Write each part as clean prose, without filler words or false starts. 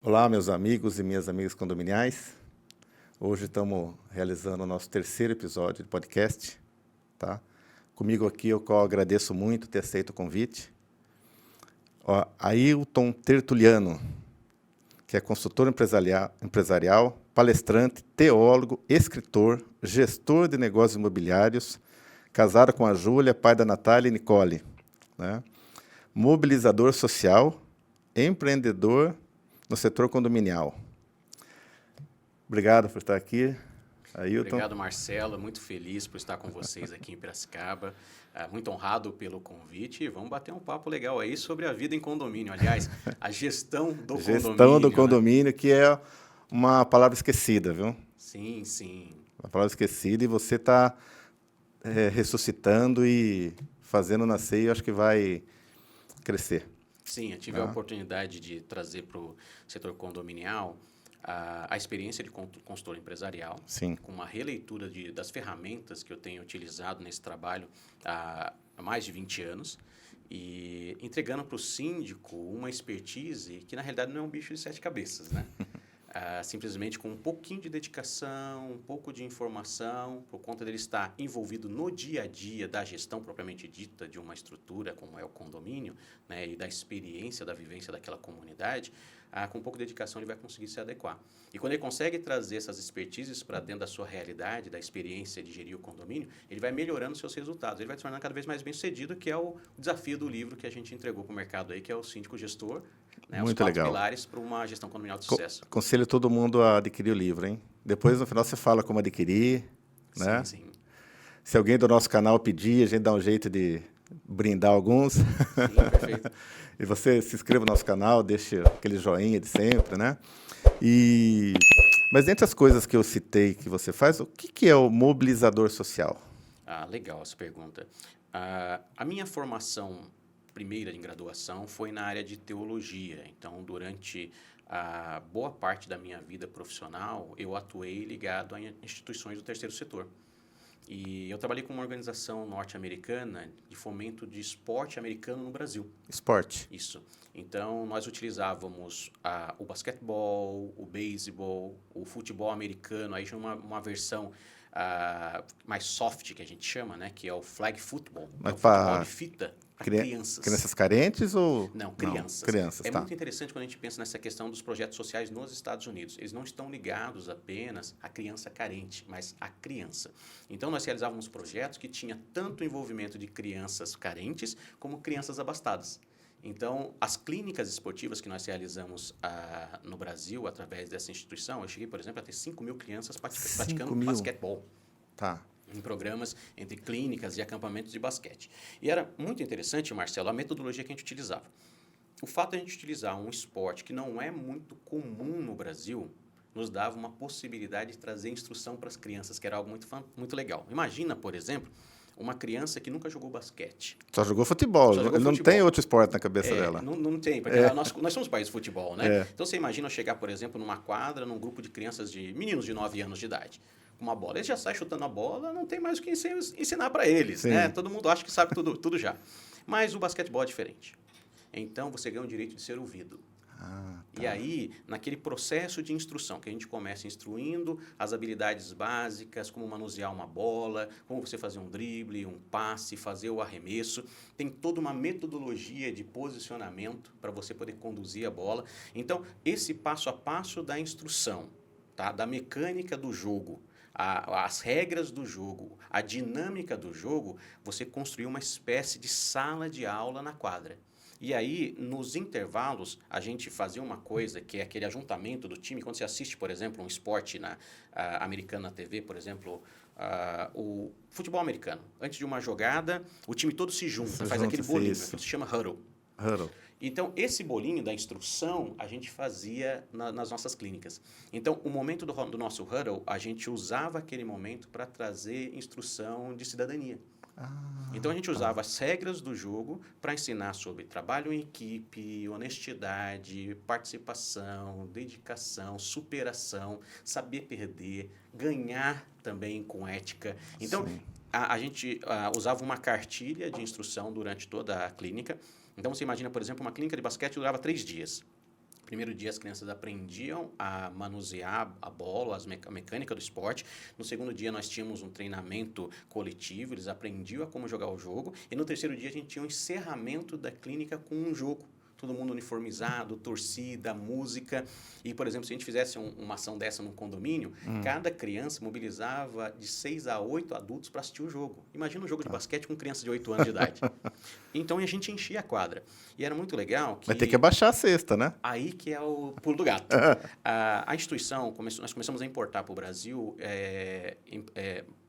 Olá, meus amigos e minhas amigas condominiais. Hoje estamos realizando o nosso terceiro episódio de podcast, tá? Comigo aqui, eu agradeço muito ter aceito o convite. Ailton Tertuliano, que é consultor empresarial, palestrante, teólogo, escritor, gestor de negócios imobiliários, casado com a Júlia, pai da Natália e Nicole, né? Mobilizador social, empreendedor no setor condominial. Obrigado por estar aqui, Ailton. Obrigado, Marcelo. Muito feliz por estar com vocês aqui em Piracicaba. Muito honrado pelo convite. E vamos bater um papo legal aí sobre a vida em condomínio. Aliás, a gestão do condomínio. Gestão do condomínio, né? Que é uma palavra esquecida, viu? Sim, sim. Uma palavra esquecida e você está ressuscitando e fazendo nascer, e eu acho que vai crescer. Sim, eu tive a oportunidade de trazer para o setor condominial a experiência de consultor empresarial, Sim. com uma releitura das ferramentas que eu tenho utilizado nesse trabalho há mais de 20 anos, e entregando para o síndico uma expertise que, na realidade, não é um bicho de 7 cabeças, né? Simplesmente com um pouquinho de dedicação, um pouco de informação, por conta dele estar envolvido no dia a dia da gestão propriamente dita de uma estrutura, como é o condomínio, né, e da experiência, da vivência daquela comunidade, com um pouco de dedicação ele vai conseguir se adequar. E quando ele consegue trazer essas expertises para dentro da sua realidade, da experiência de gerir o condomínio, ele vai melhorando seus resultados, ele vai se tornando cada vez mais bem-sucedido, que é o desafio do livro que a gente entregou para o mercado aí, que é o Síndico Gestor, né, Muito os 4 legal. pilares para uma gestão condominial de sucesso. Aconselho todo mundo a adquirir o livro, hein? Depois, no final, você fala como adquirir, né? Sim, sim. Se alguém do nosso canal pedir, a gente dá um jeito de brindar alguns. Sim, perfeito. E você se inscreva no nosso canal, deixe aquele joinha de sempre, né? Mas entre as coisas que eu citei que você faz, o que é o mobilizador social? Legal essa pergunta. A minha formação primeira em graduação foi na área de teologia. Então, durante a boa parte da minha vida profissional, eu atuei ligado a instituições do terceiro setor. E eu trabalhei com uma organização norte-americana de fomento de esporte americano no Brasil. Esporte. Isso. Então, nós utilizávamos o basquetebol, o beisebol, o futebol americano, aí tinha uma versão mais soft, que a gente chama, né? Que é o flag football. Mas é o futebol de fita para crianças. Crianças carentes ou... Não, crianças. Não, crianças, é tá. muito interessante quando a gente pensa nessa questão dos projetos sociais nos Estados Unidos. Eles não estão ligados apenas à criança carente, mas à criança. Então, nós realizávamos projetos que tinham tanto envolvimento de crianças carentes como crianças abastadas. Então, as clínicas esportivas que nós realizamos no Brasil, através dessa instituição, eu cheguei, por exemplo, a ter 5 mil crianças praticando basquetebol. Tá. Em programas entre clínicas e acampamentos de basquete. E era muito interessante, Marcelo, a metodologia que a gente utilizava. O fato de a gente utilizar um esporte que não é muito comum no Brasil nos dava uma possibilidade de trazer instrução para as crianças, que era algo muito legal. Imagina, por exemplo, uma criança que nunca jogou basquete. Só jogou futebol. Ele não tem outro esporte na cabeça dela. Não tem, porque nós somos país de futebol, né? Então, você imagina eu chegar, por exemplo, numa quadra, num grupo de crianças meninos de 9 anos de idade, com uma bola. Eles já saem chutando a bola, não tem mais o que ensinar para eles, né? Todo mundo acha que sabe tudo já. Mas o basquetebol é diferente. Então, você ganha o direito de ser ouvido. Tá. E aí, naquele processo de instrução, que a gente começa instruindo as habilidades básicas, como manusear uma bola, como você fazer um drible, um passe, fazer o arremesso, tem toda uma metodologia de posicionamento para você poder conduzir a bola. Então, esse passo a passo da instrução, tá? Da mecânica do jogo, as regras do jogo, a dinâmica do jogo, você construiu uma espécie de sala de aula na quadra. E aí, nos intervalos, a gente fazia uma coisa que é aquele ajuntamento do time. Quando você assiste, por exemplo, um esporte americano na TV, por exemplo, o futebol americano. Antes de uma jogada, o time todo se junta, faz aquele bolinho, que se chama huddle. Huddle. Então, esse bolinho da instrução, a gente fazia nas nossas clínicas. Então, o momento do nosso huddle, a gente usava aquele momento para trazer instrução de cidadania. Então, a gente usava as regras do jogo para ensinar sobre trabalho em equipe, honestidade, participação, dedicação, superação, saber perder, ganhar também com ética. Então, a gente usava uma cartilha de instrução durante toda a clínica. Então, você imagina, por exemplo, uma clínica de basquete durava 3 dias. Primeiro dia as crianças aprendiam a manusear a bola, a mecânica do esporte. No segundo dia nós tínhamos um treinamento coletivo, eles aprendiam a como jogar o jogo. E no terceiro dia a gente tinha um encerramento da clínica com um jogo. Todo mundo uniformizado, torcida, música. E, por exemplo, se a gente fizesse uma ação dessa num condomínio, cada criança mobilizava de 6 a 8 adultos para assistir o jogo. Imagina um jogo de basquete com criança de 8 anos de idade. Então, a gente enchia a quadra. E era muito legal que... Vai ter que abaixar a cesta, né? Aí que é o pulo do gato. A instituição, nós começamos a importar para o Brasil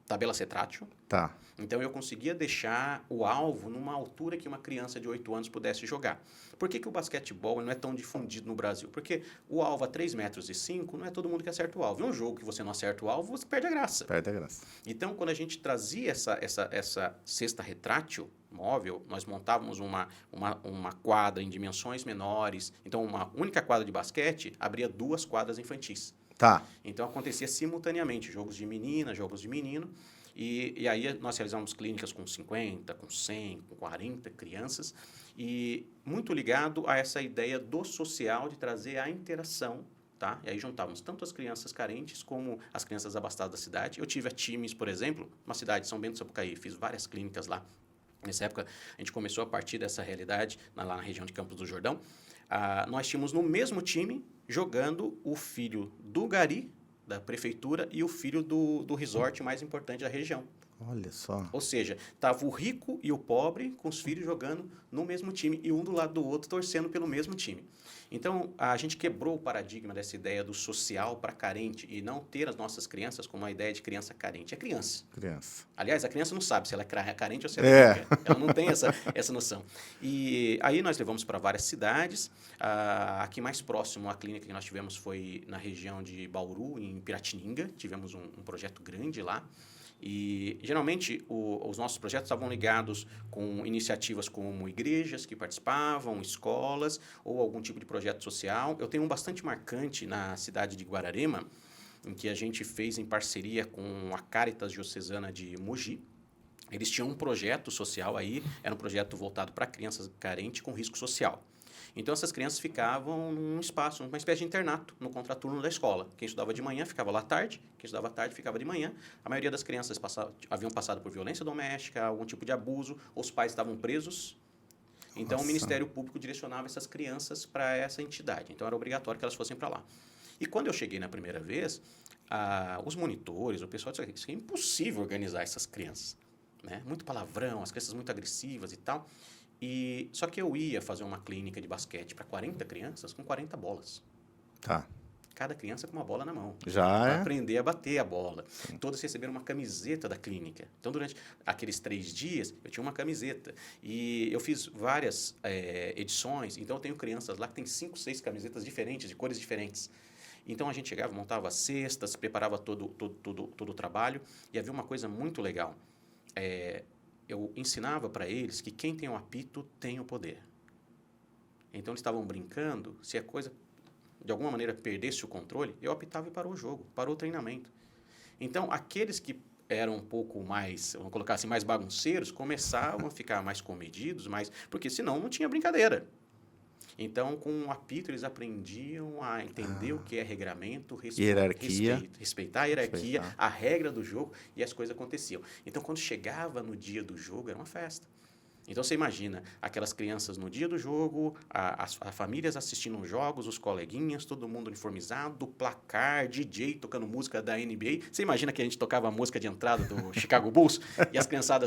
tabela retrátil. Tá. Então, eu conseguia deixar o alvo numa altura que uma criança de 8 anos pudesse jogar. Por que o basquetebol não é tão difundido no Brasil? Porque o alvo a 3,5 metros não é todo mundo que acerta o alvo. É um jogo que você não acerta o alvo, você perde a graça. Perde a graça. Então, quando a gente trazia essa cesta retrátil móvel, nós montávamos uma quadra em dimensões menores. Então, uma única quadra de basquete abria 2 quadras infantis. Tá. Então, acontecia simultaneamente, jogos de menina, jogos de menino. E aí nós realizamos clínicas com 50, com 100, com 40 crianças. E muito ligado a essa ideia do social, de trazer a interação. Tá? E aí juntávamos tanto as crianças carentes como as crianças abastadas da cidade. Eu tive a Times, por exemplo, uma cidade de São Bento do Sapucaí. Fiz várias clínicas lá. Nessa época, a gente começou a partir dessa realidade, lá na região de Campos do Jordão. Nós tínhamos no mesmo time jogando o filho do gari, da prefeitura, e o filho do resort mais importante da região. Olha só. Ou seja, estava o rico e o pobre com os filhos jogando no mesmo time e um do lado do outro torcendo pelo mesmo time. Então, a gente quebrou o paradigma dessa ideia do social para carente e não ter as nossas crianças como uma ideia de criança carente. É criança. Criança. Aliás, a criança não sabe se ela é carente ou se ela é rica. Ela não tem essa noção. E aí nós levamos para várias cidades. Aqui mais próximo, a clínica que nós tivemos foi na região de Bauru, em Piratininga. Tivemos um projeto grande lá. E, geralmente, os nossos projetos estavam ligados com iniciativas como igrejas que participavam, escolas ou algum tipo de projeto social. Eu tenho um bastante marcante na cidade de Guararema, em que a gente fez em parceria com a Caritas Diocesana de Mogi. Eles tinham um projeto social aí, era um projeto voltado para crianças carentes com risco social. Então, essas crianças ficavam num espaço, numa espécie de internato, no contraturno da escola. Quem estudava de manhã ficava lá à tarde, quem estudava à tarde ficava de manhã. A maioria das crianças haviam passado por violência doméstica, algum tipo de abuso, os pais estavam presos. Então, o Ministério Público direcionava essas crianças para essa entidade. Então, era obrigatório que elas fossem para lá. E quando eu cheguei na primeira vez, os monitores, o pessoal disse que isso é impossível organizar essas crianças. Né? Muito palavrão, as crianças muito agressivas e tal. Só que eu ia fazer uma clínica de basquete para 40 crianças com 40 bolas. Tá. Cada criança com uma bola na mão. Já para aprender a bater a bola. Sim. Todos receberam uma camiseta da clínica. Então, durante aqueles 3 dias, eu tinha uma camiseta. E eu fiz várias edições. Então, eu tenho crianças lá que têm 5, 6 camisetas diferentes, de cores diferentes. Então, a gente chegava, montava cestas, preparava todo o trabalho. E havia uma coisa muito legal. Eu ensinava para eles que quem tem o apito tem o poder. Então, eles estavam brincando, se a coisa, de alguma maneira, perdesse o controle, eu apitava e parou o jogo, parou o treinamento. Então, aqueles que eram um pouco mais, vamos colocar assim, mais bagunceiros, começavam a ficar mais comedidos, porque senão não tinha brincadeira. Então, com o apito, eles aprendiam a entender o que é regramento, respeitar a hierarquia, a regra do jogo, e as coisas aconteciam. Então, quando chegava no dia do jogo, era uma festa. Então, você imagina aquelas crianças no dia do jogo, as famílias assistindo os jogos, os coleguinhas, todo mundo uniformizado, placar, DJ tocando música da NBA. Você imagina que a gente tocava a música de entrada do Chicago Bulls e a criançada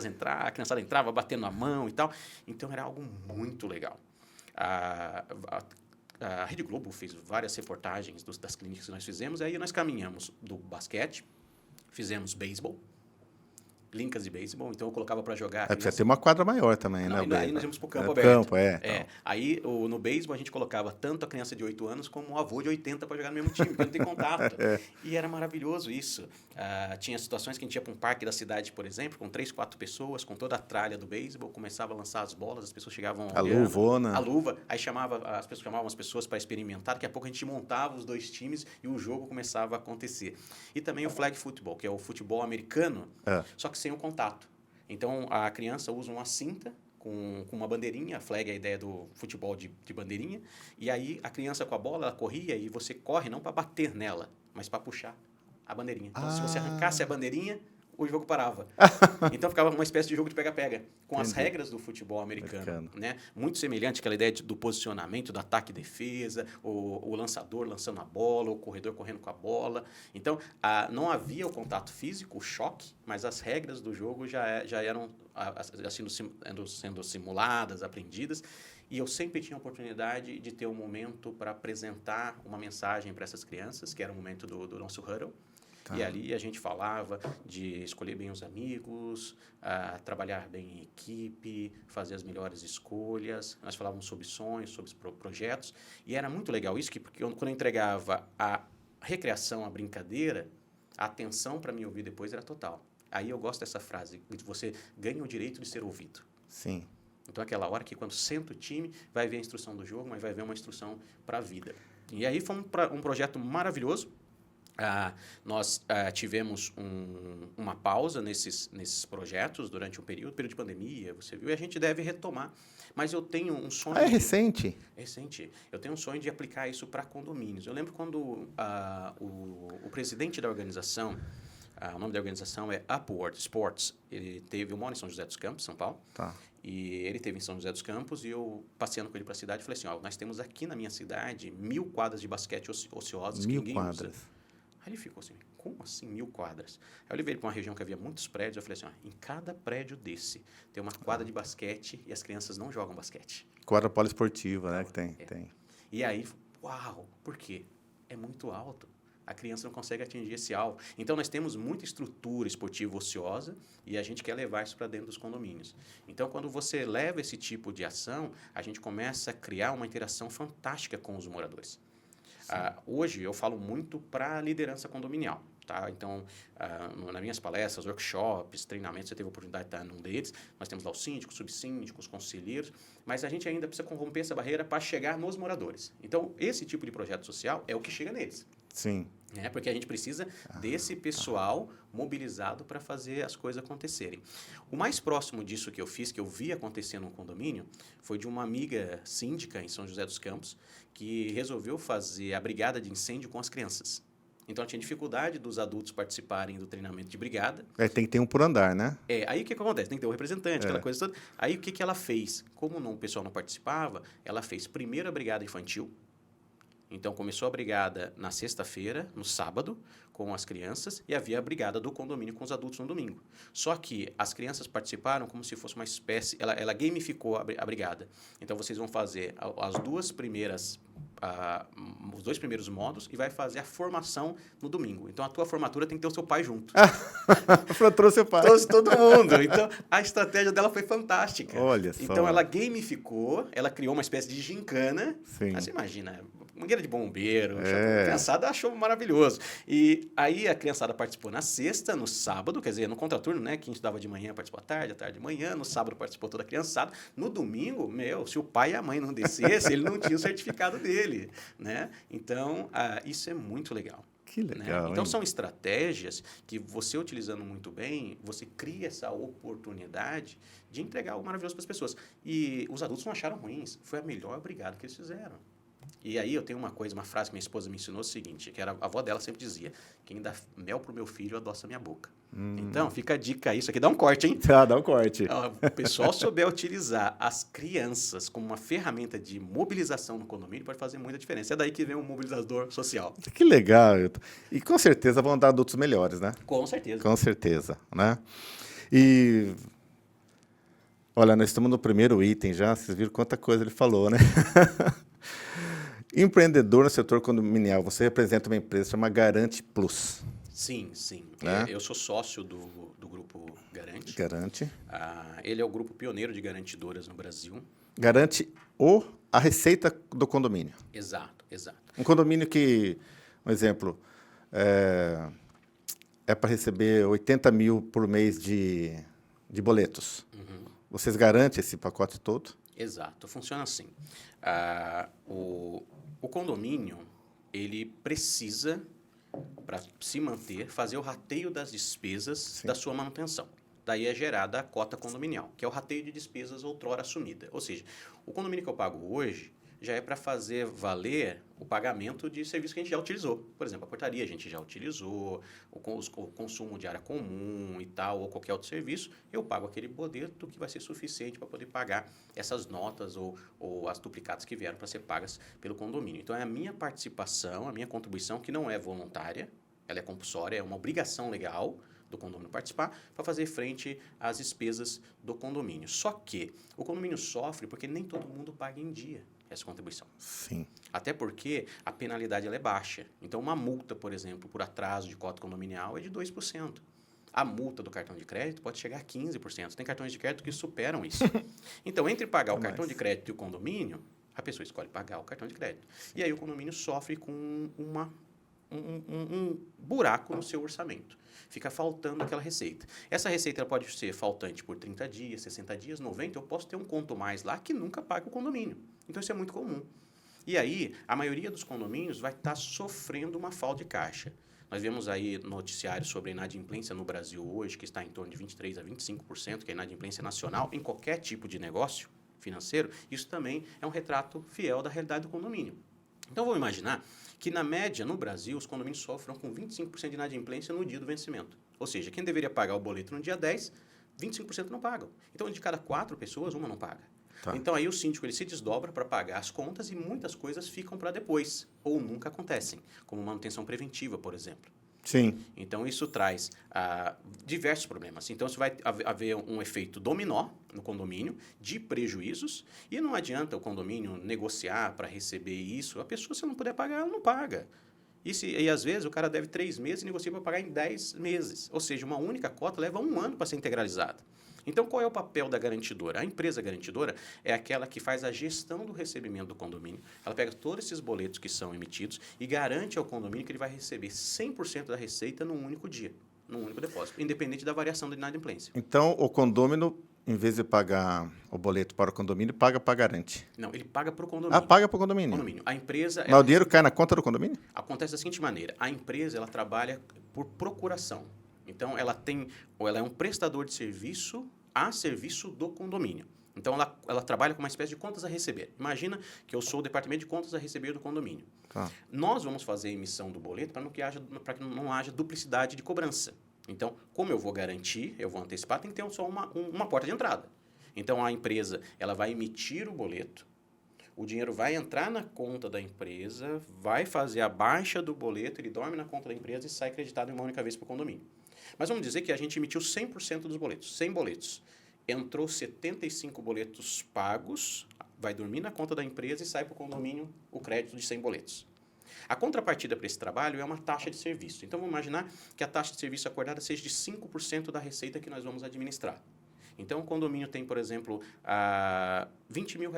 entrava batendo a mão e tal. Então, era algo muito legal. A Rede Globo fez várias reportagens das clínicas que nós fizemos, aí nós caminhamos do basquete, fizemos beisebol, clínicas de beisebol, então eu colocava para jogar. Precisa ter uma quadra maior também, não, né? Aí nós íamos para o campo aberto. Então. Aí no beisebol a gente colocava tanto a criança de 8 anos como o avô de 80 para jogar no mesmo time, porque não tem contato. E era maravilhoso isso. Tinha situações que a gente ia para um parque da cidade, por exemplo, com 3, 4 pessoas, com toda a tralha do beisebol, começava a lançar as bolas, as pessoas chegavam... A luvona. A luva, aí as pessoas chamavam as pessoas para experimentar, daqui a pouco a gente montava os 2 times e o jogo começava a acontecer. E também o flag football, que é o futebol americano, só que sem o contato. Então, a criança usa uma cinta com uma bandeirinha, a flag é a ideia do futebol de bandeirinha, e aí a criança com a bola, ela corria e você corre não para bater nela, mas para puxar a bandeirinha. Então, se você arrancasse a bandeirinha, o jogo parava. Então, ficava uma espécie de jogo de pega-pega, com as regras do futebol americano. Né? Muito semelhante àquela ideia do posicionamento, do ataque e defesa, o lançador lançando a bola, o corredor correndo com a bola. Então, não havia o contato físico, o choque, mas as regras do jogo já eram sendo simuladas, aprendidas. E eu sempre tinha a oportunidade de ter um momento para apresentar uma mensagem para essas crianças, que era o momento do nosso huddle. Tá. E ali a gente falava de escolher bem os amigos, trabalhar bem em equipe, fazer as melhores escolhas. Nós falávamos sobre sonhos, sobre projetos. E era muito legal isso, porque quando eu entregava a recreação, a brincadeira, a atenção para me ouvir depois era total. Aí eu gosto dessa frase, de você ganha o direito de ser ouvido. Sim. Então, aquela hora que quando senta o time, vai ver a instrução do jogo, mas vai ver uma instrução para a vida. E aí foi um projeto maravilhoso. Nós tivemos uma pausa nesses projetos durante um período de pandemia, você viu, e a gente deve retomar. Mas eu tenho um sonho... É recente? Recente. Eu tenho um sonho de aplicar isso para condomínios. Eu lembro quando o presidente da organização, o nome da organização é Upward Sports, eu moro em São José dos Campos, São Paulo, tá. E ele esteve em São José dos Campos e eu, passeando com ele para a cidade, falei assim, nós temos aqui na minha cidade 1.000 quadras de basquete ociosas que ninguém usa. Aí ele ficou assim, como assim 1.000 quadras? Aí eu levei ele para uma região que havia muitos prédios, eu falei assim, em cada prédio desse tem uma quadra de basquete e as crianças não jogam basquete. Quadra poliesportiva, né, que tem. E aí, uau, por quê? É muito alto. A criança não consegue atingir esse alvo. Então, nós temos muita estrutura esportiva ociosa e a gente quer levar isso para dentro dos condomínios. Então, quando você leva esse tipo de ação, a gente começa a criar uma interação fantástica com os moradores. Hoje, eu falo muito para a liderança condominial. Tá? Então, nas minhas palestras, workshops, treinamentos, você teve a oportunidade de estar num deles. Nós temos lá os síndicos, subsíndicos, conselheiros, mas a gente ainda precisa romper essa barreira para chegar nos moradores. Então, esse tipo de projeto social é o que chega neles. Sim. Porque a gente precisa desse pessoal mobilizado para fazer as coisas acontecerem. O mais próximo disso que eu fiz, que eu vi acontecer no condomínio, foi de uma amiga síndica em São José dos Campos, que resolveu fazer a brigada de incêndio com as crianças. Então, tinha dificuldade dos adultos participarem do treinamento de brigada. Tem que ter um por andar, né? Aí o que acontece? Tem que ter um representante, aquela coisa toda. Aí o que ela fez? Como o pessoal não participava, ela fez primeiro a brigada infantil. Então, começou a brigada na sexta-feira, no sábado, com as crianças, e havia a brigada do condomínio com os adultos no domingo. Só que as crianças participaram como se fosse uma espécie... Ela gamificou a brigada. Então, vocês vão fazer os dois primeiros modos e vai fazer a formação no domingo. Então, a tua formatura tem que ter o seu pai junto. Trouxe seu pai. Trouxe todo mundo. Então, a estratégia dela foi fantástica. Olha só. Então, ela gamificou, ela criou uma espécie de gincana. Sim. Mas você imagina, mangueira de bombeiro, a criançada achou maravilhoso. E aí a criançada participou na sexta, no sábado, quer dizer, no contraturno, né? Quem estudava de manhã participou à tarde de manhã, no sábado participou toda a criançada. No domingo, se o pai e a mãe não descessem, ele não tinha o certificado dele, né? Então, isso é muito legal. Que legal, né? Então, são estratégias que você utilizando muito bem, você cria essa oportunidade de entregar algo maravilhoso para as pessoas. E os adultos não acharam ruins. Foi a melhor brigada que eles fizeram. E aí eu tenho uma frase que minha esposa me ensinou, o seguinte, que era, a avó dela sempre dizia, quem dá mel pro meu filho adoça minha boca. Então, fica a dica aí, isso aqui dá um corte, hein? Dá um corte. O pessoal souber utilizar as crianças como uma ferramenta de mobilização no condomínio pode fazer muita diferença. É daí que vem o mobilizador social. Que legal. E com certeza vão dar adultos melhores, né? Com certeza. Com certeza, né? E... Olha, nós estamos no primeiro item já, vocês viram quanta coisa ele falou, né? Empreendedor no setor condominial, você representa uma empresa chamada Garante Plus. Sim. Né? Eu sou sócio do grupo Garante. Garante. Ele é o grupo pioneiro de garantidoras no Brasil. Garante a receita do condomínio. Exato. Um condomínio que, um exemplo, é para receber 80 mil por mês de boletos. Uhum. Vocês garantem esse pacote todo? Exato, funciona assim. O condomínio, ele precisa, para se manter, fazer o rateio das despesas da sua manutenção. daí é gerada a cota condominial, que é o rateio de despesas outrora assumida. Ou seja, o condomínio que eu pago hoje já é para fazer valer o pagamento de serviço que a gente já utilizou. Por exemplo, a portaria a gente já utilizou, o consumo de área comum e tal, ou qualquer outro serviço, eu pago aquele boleto que vai ser suficiente para poder pagar essas notas ou as duplicatas que vieram para ser pagas pelo condomínio. Então, é a minha participação, a minha contribuição, que não é voluntária, ela é compulsória, é uma obrigação legal do condomínio participar para fazer frente às despesas do condomínio. Só que o condomínio sofre porque nem todo mundo paga em dia essa contribuição. Sim. Até porque a penalidade ela é baixa. Então, uma multa, por exemplo, por atraso de cota condominial é de 2%. A multa do cartão de crédito pode chegar a 15%. Tem cartões de crédito que superam isso. Então, entre pagar o cartão de crédito e o condomínio, a pessoa escolhe pagar o cartão de crédito. E aí o condomínio sofre com um buraco no seu orçamento. Fica faltando aquela receita. Essa receita ela pode ser faltante por 30 dias, 60 dias, 90. Eu posso ter um conto mais lá que nunca paga o condomínio. Então, isso é muito comum. E aí, a maioria dos condomínios vai estar sofrendo uma falta de caixa. Nós vemos aí noticiários sobre a inadimplência no Brasil hoje, que está em torno de 23% a 25%, que é a inadimplência nacional, em qualquer tipo de negócio financeiro. Isso também é um retrato fiel da realidade do condomínio. Então, vamos imaginar que, na média, no Brasil, os condomínios sofrem com 25% de inadimplência no dia do vencimento. Ou seja, quem deveria pagar o boleto no dia 10, 25% não pagam. Então, de cada 4 pessoas, uma não paga. Tá. Então, aí o síndico ele se desdobra para pagar as contas e muitas coisas ficam para depois, ou nunca acontecem, como manutenção preventiva, por exemplo. Sim. Então, isso traz diversos problemas. Então, isso vai haver um efeito dominó no condomínio de prejuízos e não adianta o condomínio negociar para receber isso. A pessoa, se não puder pagar, ela não paga. E às vezes, o cara deve 3 meses e negocia para pagar em 10 meses. Ou seja, uma única cota leva 1 ano para ser integralizada. Então, qual é o papel da garantidora? A empresa garantidora é aquela que faz a gestão do recebimento do condomínio. Ela pega todos esses boletos que são emitidos e garante ao condomínio que ele vai receber 100% da receita num único dia, num único depósito, independente da variação da inadimplência. Então, o condômino, em vez de pagar o boleto para o condomínio, paga para a garante? Não, ele paga para o condomínio. Ah, paga para o condomínio? A empresa... Mas o dinheiro cai na conta do condomínio? Acontece da seguinte maneira, a empresa ela trabalha por procuração. Então, ela é um prestador de serviço a serviço do condomínio. Então, ela trabalha com uma espécie de contas a receber. Imagina que eu sou o departamento de contas a receber do condomínio. Tá. Nós vamos fazer a emissão do boleto para que não haja duplicidade de cobrança. Então, como eu vou garantir, eu vou antecipar, tem que ter só uma porta de entrada. Então, a empresa ela vai emitir o boleto, o dinheiro vai entrar na conta da empresa, vai fazer a baixa do boleto, ele dorme na conta da empresa e sai creditado uma única vez para o condomínio. Mas vamos dizer que a gente emitiu 100% dos boletos, 100 boletos. Entrou 75 boletos pagos, vai dormir na conta da empresa e sai para o condomínio o crédito de 100 boletos. A contrapartida para esse trabalho é uma taxa de serviço. Então, vamos imaginar que a taxa de serviço acordada seja de 5% da receita que nós vamos administrar. Então, o condomínio tem, por exemplo, R$20 mil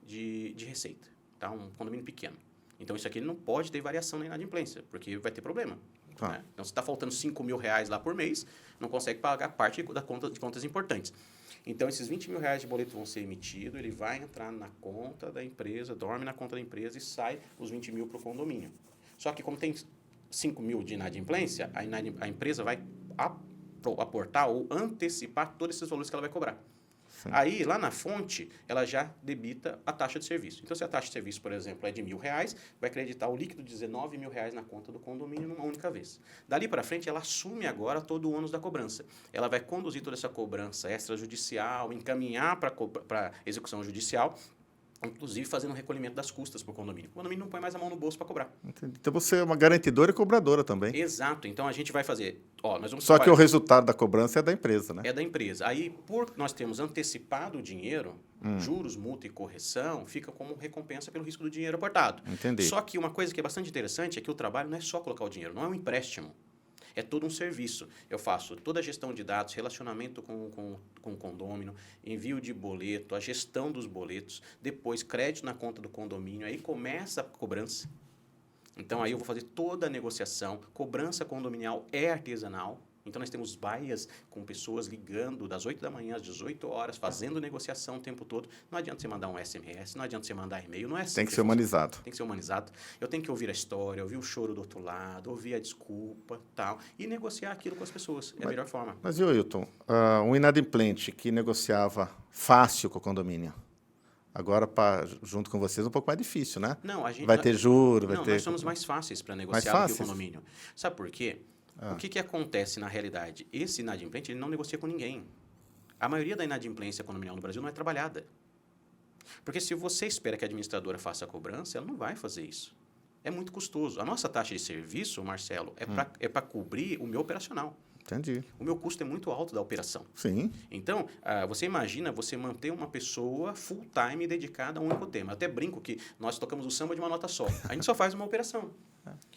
de receita, tá? Um condomínio pequeno. Então, isso aqui não pode ter variação na inadimplência, porque vai ter problema. Tá. Né? Então, se está faltando R$5 mil lá por mês, não consegue pagar parte de contas importantes. Então, esses R$20 mil de boleto vão ser emitidos, ele vai entrar na conta da empresa, dorme na conta da empresa e sai os 20 mil para o condomínio. Só que, como tem 5 mil de inadimplência, a empresa vai aportar ou antecipar todos esses valores que ela vai cobrar. Sim. Aí, lá na fonte, ela já debita a taxa de serviço. Então, se a taxa de serviço, por exemplo, é de R$1.000, vai acreditar o líquido de R$19 mil na conta do condomínio numa única vez. Dali para frente, ela assume agora todo o ônus da cobrança. Ela vai conduzir toda essa cobrança extrajudicial, encaminhar para execução judicial, inclusive fazendo um recolhimento das custas para o condomínio. O condomínio não põe mais a mão no bolso para cobrar. Entendi. Então, você é uma garantidora e cobradora também. Exato. Então, a gente vai fazer... nós vamos Só que o resultado da cobrança é da empresa, né? É da empresa. Aí, por nós termos antecipado o dinheiro, juros, multa e correção, fica como recompensa pelo risco do dinheiro aportado. Entendi. Só que uma coisa que é bastante interessante é que o trabalho não é só colocar o dinheiro, não é um empréstimo. É todo um serviço. Eu faço toda a gestão de dados, relacionamento com o condômino, envio de boleto, a gestão dos boletos, depois crédito na conta do condomínio, aí começa a cobrança. Então, aí eu vou fazer toda a negociação. Cobrança condominial é artesanal. Então, nós temos baias com pessoas ligando das 8 da manhã às 18 horas, fazendo negociação o tempo todo. Não adianta você mandar um SMS, não adianta você mandar e-mail, não é assim. Tem que ser humanizado. Tem que ser humanizado. Eu tenho que ouvir a história, ouvir o choro do outro lado, ouvir a desculpa, tal, e negociar aquilo com as pessoas. É a melhor forma. Mas, e o Hilton, um inadimplente que negociava fácil com o condomínio, agora, junto com vocês, é um pouco mais difícil, né? Não, a gente... Vai ter juro, vai não, ter... nós somos mais fáceis para negociar do que o condomínio. Sabe por quê? O que acontece na realidade? Esse inadimplente, ele não negocia com ninguém. A maioria da inadimplência condominial no Brasil não é trabalhada. Porque se você espera que a administradora faça a cobrança, ela não vai fazer isso. É muito custoso. A nossa taxa de serviço, Marcelo, é para cobrir o meu operacional. Entendi. O meu custo é muito alto da operação. Sim. Então, você imagina você manter uma pessoa full-time dedicada a um único tema. Eu até brinco que nós tocamos o samba de uma nota só. A gente só faz uma operação.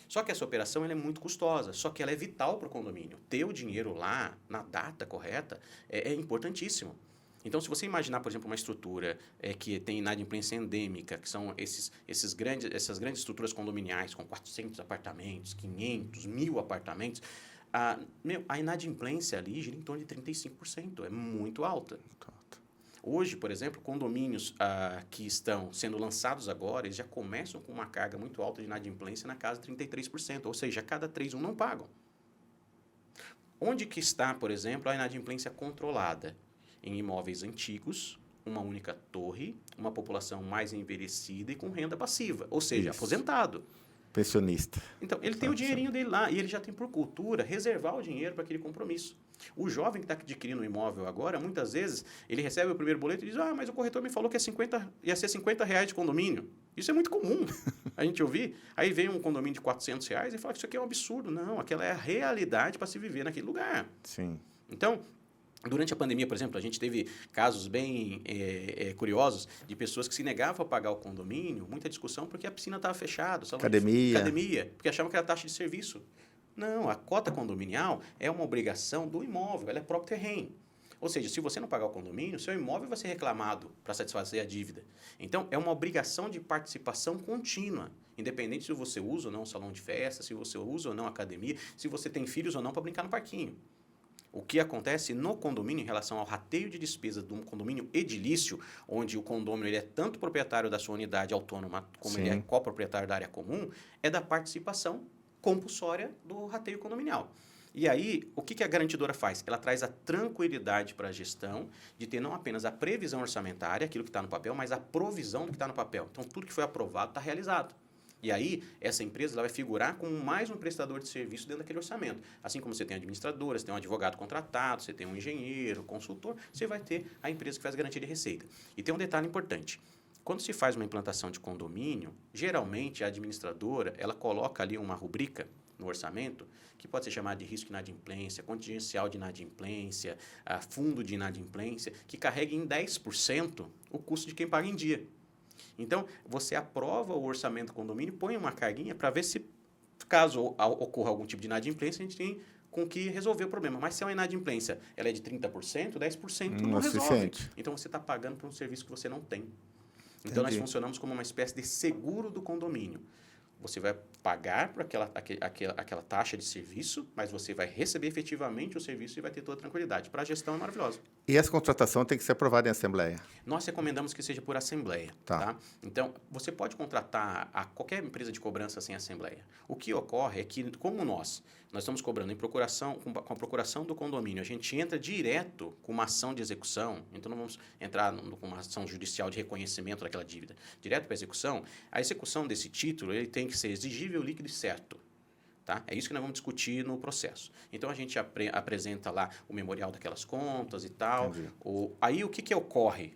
Só que essa operação ela é muito custosa, só que ela é vital para o condomínio. Ter o dinheiro lá, na data correta, é importantíssimo. Então, se você imaginar, por exemplo, uma estrutura que tem inadimplência endêmica, que são essas grandes estruturas condominiais com 400 apartamentos, 500, 1.000 apartamentos, a inadimplência ali gira em torno de 35%. É muito alta. Hoje, por exemplo, condomínios que estão sendo lançados agora, eles já começam com uma carga muito alta de inadimplência na casa de 33%. Ou seja, a cada 3, 1 não pagam. Onde que está, por exemplo, a inadimplência controlada? Em imóveis antigos, uma única torre, uma população mais envelhecida e com renda passiva, ou seja, aposentado. Pensionista. Então, ele tem o dinheirinho dele lá e ele já tem por cultura reservar o dinheiro para aquele compromisso. O jovem que está adquirindo um imóvel agora, muitas vezes, ele recebe o primeiro boleto e diz, mas o corretor me falou que ia ser R$50 de condomínio. Isso é muito comum a gente ouvir. Aí vem um condomínio de R$400 e fala que isso aqui é um absurdo. Não, aquela é a realidade para se viver naquele lugar. Sim. Então, durante a pandemia, por exemplo, a gente teve casos bem curiosos de pessoas que se negavam a pagar o condomínio, muita discussão porque a piscina estava fechada, academia, porque achavam que era taxa de serviço. Não, a cota condominial é uma obrigação do imóvel, ela é próprio terreno. Ou seja, se você não pagar o condomínio, seu imóvel vai ser reclamado para satisfazer a dívida. Então, é uma obrigação de participação contínua, independente se você usa ou não um salão de festa, se você usa ou não academia, se você tem filhos ou não para brincar no parquinho. O que acontece no condomínio em relação ao rateio de despesas de um condomínio edilício, onde o condomínio ele é tanto proprietário da sua unidade autônoma como ele é coproprietário da área comum, é da participação compulsória do rateio condominial. E aí, o que a garantidora faz? Ela traz a tranquilidade para a gestão de ter não apenas a previsão orçamentária, aquilo que está no papel, mas a provisão do que está no papel. Então, tudo que foi aprovado está realizado. E aí, essa empresa ela vai figurar como mais um prestador de serviço dentro daquele orçamento. Assim como você tem administradora, você tem um advogado contratado, você tem um engenheiro, consultor, você vai ter a empresa que faz garantia de receita. E tem um detalhe importante. Quando se faz uma implantação de condomínio, geralmente a administradora ela coloca ali uma rubrica no orçamento, que pode ser chamada de risco de inadimplência, contingencial de inadimplência, fundo de inadimplência, que carrega em 10% o custo de quem paga em dia. Então, você aprova o orçamento do condomínio, põe uma carguinha para ver se, caso ocorra algum tipo de inadimplência, a gente tem com que resolver o problema. Mas se é uma inadimplência, ela é de 30%, 10% não resolve. Suficiente. Então, você está pagando por um serviço que você não tem. Então, nós funcionamos como uma espécie de seguro do condomínio. Você vai pagar por aquela taxa de serviço, mas você vai receber efetivamente o serviço e vai ter toda a tranquilidade. Para a gestão é maravilhoso. E essa contratação tem que ser aprovada em assembleia? Nós recomendamos que seja por assembleia. Tá? Então, você pode contratar a qualquer empresa de cobrança sem assembleia. O que ocorre é que, como nós estamos cobrando em procuração, com a procuração do condomínio, a gente entra direto com uma ação de execução, então não vamos entrar com uma ação judicial de reconhecimento daquela dívida, direto para a execução. A execução desse título ele tem que ser exigível, líquido e certo. Tá? É isso que nós vamos discutir no processo. Então, a gente apresenta lá o memorial daquelas contas e tal. Aí, o que ocorre?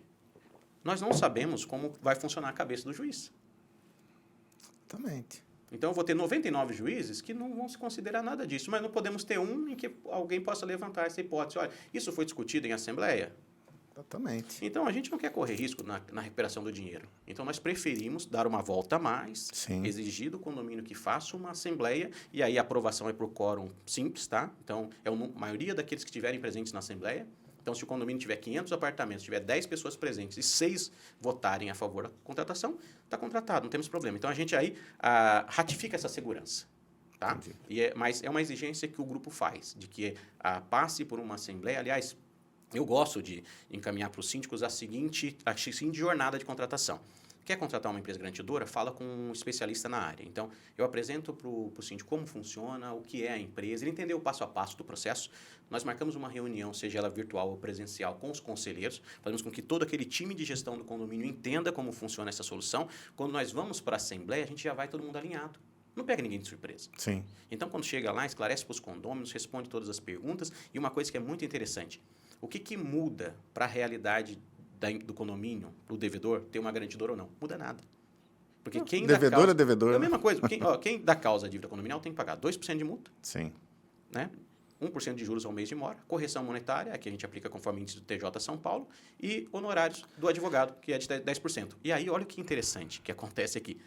Nós não sabemos como vai funcionar a cabeça do juiz. Exatamente. Então, eu vou ter 99 juízes que não vão se considerar nada disso, mas não podemos ter um em que alguém possa levantar essa hipótese. Olha, isso foi discutido em assembleia? Exatamente. Então, a gente não quer correr risco na recuperação do dinheiro. Então, nós preferimos dar uma volta a mais, exigir do condomínio que faça uma assembleia, e aí a aprovação é por quórum simples, tá? Então, a maioria daqueles que estiverem presentes na assembleia. Então, se o condomínio tiver 500 apartamentos, tiver 10 pessoas presentes e 6 votarem a favor da contratação, está contratado, não temos problema. Então, a gente aí ratifica essa segurança. Tá? Mas é uma exigência que o grupo faz, de que passe por uma assembleia. Aliás, eu gosto de encaminhar para os síndicos a seguinte jornada de contratação. Quer contratar uma empresa garantidora? Fala com um especialista na área. Então, eu apresento para o síndico como funciona, o que é a empresa, ele entendeu o passo a passo do processo. Nós marcamos uma reunião, seja ela virtual ou presencial, com os conselheiros, fazemos com que todo aquele time de gestão do condomínio entenda como funciona essa solução. Quando nós vamos para a assembleia, a gente já vai todo mundo alinhado. Não pega ninguém de surpresa. Sim. Então, quando chega lá, esclarece para os condôminos, responde todas as perguntas. E uma coisa que é muito interessante, o que muda para a realidade do condomínio, para o devedor, ter uma garantidora ou não? Muda nada. Porque quem devedor dá causa, é devedor. É a mesma coisa. Quem dá causa à dívida condominial tem que pagar 2% de multa. Sim. Né? 1% de juros ao mês de mora, correção monetária, que a gente aplica conforme o índice do TJ São Paulo, e honorários do advogado, que é de 10%. E aí, olha que interessante que acontece aqui.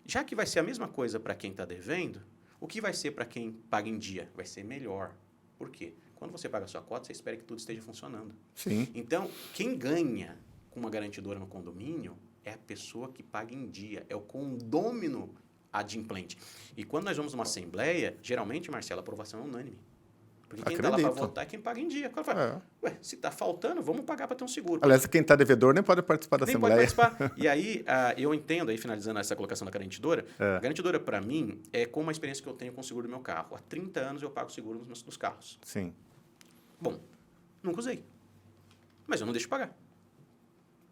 Já que vai ser a mesma coisa para quem está devendo, o que vai ser para quem paga em dia? Vai ser melhor. Por quê? Quando você paga a sua cota, você espera que tudo esteja funcionando. Sim. Então, quem ganha com uma garantidora no condomínio é a pessoa que paga em dia, é o condômino adimplente. E quando nós vamos numa assembleia, geralmente, Marcelo, a aprovação é unânime. Porque quem está lá para votar é quem paga em dia. O cara fala, ué, se está faltando, vamos pagar para ter um seguro. Aliás, quem está devedor nem pode participar da assembleia. Nem pode participar. E aí, eu entendo, aí finalizando essa colocação da garantidora, a garantidora, para mim, é como a experiência que eu tenho com o seguro do meu carro. Há 30 anos eu pago seguro nos carros. Sim. Bom, nunca usei. Mas eu não deixo pagar.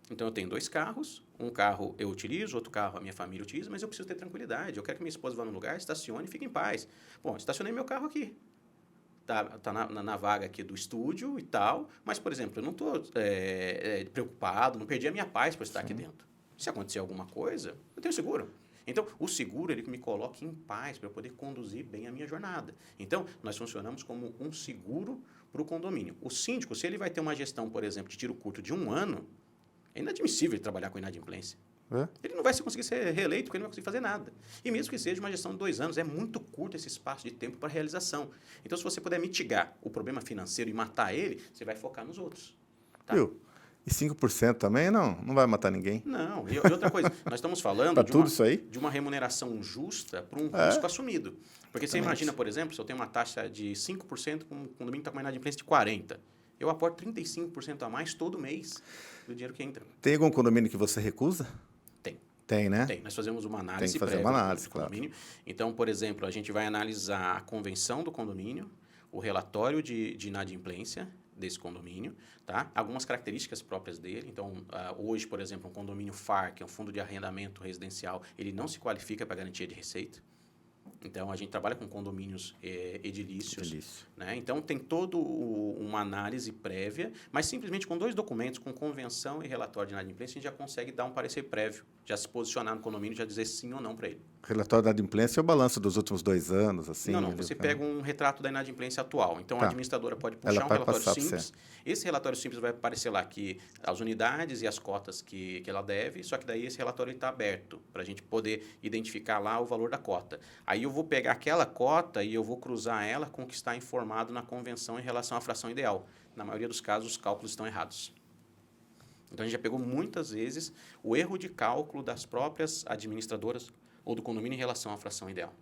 Então, eu tenho 2 carros. Um carro eu utilizo, outro carro a minha família utiliza, mas eu preciso ter tranquilidade. Eu quero que minha esposa vá num lugar, estacione e fique em paz. Bom, estacionei meu carro aqui. Tá na vaga aqui do estúdio e tal, mas, por exemplo, eu não estou preocupado, não perdi a minha paz por estar aqui dentro. Se acontecer alguma coisa, eu tenho seguro. Então, o seguro, ele me coloca em paz para eu poder conduzir bem a minha jornada. Então, nós funcionamos como um seguro para o condomínio. O síndico, se ele vai ter uma gestão, por exemplo, de tiro curto de 1 ano, é inadmissível ele trabalhar com inadimplência. Ele não vai conseguir ser reeleito porque ele não vai conseguir fazer nada. E mesmo que seja uma gestão de 2 anos, é muito curto esse espaço de tempo para realização. Então, se você puder mitigar o problema financeiro e matar ele, você vai focar nos outros. Tá? Viu? E 5% também não vai matar ninguém? Não. E outra coisa, nós estamos falando de uma remuneração justa para um risco assumido. Porque você imagina, por exemplo, se eu tenho uma taxa de 5%, com o condomínio está com uma inadimplência de 40%. Eu aporto 35% a mais todo mês do dinheiro que entra. Tem algum condomínio que você recusa? Tem, né? Tem. Nós fazemos uma análise Tem que fazer uma análise, do condomínio. Então, por exemplo, a gente vai analisar a convenção do condomínio, o relatório de inadimplência desse condomínio, tá? Algumas características próprias dele. Então, hoje, por exemplo, um condomínio FAR, que é um fundo de arrendamento residencial, ele não se qualifica para garantia de receita. Então, a gente trabalha com condomínios edilícios. Né? Então, tem toda uma análise prévia, mas simplesmente com 2 documentos, com convenção e relatório de inadimplência, a gente já consegue dar um parecer prévio, já se posicionar no condomínio, já dizer sim ou não para ele. Relatório da inadimplência é o balanço dos últimos 2 anos, assim? Não, você pega um retrato da inadimplência atual. Então, a administradora pode puxar um relatório simples. Esse relatório simples vai aparecer lá que as unidades e as cotas que ela deve, só que daí esse relatório está aberto para a gente poder identificar lá o valor da cota. Aí eu vou pegar aquela cota e eu vou cruzar ela com o que está informado na convenção em relação à fração ideal. Na maioria dos casos, os cálculos estão errados. Então, a gente já pegou muitas vezes o erro de cálculo das próprias administradoras ou do condomínio em relação à fração ideal.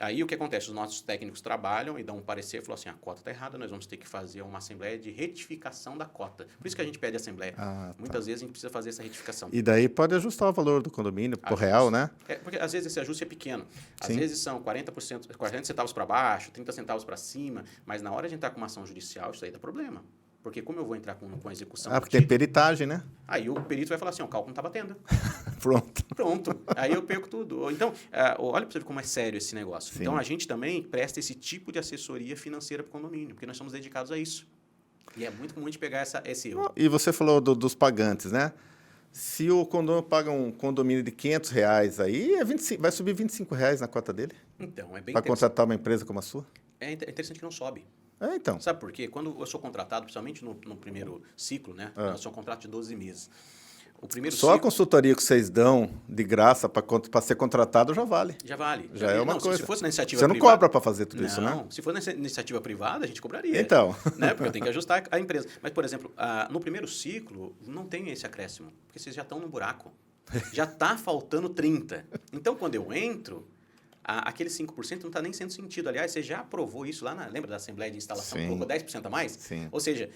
Aí o que acontece? Os nossos técnicos trabalham e dão um parecer e falam assim, a cota está errada, nós vamos ter que fazer uma assembleia de retificação da cota. Por isso que a gente pede assembleia. Muitas vezes a gente precisa fazer essa retificação. E daí pode ajustar o valor do condomínio por real, né? Porque às vezes esse ajuste é pequeno. Às vezes são 40 centavos para baixo, 30 centavos para cima, mas na hora de entrar com uma ação judicial, isso aí dá problema. Porque como eu vou entrar com a execução... porque tem peritagem, né? Aí o perito vai falar assim, o cálculo não está batendo. Pronto. Aí eu perco tudo. Então, olha para você ver como é sério esse negócio. Sim. Então, a gente também presta esse tipo de assessoria financeira para o condomínio, porque nós somos dedicados a isso. E é muito comum a gente pegar esse erro. E você falou dos pagantes, né? Se o condomínio paga um condomínio de R$500 aí, vai subir R$25 na cota dele? Então, é bem para contratar uma empresa como a sua? É interessante que não sobe. Então. Sabe por quê? Quando eu sou contratado, principalmente no primeiro ciclo, né? Nós somos um contrato de 12 meses. Só a consultoria que vocês dão de graça para ser contratado já vale. Já vale. Já é uma coisa. Se fosse na iniciativa privada... Você não cobra para fazer tudo isso, né? Não, se for na iniciativa privada, a gente cobraria. Então. Né? Porque eu tenho que ajustar a empresa. Mas, por exemplo, no primeiro ciclo, não tem esse acréscimo, porque vocês já estão no buraco. Já está faltando 30. Então, quando eu entro... aquele 5% não está nem sendo sentido. Aliás, você já aprovou isso lá lembra da Assembleia de Instalação, que Sim. colocou 10% a mais? Sim. Ou seja,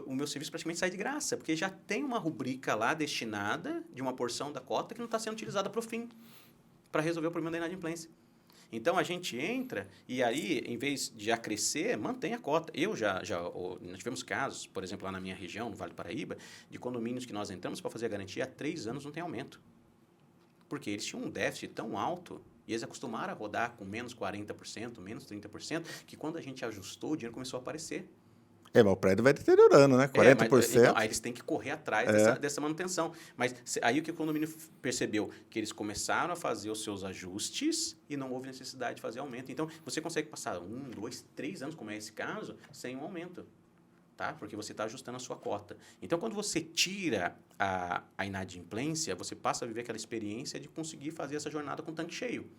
o meu serviço praticamente sai de graça, porque já tem uma rubrica lá destinada de uma porção da cota que não está sendo utilizada para o fim, para resolver o problema da inadimplência. Então, a gente entra e aí, em vez de já crescer, mantém a cota. Nós tivemos casos, por exemplo, lá na minha região, no Vale do Paraíba, de condomínios que nós entramos para fazer a garantia há 3 anos não tem aumento. Porque eles tinham um déficit tão alto e eles acostumaram a rodar com menos 40%, menos 30%, que quando a gente ajustou, o dinheiro começou a aparecer. Mas o prédio vai deteriorando, né? 40%. Então, aí eles têm que correr atrás dessa manutenção. Mas aí o que o condomínio percebeu? Que eles começaram a fazer os seus ajustes e não houve necessidade de fazer aumento. Então, você consegue passar 1, 2, 3 anos, como é esse caso, sem um aumento. Tá? Porque você está ajustando a sua cota. Então, quando você tira a inadimplência, você passa a viver aquela experiência de conseguir fazer essa jornada com o tanque cheio.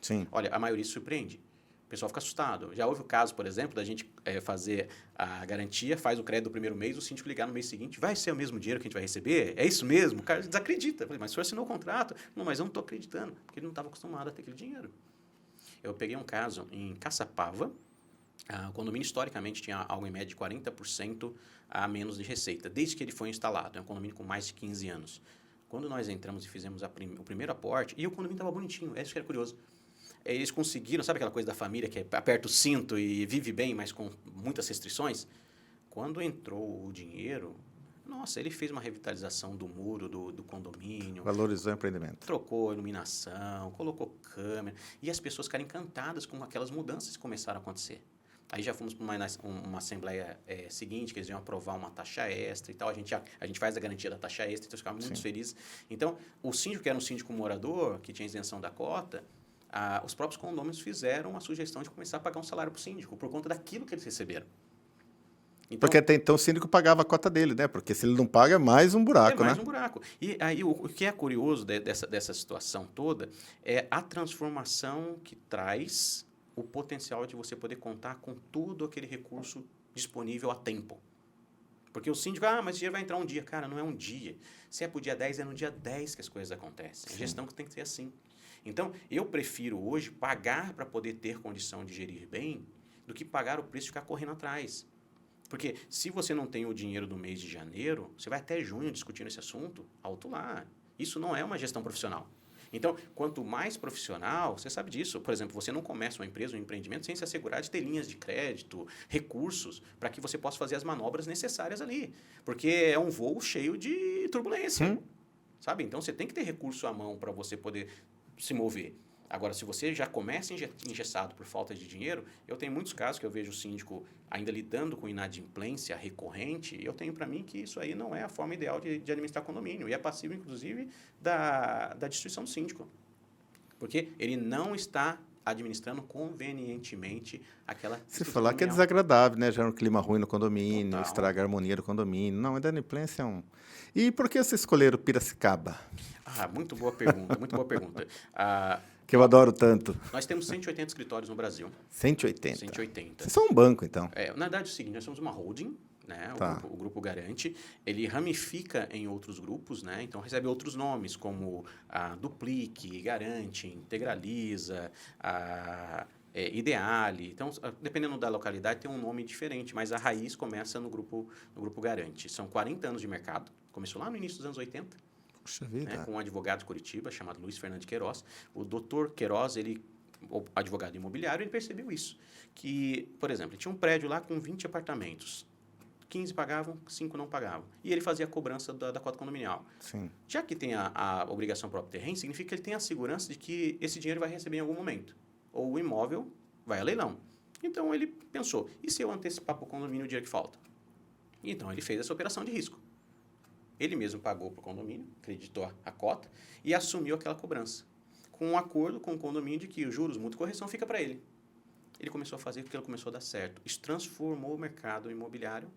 Sim. Olha, a maioria se surpreende. O pessoal fica assustado. Já houve o caso, por exemplo, da gente fazer a garantia, faz o crédito do primeiro mês, o síndico ligar no mês seguinte, vai ser o mesmo dinheiro que a gente vai receber? É isso mesmo? O cara desacredita. Eu falei, mas o senhor assinou o contrato? Não, mas eu não estou acreditando, porque ele não estava acostumado a ter aquele dinheiro. Eu peguei um caso em Caçapava. O condomínio, historicamente, tinha algo em média de 40% a menos de receita, desde que ele foi instalado. É um condomínio com mais de 15 anos. Quando nós entramos e fizemos o primeiro aporte, e o condomínio estava bonitinho, isso que era curioso. Eles conseguiram, sabe aquela coisa da família que aperta o cinto e vive bem, mas com muitas restrições? Quando entrou o dinheiro, nossa, ele fez uma revitalização do muro do condomínio. Valorizou o empreendimento. Trocou iluminação, colocou câmera, e as pessoas ficaram encantadas com aquelas mudanças que começaram a acontecer. Aí já fomos para uma assembleia seguinte, que eles iam aprovar uma taxa extra e tal. A gente faz a garantia da taxa extra, então ficava muito felizes. Então, o síndico, que era um síndico morador, que tinha isenção da cota, os próprios condôminos fizeram a sugestão de começar a pagar um salário para o síndico, por conta daquilo que eles receberam. Então, porque até então o síndico pagava a cota dele, né? Porque se ele não paga, é mais um buraco, né? É mais um buraco. E aí, o que é curioso dessa situação toda é a transformação que traz o potencial de você poder contar com todo aquele recurso disponível a tempo. Porque o síndico, mas o dinheiro vai entrar um dia. Cara, não é um dia. Se é para o dia 10, é no dia 10 que as coisas acontecem. Sim. A gestão tem que ser assim. Então, eu prefiro hoje pagar para poder ter condição de gerir bem do que pagar o preço e ficar correndo atrás. Porque se você não tem o dinheiro do mês de janeiro, você vai até junho discutindo esse assunto, alto lá. Isso não é uma gestão profissional. Então, quanto mais profissional, você sabe disso. Por exemplo, você não começa uma empresa, um empreendimento, sem se assegurar de ter linhas de crédito, recursos, para que você possa fazer as manobras necessárias ali. Porque é um voo cheio de turbulência. Sabe? Então, você tem que ter recurso à mão para você poder se mover. Agora, se você já começa engessado por falta de dinheiro, eu tenho muitos casos que eu vejo o síndico ainda lidando com inadimplência recorrente, e eu tenho para mim que isso aí não é a forma ideal de administrar condomínio, e é passível, inclusive, da destituição do síndico. Porque ele não está administrando convenientemente aquela... Se falar que é desagradável, né? Gera um clima ruim no condomínio, Total. Estraga a harmonia do condomínio. Não, a inadimplência é um... E por que vocês escolheram Piracicaba? Muito boa pergunta, muito boa pergunta. Que eu adoro tanto. Nós temos 180 escritórios no Brasil. 180? 180. Vocês são um banco, então. Na verdade, é o seguinte, nós somos uma holding, né? Tá. O grupo Garante, ele ramifica em outros grupos, né? Então recebe outros nomes, como a Duplique, Garante, Integraliza, Ideale. Então, dependendo da localidade, tem um nome diferente, mas a raiz começa no grupo Garante. São 40 anos de mercado, começou lá no início dos anos 80. Puxa vida. Com um advogado de Curitiba, chamado Luiz Fernando Queiroz. O doutor Queiroz, o advogado imobiliário, ele percebeu isso. Que, por exemplo, ele tinha um prédio lá com 20 apartamentos. 15 pagavam, 5 não pagavam. E ele fazia a cobrança da cota condominial. Sim. Já que tem a obrigação próprio terreno, significa que ele tem a segurança de que esse dinheiro vai receber em algum momento. Ou o imóvel vai a leilão. Então, ele pensou, e se eu antecipar para o condomínio o dinheiro que falta? Então, ele fez essa operação de risco. Ele mesmo pagou para o condomínio, acreditou a cota e assumiu aquela cobrança, com um acordo com o condomínio de que os juros, multa e correção fica para ele. Ele começou a fazer porque ele começou a dar certo. Isso transformou o mercado imobiliário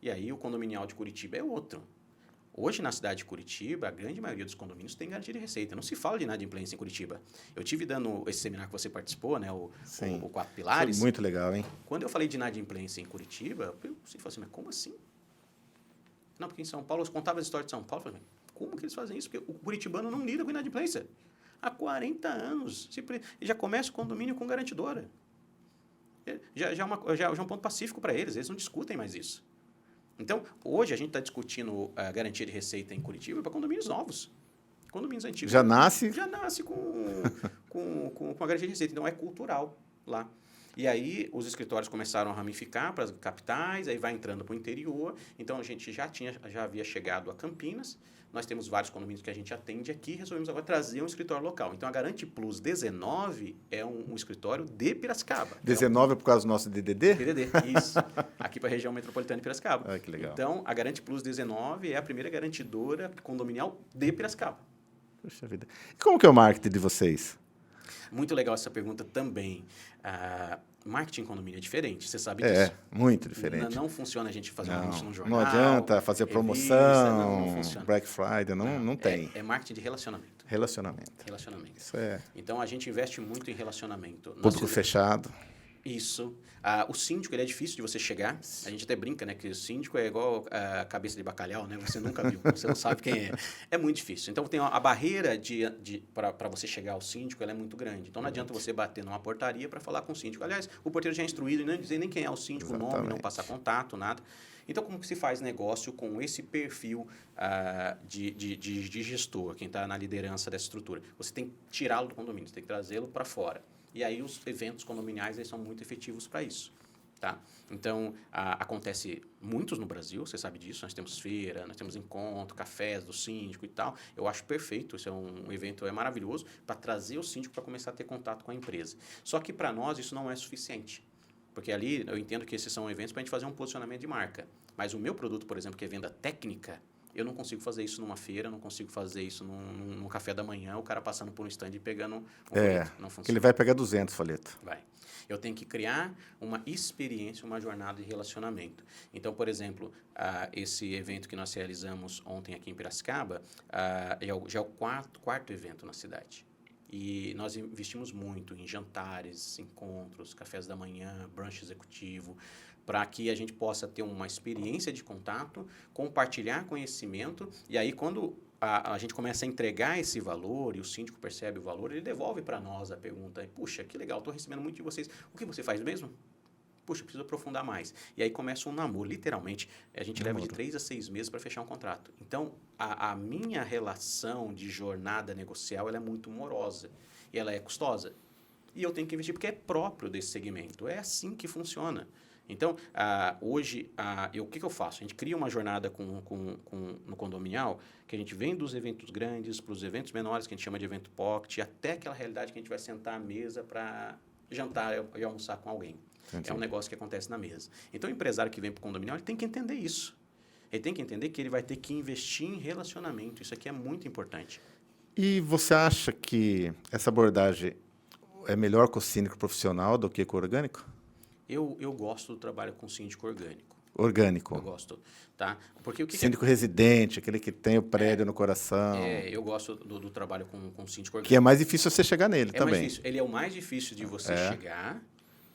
e aí o condominial de Curitiba é outro. Hoje, na cidade de Curitiba, a grande maioria dos condomínios tem garantia de receita. Não se fala de inadimplência em Curitiba. Eu tive dando esse seminário que você participou, né, o 4 Pilares. Foi muito legal, hein? Quando eu falei de inadimplência em Curitiba, você falou assim, mas como assim? Não, porque em São Paulo, eu contava as histórias de São Paulo, eu falei, como que eles fazem isso? Porque o curitibano não lida com inadimplência. há 40 anos. Já começa o condomínio com garantidora. Já é um ponto pacífico para eles não discutem mais isso. Então, hoje a gente está discutindo a garantia de receita em Curitiba para condomínios novos. Condomínios antigos. Já nasce com a garantia de receita. Então, é cultural lá. E aí, os escritórios começaram a ramificar para as capitais, aí vai entrando para o interior. Então, a gente já havia chegado a Campinas. Nós temos vários condomínios que a gente atende aqui. Resolvemos agora trazer um escritório local. Então, a Garante Plus 19 é um escritório de Piracicaba. 19 é por causa do nosso DDD? DDD, isso. Aqui para a região metropolitana de Piracicaba. Ah, que legal. Então, a Garante Plus 19 é a primeira garantidora condominial de Piracicaba. Puxa vida. E como que é o marketing de vocês? Muito legal essa pergunta também. Marketing em condomínio é diferente, você sabe disso. É, muito diferente. Não funciona a gente fazer um anúncio no jornal. Não adianta fazer promoção, não funciona. Black Friday, não tem. É marketing de relacionamento. Relacionamento. Relacionamento. Isso é Então, a gente investe muito em relacionamento. público fechado. Isso. O síndico, ele é difícil de você chegar. A gente até brinca, né? Que o síndico é igual a cabeça de bacalhau, né? Você nunca viu, você não sabe quem é. É muito difícil. Então, tem a barreira para você chegar ao síndico, ela é muito grande. Então, não adianta você bater numa portaria para falar com o síndico. Aliás, o porteiro já é instruído, não dizer nem quem é o síndico, o nome, não passar contato, nada. Então, como que se faz negócio com esse perfil de gestor, quem está na liderança dessa estrutura? Você tem que tirá-lo do condomínio, você tem que trazê-lo para fora. E aí os eventos condominiais eles são muito efetivos para isso. Tá? Então, acontece muitos no Brasil, você sabe disso, nós temos feira, nós temos encontro, cafés do síndico e tal. Eu acho perfeito, isso é um evento maravilhoso para trazer o síndico para começar a ter contato com a empresa. Só que para nós isso não é suficiente, porque ali eu entendo que esses são eventos para a gente fazer um posicionamento de marca. Mas o meu produto, por exemplo, que é venda técnica, eu não consigo fazer isso numa feira, não consigo fazer isso num café da manhã, o cara passando por um stand e pegando um folheto. Não funciona. Que ele vai pegar 200 folhetos. Vai. Eu tenho que criar uma experiência, uma jornada de relacionamento. Então, por exemplo, esse evento que nós realizamos ontem aqui em Piracicaba, já é o quarto evento na cidade. E nós investimos muito em jantares, encontros, cafés da manhã, brunch executivo, para que a gente possa ter uma experiência de contato, compartilhar conhecimento, e aí quando a gente começa a entregar esse valor e o síndico percebe o valor, ele devolve para nós a pergunta, puxa, que legal, estou recebendo muito de vocês, o que você faz mesmo? Puxa, preciso aprofundar mais. E aí começa um namoro, literalmente, a gente leva de 3 a 6 meses para fechar um contrato. Então, a minha relação de jornada negocial ela é muito morosa e ela é custosa. E eu tenho que investir porque é próprio desse segmento, é assim que funciona. Então, hoje, o que eu faço? A gente cria uma jornada no condominial, que a gente vem dos eventos grandes para os eventos menores, que a gente chama de evento pocket, até aquela realidade que a gente vai sentar à mesa para jantar e almoçar com alguém. Entendi. É um negócio que acontece na mesa. Então, o empresário que vem para o condominial, ele tem que entender isso. Ele tem que entender que ele vai ter que investir em relacionamento. Isso aqui é muito importante. E você acha que essa abordagem é melhor com o síndico profissional do que com o orgânico? Eu gosto do trabalho com síndico orgânico. Orgânico. Eu gosto, tá? Porque o síndico residente, aquele que tem o prédio no coração. Eu gosto do trabalho com síndico orgânico. Que é mais difícil você chegar nele também. Mais difícil. Ele é o mais difícil de você chegar,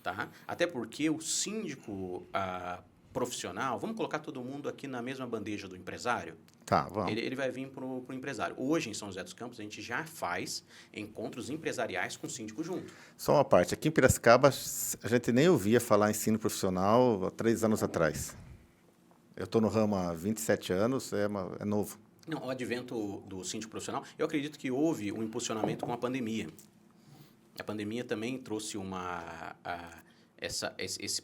tá? Até porque o síndico profissional, vamos colocar todo mundo aqui na mesma bandeja do empresário? Tá, vamos. Ele vai vir para o empresário. Hoje, em São José dos Campos, a gente já faz encontros empresariais com o síndico junto. Só uma parte. Aqui em Piracicaba, a gente nem ouvia falar em ensino profissional há 3 anos atrás. Eu estou no ramo há 27 anos, é novo. Não, o advento do síndico profissional, eu acredito que houve um impulsionamento com a pandemia. A pandemia também trouxe esse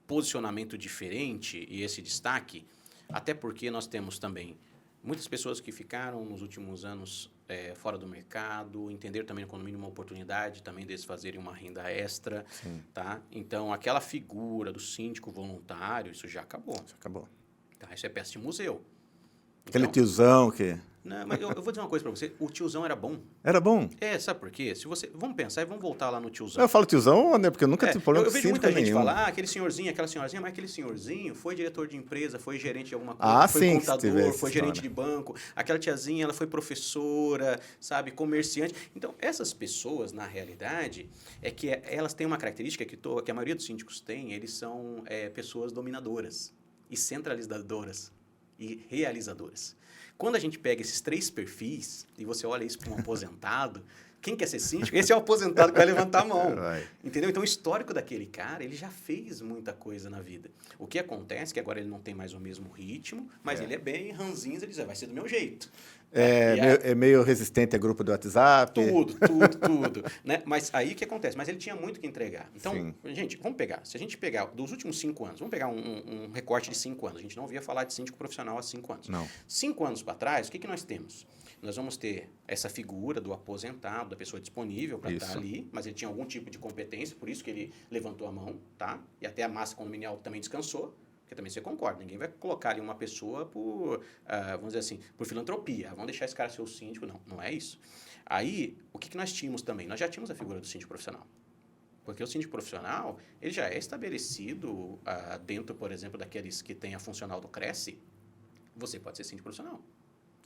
posicionamento diferente e esse destaque, até porque nós temos também muitas pessoas que ficaram nos últimos anos fora do mercado, entenderam também no condomínio uma oportunidade também deles fazerem uma renda extra. Sim. Tá? Então, aquela figura do síndico voluntário, isso já acabou. Já acabou. Tá? Isso é peça de museu. Aquele tiozão que... Não, mas eu vou dizer uma coisa para você. O tiozão era bom. Era bom? Sabe por quê? Vamos pensar e vamos voltar lá no tiozão. Eu falo tiozão, né? Porque eu nunca tive problema com síndico nenhum. Eu vejo muita gente falar, aquele senhorzinho, aquela senhorzinha, mas aquele senhorzinho foi diretor de empresa, foi gerente de alguma coisa, foi contador, foi gerente de banco. Aquela tiazinha, ela foi professora, sabe, comerciante. Então, essas pessoas, na realidade, é que elas têm uma característica que a maioria dos síndicos tem, eles são pessoas dominadoras e centralizadoras e realizadoras. Quando a gente pega esses 3 perfis e você olha isso para um aposentado, Quem quer ser síndico? Esse é o aposentado que vai levantar a mão. Vai. Entendeu? Então, o histórico daquele cara, ele já fez muita coisa na vida. O que acontece é que agora ele não tem mais o mesmo ritmo, mas ele é bem ranzinza, ele diz, vai ser do meu jeito. É meio resistente a grupo do WhatsApp. Tudo. Né? Mas aí o que acontece? Mas ele tinha muito que entregar. Então, Sim. gente, vamos pegar. Se a gente pegar dos últimos 5 anos, vamos pegar um recorte de 5 anos. A gente não ouvia falar de síndico profissional há 5 anos. Não. 5 anos para trás, o que nós temos? Nós vamos ter essa figura do aposentado, da pessoa disponível para estar ali, mas ele tinha algum tipo de competência, por isso que ele levantou a mão, tá? E até a massa condominial também descansou, porque também você concorda, ninguém vai colocar ali uma pessoa por, vamos dizer assim, por filantropia. Vamos deixar esse cara ser o síndico. Não, não é isso. Aí, o que nós tínhamos também? Nós já tínhamos a figura do síndico profissional. Porque o síndico profissional, ele já é estabelecido dentro, por exemplo, daqueles que têm a funcional do Cresce, você pode ser síndico profissional.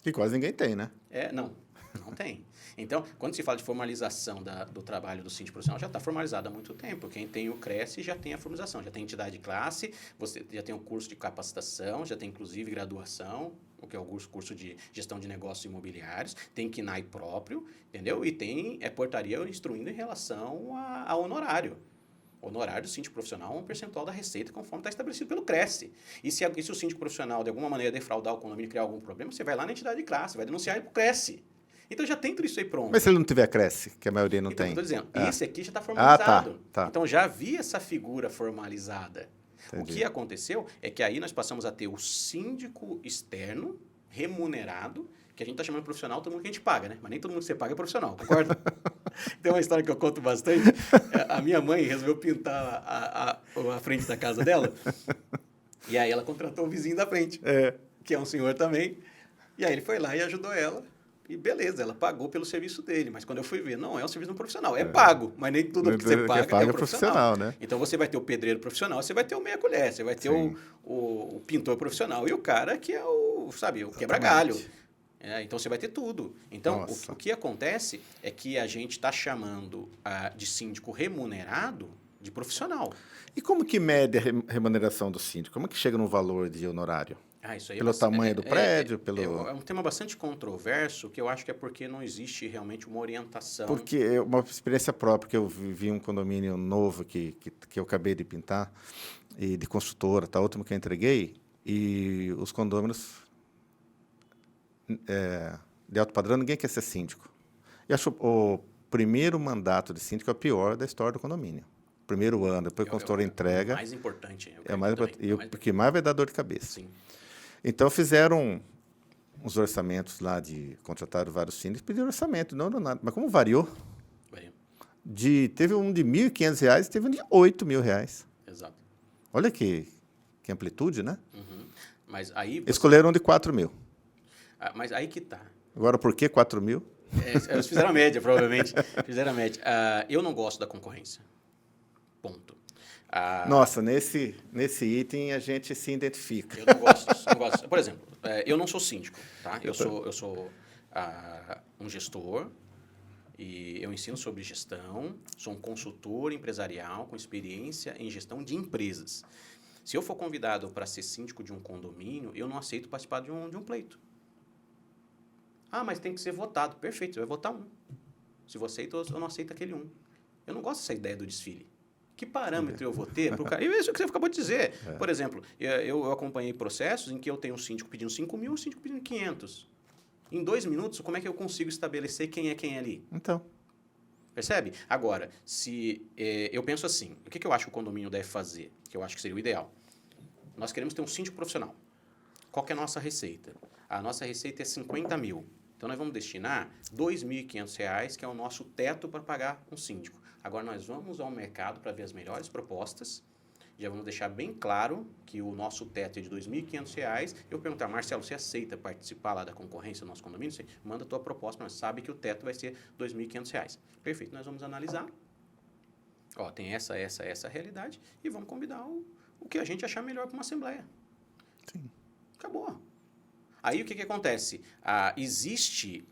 Que quase ninguém tem, né? Não tem. Então, quando se fala de formalização do trabalho do síndico profissional, já está formalizado há muito tempo. Quem tem o Cresce já tem a formalização, já tem entidade de classe, você já tem o curso de capacitação, já tem inclusive graduação, o que é o curso de gestão de negócios imobiliários, tem KNAI próprio, entendeu? E tem portaria instruindo em relação a honorário. O honorário do síndico profissional é um percentual da receita conforme está estabelecido pelo Cresce. E se o síndico profissional, de alguma maneira, defraudar o condomínio e criar algum problema, você vai lá na entidade de classe, vai denunciar ele para o Cresce. Então, já tem tudo isso aí pronto. Mas se ele não tiver Cresce, que a maioria não tem? Então, estou dizendo, esse aqui já está formalizado. Tá. Então, já havia essa figura formalizada. Entendi. O que aconteceu é que aí nós passamos a ter o síndico externo, remunerado, que a gente está chamando de profissional, todo mundo que a gente paga, né? Mas nem todo mundo que você paga é profissional, concorda? Tem uma história que eu conto bastante. A minha mãe resolveu pintar a frente da casa dela. E aí ela contratou o vizinho da frente, que é um senhor também. E aí ele foi lá e ajudou ela. E beleza, ela pagou pelo serviço dele. Mas quando eu fui ver, não é um serviço de um profissional. É pago, mas nem tudo que você paga é profissional. Né? Então você vai ter o pedreiro profissional, você vai ter o meia-colher, você vai ter o pintor profissional e o cara que é o quebra-galho. Então, você vai ter tudo. Então, o que acontece é que a gente está chamando de síndico remunerado de profissional. E como que mede a remuneração do síndico? Como que chega no valor de honorário? Isso aí pelo tamanho do prédio? É um tema bastante controverso, que eu acho que é porque não existe realmente uma orientação. Porque é uma experiência própria, que eu vi um condomínio novo que eu acabei de pintar, e de construtora, o último que eu entreguei, e os condôminos de alto padrão, ninguém quer ser síndico. Eu acho o primeiro mandato de síndico é o pior da história do condomínio. Primeiro ano, depois a construtora entrega. É o mais importante. O que mais vai dar dor de cabeça. Sim. Então, fizeram uns orçamentos lá contrataram vários síndicos, pediram orçamento, não nada. Mas como variou? Teve um de R$ 1.500 e teve um de R$ 8.000. Exato. Olha que amplitude, né? Uhum. Mas aí escolheram um de 4.000. Mas aí que tá. Agora, por que 4.000? Eles fizeram a média, provavelmente. Eu não gosto da concorrência. Ponto. Nossa, nesse item a gente se identifica. Eu não gosto disso. Por exemplo, eu não sou síndico, tá? Eu sou um gestor e eu ensino sobre gestão, sou um consultor empresarial com experiência em gestão de empresas. Se eu for convidado para ser síndico de um condomínio, eu não aceito participar de um pleito. Mas tem que ser votado. Perfeito, você vai votar um. Se você aceita, eu não aceito aquele um. Eu não gosto dessa ideia do desfile. Que parâmetro eu vou ter para o cara? E isso que você acabou de dizer. Por exemplo, eu acompanhei processos em que eu tenho um síndico pedindo 5.000 e um síndico pedindo 500. Em 2 minutos, como é que eu consigo estabelecer quem é quem ali? Então. Percebe? Agora, se eu penso assim, o que eu acho que o condomínio deve fazer? Que eu acho que seria o ideal. Nós queremos ter um síndico profissional. Qual que é a nossa receita? A nossa receita é 50 mil. Então, nós vamos destinar R$ 2.500, que é o nosso teto para pagar um síndico. Agora, nós vamos ao mercado para ver as melhores propostas. Já vamos deixar bem claro que o nosso teto é de R$ 2.500. Eu perguntar, Marcelo, você aceita participar lá da concorrência do nosso condomínio? Você manda a tua proposta, mas sabe que o teto vai ser R$ 2.500. Perfeito, nós vamos analisar. Tem essa realidade e vamos combinar o que a gente achar melhor para uma assembleia. Sim. Acabou. Aí o que acontece? Existe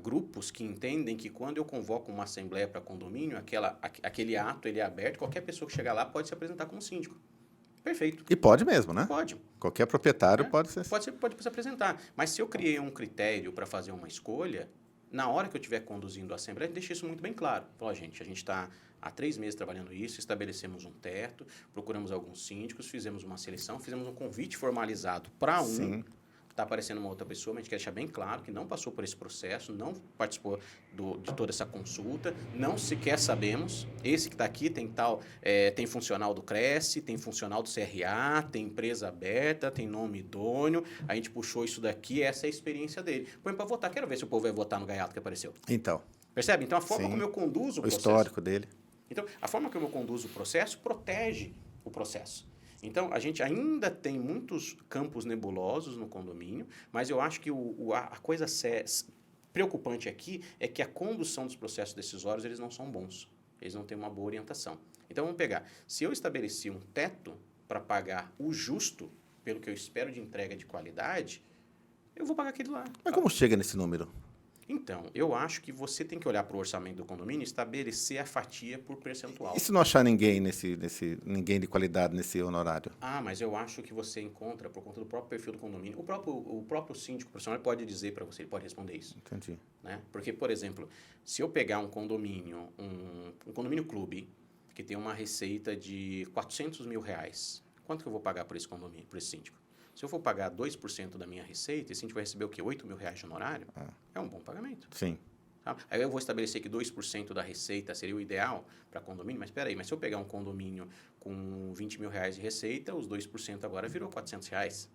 grupos que entendem que quando eu convoco uma assembleia para condomínio, aquele ato ele é aberto, qualquer pessoa que chegar lá pode se apresentar como síndico. Perfeito. E pode mesmo, né? Pode. Qualquer proprietário pode ser. Pode se apresentar. Mas se eu criei um critério para fazer uma escolha, na hora que eu estiver conduzindo a Assembleia, deixa isso muito bem claro. Fala, gente, a gente está há 3 meses trabalhando isso, estabelecemos um teto, procuramos alguns síndicos, fizemos uma seleção, fizemos um convite formalizado para Sim. está aparecendo uma outra pessoa, mas a gente quer deixar bem claro que não passou por esse processo, não participou de toda essa consulta, não sequer sabemos. Esse que está aqui tem tem funcional do Cresce, tem funcional do CRA, tem empresa aberta, tem nome idôneo. A gente puxou isso daqui, essa é a experiência dele. Põe para votar, quero ver se o povo vai votar no gaiato que apareceu. Então. Percebe? Então, a forma Sim. como eu conduzo o processo... histórico dele. Então, a forma como eu conduzo o processo protege o processo. Então, a gente ainda tem muitos campos nebulosos no condomínio, mas eu acho que a coisa preocupante aqui é que a condução dos processos decisórios, eles não são bons. Eles não têm uma boa orientação. Então, vamos pegar. Se eu estabeleci um teto para pagar o justo, pelo que eu espero de entrega de qualidade, eu vou pagar aquele lá. Mas como chega nesse número? Então, eu acho que você tem que olhar para o orçamento do condomínio e estabelecer a fatia por percentual. E se não achar ninguém ninguém de qualidade nesse honorário? Ah, mas eu acho que você encontra, por conta do próprio perfil do condomínio, o próprio síndico profissional pode dizer para você, ele pode responder isso. Entendi. Né? Porque, por exemplo, se eu pegar um condomínio, um condomínio clube, que tem uma receita de R$400 mil, quanto que eu vou pagar por esse condomínio, por esse síndico? Se eu for pagar 2% da minha receita, esse síndico vai receber o quê? R$8 mil de honorário? É um bom pagamento. Sim. Tá? Aí eu vou estabelecer que 2% da receita seria o ideal para condomínio, mas espera aí, mas se eu pegar um condomínio com R$20 mil de receita, os 2% agora virou R$400.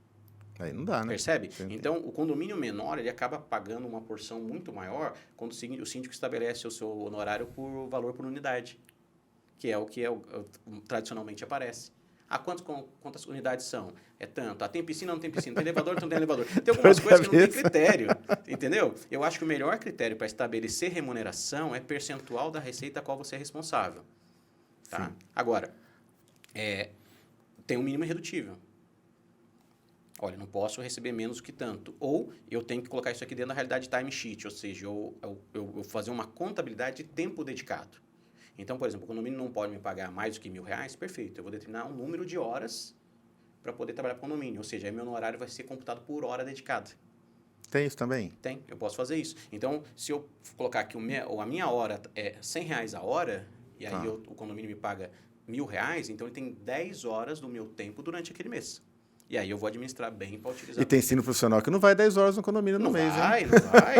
Aí não dá, né? Percebe? Entendi. Então, o condomínio menor, ele acaba pagando uma porção muito maior quando o síndico estabelece o seu honorário por valor por unidade, que é o que tradicionalmente aparece. Quantas unidades são? É tanto. Tem piscina, não tem piscina. Tem elevador, não tem elevador. Tem algumas coisas que não tem critério. Entendeu? Eu acho que o melhor critério para estabelecer remuneração é percentual da receita a qual você é responsável. Tá? Agora, tem um mínimo irredutível. Olha, não posso receber menos do que tanto. Ou eu tenho que colocar isso aqui dentro da realidade timesheet, ou seja, eu fazer uma contabilidade de tempo dedicado. Então, por exemplo, o condomínio não pode me pagar mais do que R$1.000, perfeito. Eu vou determinar um número de horas para poder trabalhar para o condomínio. Ou seja, aí meu honorário vai ser computado por hora dedicada. Tem isso também? Tem, eu posso fazer isso. Então, se eu colocar que a minha hora é R$100 a hora, e aí o condomínio me paga R$1.000, então ele tem 10 horas do meu tempo durante aquele mês. E aí eu vou administrar bem para utilizar. E tem ensino profissional que não vai 10 horas no condomínio no mês, hein? Não vai.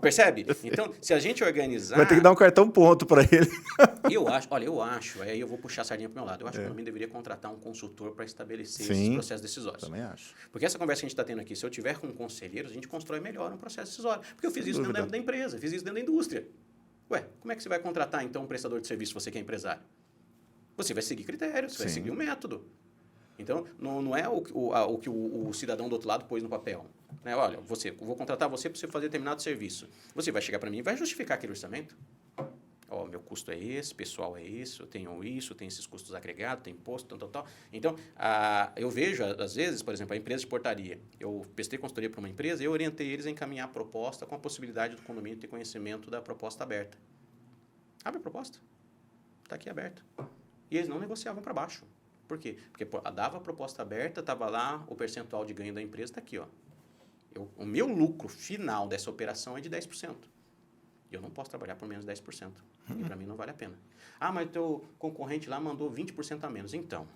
Percebe? Então, se a gente organizar... Vai ter que dar um cartão ponto para ele. Eu acho, aí eu vou puxar a sardinha para o meu lado. Eu acho que o condomínio deveria contratar um consultor para estabelecer esses processos decisórios. Também acho. Porque essa conversa que a gente está tendo aqui, se eu tiver com conselheiros, a gente constrói melhor um processo decisório. Porque eu fiz isso dentro da empresa, fiz isso dentro da indústria. Ué, como é que você vai contratar, então, um prestador de serviço, você que é empresário? Você vai seguir critérios, você vai seguir um método. Então, não é o que o cidadão do outro lado pôs no papel. Né? Olha, eu vou contratar você para você fazer determinado serviço. Você vai chegar para mim e vai justificar aquele orçamento. Meu custo é esse, pessoal é esse, eu tenho esses custos agregados, tem imposto, tal. Então, eu vejo, às vezes, por exemplo, a empresa de portaria. Eu prestei consultoria para uma empresa e eu orientei eles a encaminhar a proposta com a possibilidade do condomínio ter conhecimento da proposta aberta. Abre a proposta. Está aqui aberta. E eles não negociavam para baixo. Por quê? Porque dava a proposta aberta, estava lá, o percentual de ganho da empresa está aqui. O meu lucro final dessa operação é de 10%. E eu não posso trabalhar por menos de 10%. E para mim não vale a pena. Mas o teu concorrente lá mandou 20% a menos. Então,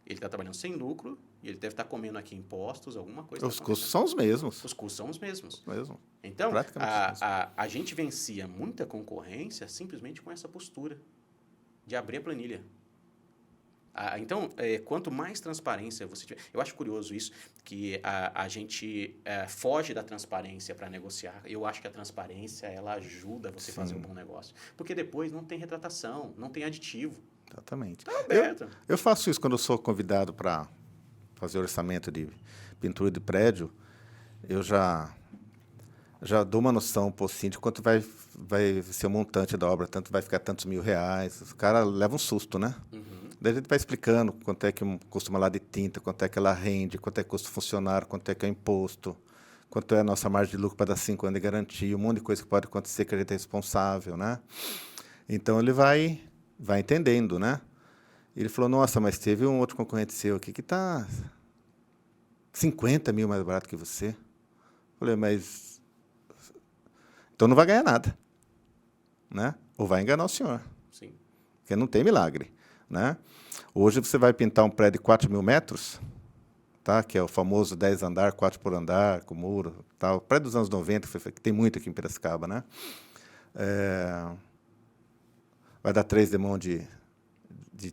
ele está trabalhando sem lucro e ele deve estar comendo aqui impostos, alguma coisa. Os custos são os mesmos. Os custos são os mesmos. Mesmo. Então, a gente vencia muita concorrência simplesmente com essa postura de abrir a planilha. Então, quanto mais transparência você tiver... Eu acho curioso isso, que a gente foge da transparência para negociar. Eu acho que a transparência, ela ajuda você a fazer um bom negócio. Porque depois não tem retratação, não tem aditivo. Exatamente. Está aberto. Eu faço isso quando eu sou convidado para fazer orçamento de pintura de prédio. Eu já dou uma noção para o síndico quanto vai ser o montante da obra, tanto vai ficar tantos R$1.000. O cara leva um susto, né? Daí a gente vai explicando quanto é que custa uma lá de tinta, quanto é que ela rende, quanto é que custa o funcionário, quanto é que é o imposto, quanto é a nossa margem de lucro para dar 5 anos de garantia, um monte de coisa que pode acontecer que a gente é responsável, né? Então, ele vai entendendo, né? Ele falou, nossa, mas teve um outro concorrente seu aqui que está 50 mil mais barato que você. Eu falei, mas... Então não vai ganhar nada, né? Ou vai enganar o senhor, Sim. porque não tem milagre, né? Hoje você vai pintar um prédio de 4.000 metros, tá? Que é o famoso 10 andar, 4 por andar, com muro, tal. O prédio dos anos 90, que tem muito aqui em Piracicaba, né? Vai dar 3 demão de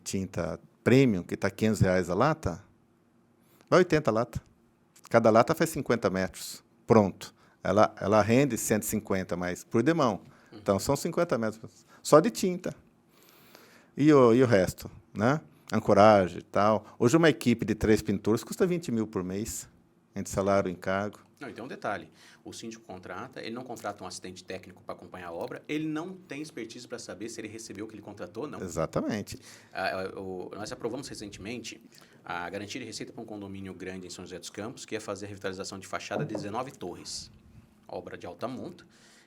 tinta premium, que está R$500 a lata, vai 80 lata. Cada lata faz 50 metros. Pronto. Ela rende 150 mais por demão. Então, são 50 metros só de tinta. E o resto, né? Ancoragem e tal. Hoje, uma equipe de 3 pintores custa 20 mil por mês, entre salário e encargo. Não, então um detalhe, o síndico contrata, ele não contrata um assistente técnico para acompanhar a obra, ele não tem expertise para saber se ele recebeu o que ele contratou ou não. Exatamente. Nós aprovamos recentemente a garantia de receita para um condomínio grande em São José dos Campos, que ia fazer a revitalização de fachada de 19 torres, obra de alta monta,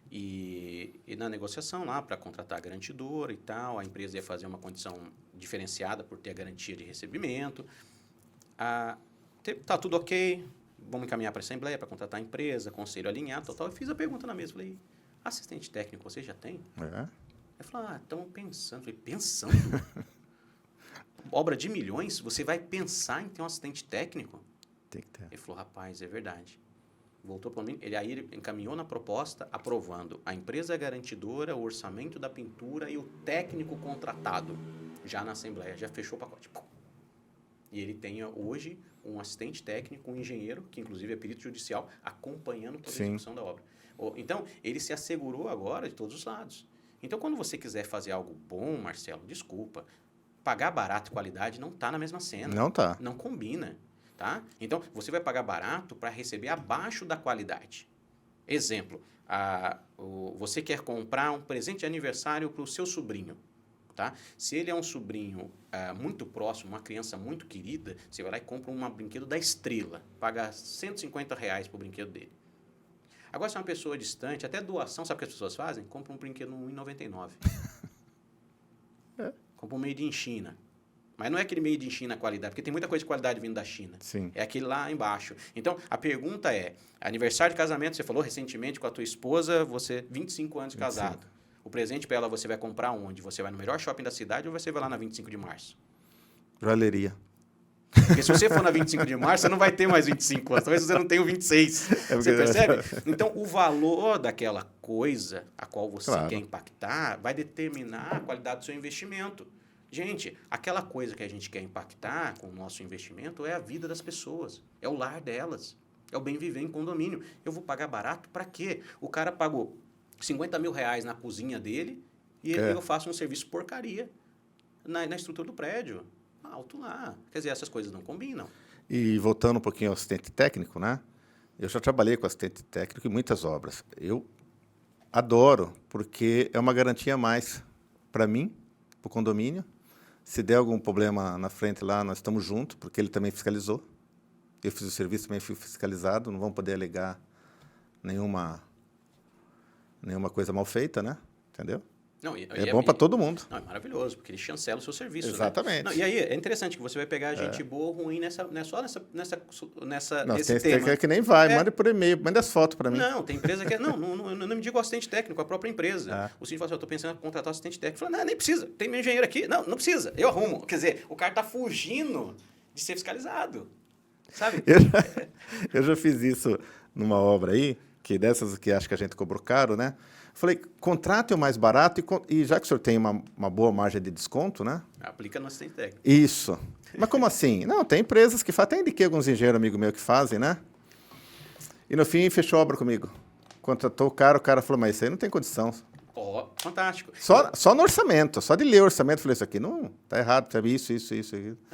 e na negociação lá, para contratar a garantidora e tal, a empresa ia fazer uma condição diferenciada por ter a garantia de recebimento. Tá tudo ok, vamos encaminhar para a Assembleia para contratar a empresa, conselho alinhado, tal. Eu fiz a pergunta na mesa, falei, assistente técnico você já tem? É. Ele falou, estamos pensando. Eu falei, pensando? Obra de milhões, você vai pensar em ter um assistente técnico? Tem que ter. Ele falou, rapaz, é verdade. Voltou para mim, ele encaminhou na proposta, aprovando a empresa garantidora, o orçamento da pintura e o técnico contratado, já na Assembleia, já fechou o pacote. E ele tem hoje um assistente técnico, um engenheiro, que inclusive é perito judicial, acompanhando toda a execução da obra. Então, ele se assegurou agora de todos os lados. Então, quando você quiser fazer algo bom, Marcelo, desculpa, pagar barato e qualidade não está na mesma cena. Não está. Não combina. Tá? Então, você vai pagar barato para receber abaixo da qualidade. Exemplo, você quer comprar um presente de aniversário para o seu sobrinho. Tá? Se ele é um sobrinho muito próximo, uma criança muito querida, você vai lá e compra um brinquedo da Estrela, paga R$150 para o brinquedo dele. Agora, se é uma pessoa distante, até doação, sabe o que as pessoas fazem? Compra um brinquedo no R$1,99. Compra um made in China. Mas não é aquele made in China qualidade, porque tem muita coisa de qualidade vindo da China. Sim. É aquele lá embaixo. Então, a pergunta é, aniversário de casamento, você falou recentemente com a tua esposa, você 25 anos de casado. 25. O presente para ela você vai comprar onde? Você vai no melhor shopping da cidade ou você vai lá na 25 de março? Joalheria. Porque se você for na 25 de março, você não vai ter mais 25 anos. Talvez você não tenha o 26. Você percebe? Então, o valor daquela coisa a qual você quer impactar vai determinar a qualidade do seu investimento. Gente, aquela coisa que a gente quer impactar com o nosso investimento é a vida das pessoas, é o lar delas, é o bem viver em condomínio. Eu vou pagar barato para quê? O cara pagou R$50 mil na cozinha dele e eu faço um serviço porcaria na estrutura do prédio. Alto lá. Quer dizer, essas coisas não combinam. E voltando um pouquinho ao assistente técnico, né? Eu já trabalhei com assistente técnico em muitas obras. Eu adoro, porque é uma garantia a mais para mim, para o condomínio. Se der algum problema na frente lá, nós estamos juntos, porque ele também fiscalizou. Eu fiz o serviço, também fui fiscalizado, não vão poder alegar nenhuma coisa mal feita, né? Entendeu? Não, é bom para todo mundo. Não, é maravilhoso, porque ele chancela o seu serviço. Exatamente. Né? Não, e aí, é interessante que você vai pegar gente boa ou ruim só nesse tema. Tem que nem vai, manda por e-mail, manda as fotos para mim. Não, tem empresa que... não me diga o assistente técnico, a própria empresa. O síndico fala assim, eu estou pensando em contratar um assistente técnico. Fala, não, nem precisa, tem meu engenheiro aqui. Não precisa, eu arrumo. Quer dizer, o cara está fugindo de ser fiscalizado, sabe? Eu já fiz isso numa obra aí, que dessas que acho que a gente cobrou caro, né? Falei, contrate o mais barato e já que o senhor tem uma boa margem de desconto, né? Aplica no assistente técnico. Isso. Mas como assim? Não, tem empresas que fazem, até indiquei alguns engenheiros amigos meus que fazem, né? E no fim fechou a obra comigo. Contratou o cara falou, mas isso aí não tem condição. Fantástico. Só no orçamento, só de ler o orçamento, falei, isso aqui não tá errado, sabe? Isso.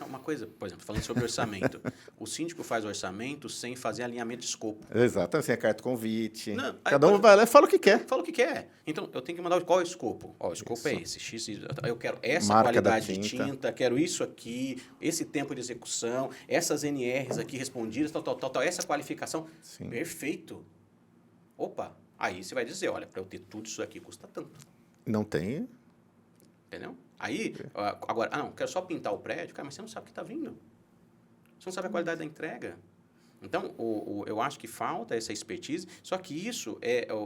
Uma coisa, por exemplo, falando sobre orçamento, o síndico faz orçamento sem fazer alinhamento de escopo. Exato, sem a carta convite. Cada um vai lá e fala o que quer. Fala o que quer. Então, eu tenho que mandar qual é o escopo? O escopo é esse, X, eu quero essa marca qualidade de tinta, quero isso aqui, esse tempo de execução, essas NRs aqui respondidas, tal, essa qualificação. Sim. Perfeito. Opa, aí você vai dizer, olha, para eu ter tudo isso aqui custa tanto. Não tem. Entendeu? Aí, agora, não, quero só pintar o prédio. Cara, mas você não sabe o que está vindo. Você não sabe a qualidade da entrega. Então, eu acho que falta essa expertise, só que isso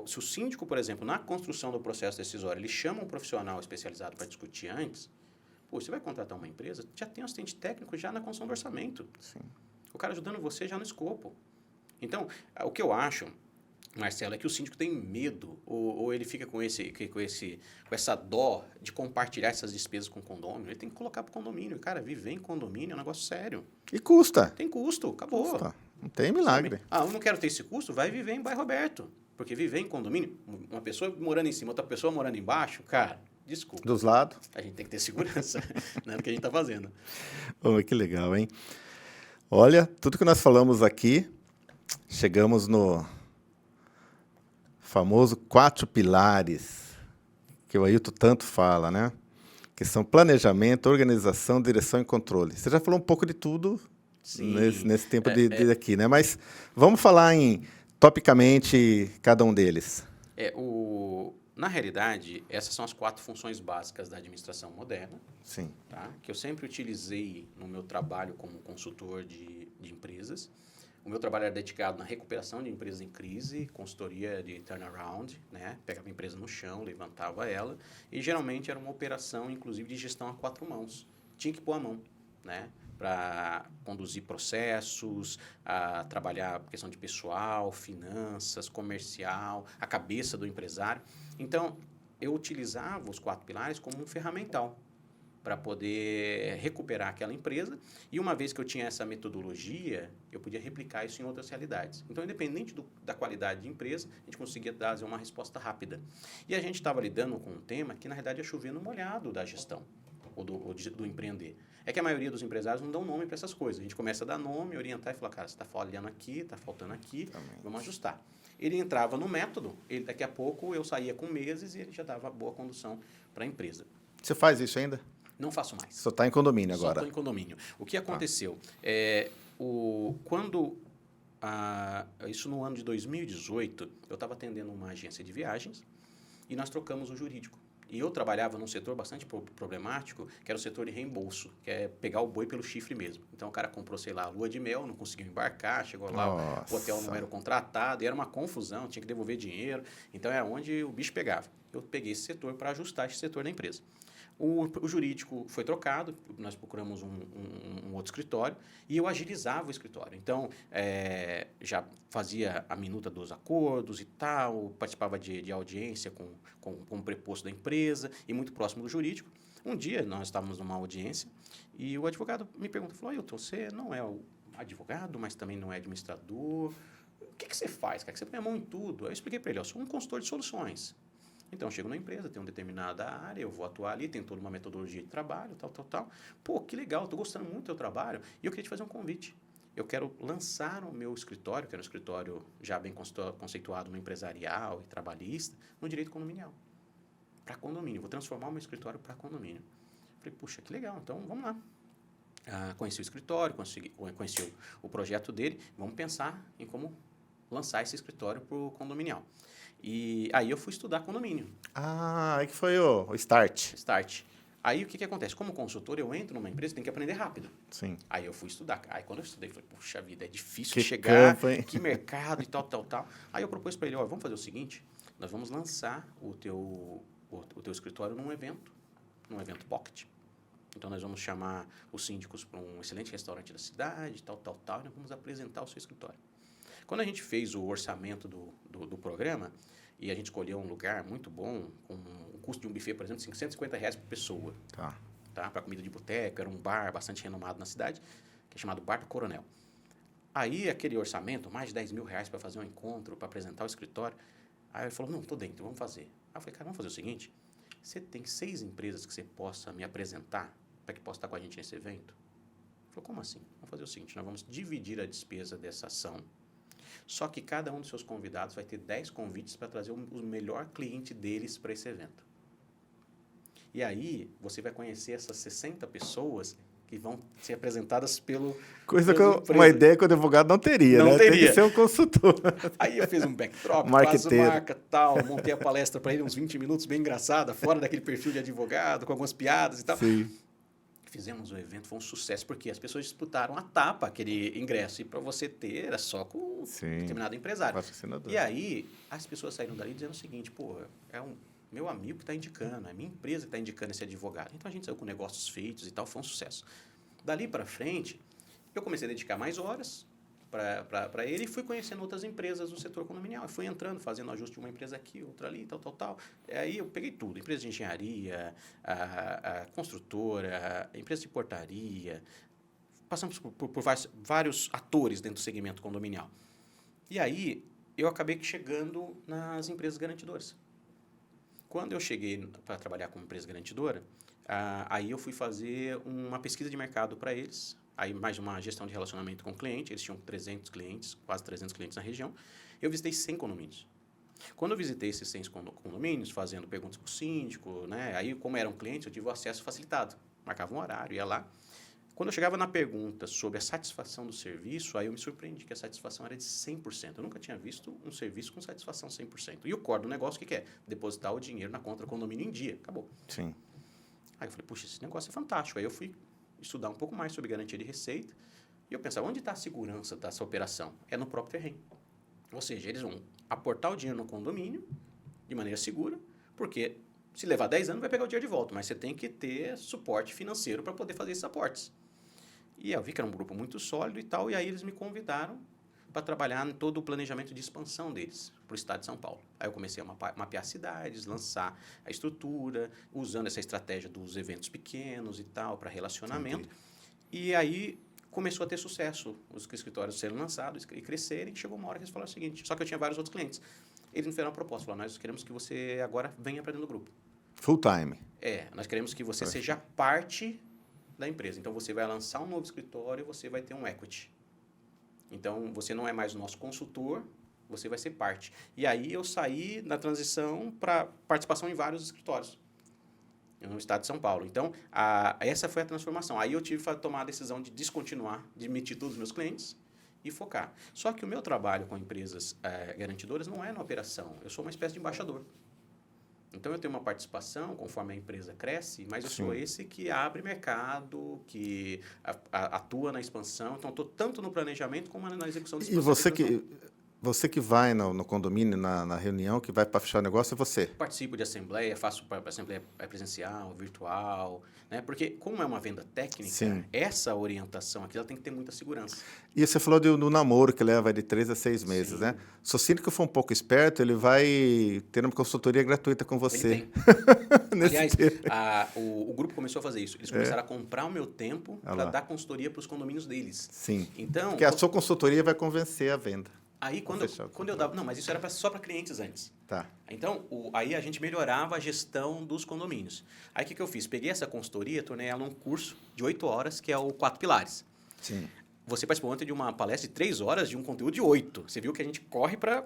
se o síndico, por exemplo, na construção do processo decisório, ele chama um profissional especializado para discutir antes, pô, você vai contratar uma empresa, já tem um assistente técnico já na construção do orçamento. Sim. O cara ajudando você já no escopo. Então, o que eu acho, Marcelo, é que o síndico tem medo, ou ele fica com essa dó de compartilhar essas despesas com o condomínio. Ele tem que colocar para o condomínio. Cara, viver em condomínio é um negócio sério. E custa. Tem custo, acabou. Custa. Não tem milagre. Eu não quero ter esse custo, vai viver em bairro aberto. Porque viver em condomínio, uma pessoa morando em cima, outra pessoa morando embaixo, cara, desculpa. Dos lados. A gente tem que ter segurança né, no que a gente está fazendo. Oh, que legal, hein? Olha, tudo que nós falamos aqui, chegamos no famoso 4 pilares, que o Ailton tanto fala, né? Que são planejamento, organização, direção e controle. Você já falou um pouco de tudo nesse tempo de aqui, né? Mas vamos falar topicamente cada um deles. Na realidade, essas são as 4 funções básicas da administração moderna. Sim. Tá? Que eu sempre utilizei no meu trabalho como consultor de empresas. O meu trabalho era dedicado na recuperação de empresas em crise, consultoria de turnaround, né? Pegava a empresa no chão, levantava ela, e geralmente era uma operação, inclusive, de gestão a 4 mãos. Tinha que pôr a mão, né? Para conduzir processos, a trabalhar a questão de pessoal, finanças, comercial, a cabeça do empresário. Então, eu utilizava os 4 pilares como um ferramental para poder recuperar aquela empresa. E uma vez que eu tinha essa metodologia, eu podia replicar isso em outras realidades. Então, independente da qualidade de empresa, a gente conseguia dar uma resposta rápida. E a gente estava lidando com um tema que, na realidade, é chover no molhado da gestão, ou do empreender. É que a maioria dos empresários não dão nome para essas coisas. A gente começa a dar nome, orientar e falar, cara, você está falhando aqui, está faltando aqui, vamos ajustar. Ele entrava no método, daqui a pouco eu saía com meses e ele já dava boa condução para a empresa. Você faz isso ainda? Não faço mais. Só está em condomínio agora? Só estou em condomínio. O que aconteceu? Isso no ano de 2018, eu estava atendendo uma agência de viagens e nós trocamos o jurídico. E eu trabalhava num setor bastante problemático, que era o setor de reembolso, que é pegar o boi pelo chifre mesmo. Então, o cara comprou, sei lá, a lua de mel, não conseguiu embarcar, chegou lá, o hotel não era contratado, e era uma confusão, tinha que devolver dinheiro. Então, era onde o bicho pegava. Eu peguei esse setor para ajustar esse setor da empresa. O jurídico foi trocado, nós procuramos um outro escritório e eu agilizava o escritório. Então, já fazia a minuta dos acordos e tal, participava de audiência com o preposto da empresa e muito próximo do jurídico. Um dia, nós estávamos numa audiência e o advogado me perguntou, falou, Ailton, você não é o advogado, mas também não é administrador. O que você faz, cara? Que você põe a mão em tudo. Aí eu expliquei para ele, eu sou um consultor de soluções. Então, eu chego na empresa, tem uma determinada área, eu vou atuar ali, tem toda uma metodologia de trabalho, tal. Pô, que legal, estou gostando muito do teu trabalho e eu queria te fazer um convite. Eu quero lançar o meu escritório, que era um escritório já bem conceituado no empresarial e trabalhista, no direito condominial. Para condomínio, vou transformar o meu escritório para condomínio. Falei, puxa, que legal, então vamos lá. Conheci o escritório, conheci o projeto dele, vamos pensar em como lançar esse escritório para o condominial. E aí eu fui estudar condomínio. Aí que foi o start. Aí o que acontece? Como consultor, eu entro numa empresa, tem que aprender rápido. Sim. Aí eu fui estudar. Aí quando eu estudei, falei, puxa vida, é difícil chegar, campo, que mercado e tal. Aí eu propus para ele, vamos fazer o seguinte, nós vamos lançar o teu escritório num evento pocket. Então, nós vamos chamar os síndicos para um excelente restaurante da cidade, tal, e nós vamos apresentar o seu escritório. Quando a gente fez o orçamento do programa, e a gente escolheu um lugar muito bom, com um custo de um buffet, por exemplo, R$550 por pessoa. Tá? Para comida de boteco, era um bar bastante renomado na cidade, que é chamado Bar do Coronel. Aí, aquele orçamento, mais de R$10 mil para fazer um encontro, para apresentar o escritório. Aí ele falou, não, estou dentro, vamos fazer. Aí eu falei, cara, vamos fazer o seguinte, você tem 6 empresas que você possa me apresentar, para que possa estar com a gente nesse evento? Ele falou, como assim? Vamos fazer o seguinte, nós vamos dividir a despesa dessa ação. Só que cada um dos seus convidados vai ter 10 convites para trazer o melhor cliente deles para esse evento. E aí, você vai conhecer essas 60 pessoas que vão ser apresentadas pelo... Uma ideia que o advogado não teria, né? Teria. Tem que ser um consultor. Aí eu fiz um backdrop, quase marca, tal, montei a palestra para ele, uns 20 minutos, bem engraçada, fora daquele perfil de advogado, com algumas piadas e tal. Sim. Fizemos o evento, foi um sucesso, porque as pessoas disputaram a tapa, aquele ingresso, e para você ter, era só com um determinado empresário. Patrocinador. E aí, as pessoas saíram dali dizendo o seguinte, pô, é um meu amigo que está indicando, é minha empresa que está indicando esse advogado. Então, a gente saiu com negócios feitos e tal, foi um sucesso. Dali para frente, eu comecei a dedicar mais horas para ele e fui conhecendo outras empresas do setor condominial. Fui entrando, fazendo ajuste de uma empresa aqui, outra ali, tal. Aí eu peguei tudo, empresa de engenharia, a construtora, a empresa de portaria. Passamos por vários atores dentro do segmento condominial. E aí eu acabei chegando nas empresas garantidoras. Quando eu cheguei para trabalhar como empresa garantidora, aí eu fui fazer uma pesquisa de mercado para eles, aí mais uma gestão de relacionamento com o cliente, eles tinham 300 clientes, quase 300 clientes na região. Eu visitei 100 condomínios. Quando eu visitei esses 100 condomínios, fazendo perguntas para o síndico, né, aí como eram clientes, eu tive o acesso facilitado. Marcava um horário, ia lá. Quando eu chegava na pergunta sobre a satisfação do serviço, aí eu me surpreendi que a satisfação era de 100%. Eu nunca tinha visto um serviço com satisfação 100%. E o core do negócio, o que é? Depositar o dinheiro na conta do condomínio em dia. Acabou. Sim. Aí eu falei, puxa, esse negócio é fantástico. Aí eu fui estudar um pouco mais sobre garantia de receita e eu pensava, onde está a segurança dessa operação? É no próprio terreno. Ou seja, eles vão aportar o dinheiro no condomínio de maneira segura, porque se levar 10 anos vai pegar o dinheiro de volta, mas você tem que ter suporte financeiro para poder fazer esses aportes. E eu vi que era um grupo muito sólido e tal, e aí eles me convidaram para trabalhar em todo o planejamento de expansão deles para o estado de São Paulo. Aí eu comecei a mapear cidades, lançar a estrutura, usando essa estratégia dos eventos pequenos e tal, para relacionamento. Entendi. E aí começou a ter sucesso, os escritórios serem lançados e crescerem. Chegou uma hora que eles falaram o seguinte, só que eu tinha vários outros clientes. Eles me fizeram uma proposta, falaram, nós queremos que você agora venha para dentro do grupo. Full time. Nós queremos que você seja parte da empresa. Então, você vai lançar um novo escritório e você vai ter um equity. Então, você não é mais o nosso consultor, você vai ser parte. E aí, eu saí na transição para participação em vários escritórios no estado de São Paulo. Então, essa foi a transformação. Aí, eu tive que tomar a decisão de descontinuar, de demitir todos os meus clientes e focar. Só que o meu trabalho com empresas garantidoras não é na operação. Eu sou uma espécie de embaixador. Então, eu tenho uma participação conforme a empresa cresce, mas eu sou esse que abre mercado, que atua na expansão. Então, estou tanto no planejamento como na execução desse processo. E você que vai no condomínio, na reunião, que vai para fechar o negócio, é você? Participo de assembleia, faço assembleia presencial, virtual, né? Porque como é uma venda técnica, essa orientação aqui ela tem que ter muita segurança. E você falou do namoro, que leva de 3 a 6 meses, né? Se o síndico for um pouco esperto, ele vai ter uma consultoria gratuita com você. Ele tem. Aliás, o grupo começou a fazer isso. Eles começaram a comprar o meu tempo para dar consultoria para os condomínios deles. Sim. Então, porque a sua consultoria vai convencer a venda. Aí, quando eu dava... Não, mas isso era só para clientes antes. Tá. Então, aí a gente melhorava a gestão dos condomínios. Aí, o que eu fiz? Peguei essa consultoria, tornei ela um curso de 8 horas, que é o 4 Pilares. Sim. Você participou ontem de uma palestra de 3 horas de um conteúdo de 8. Você viu que a gente corre para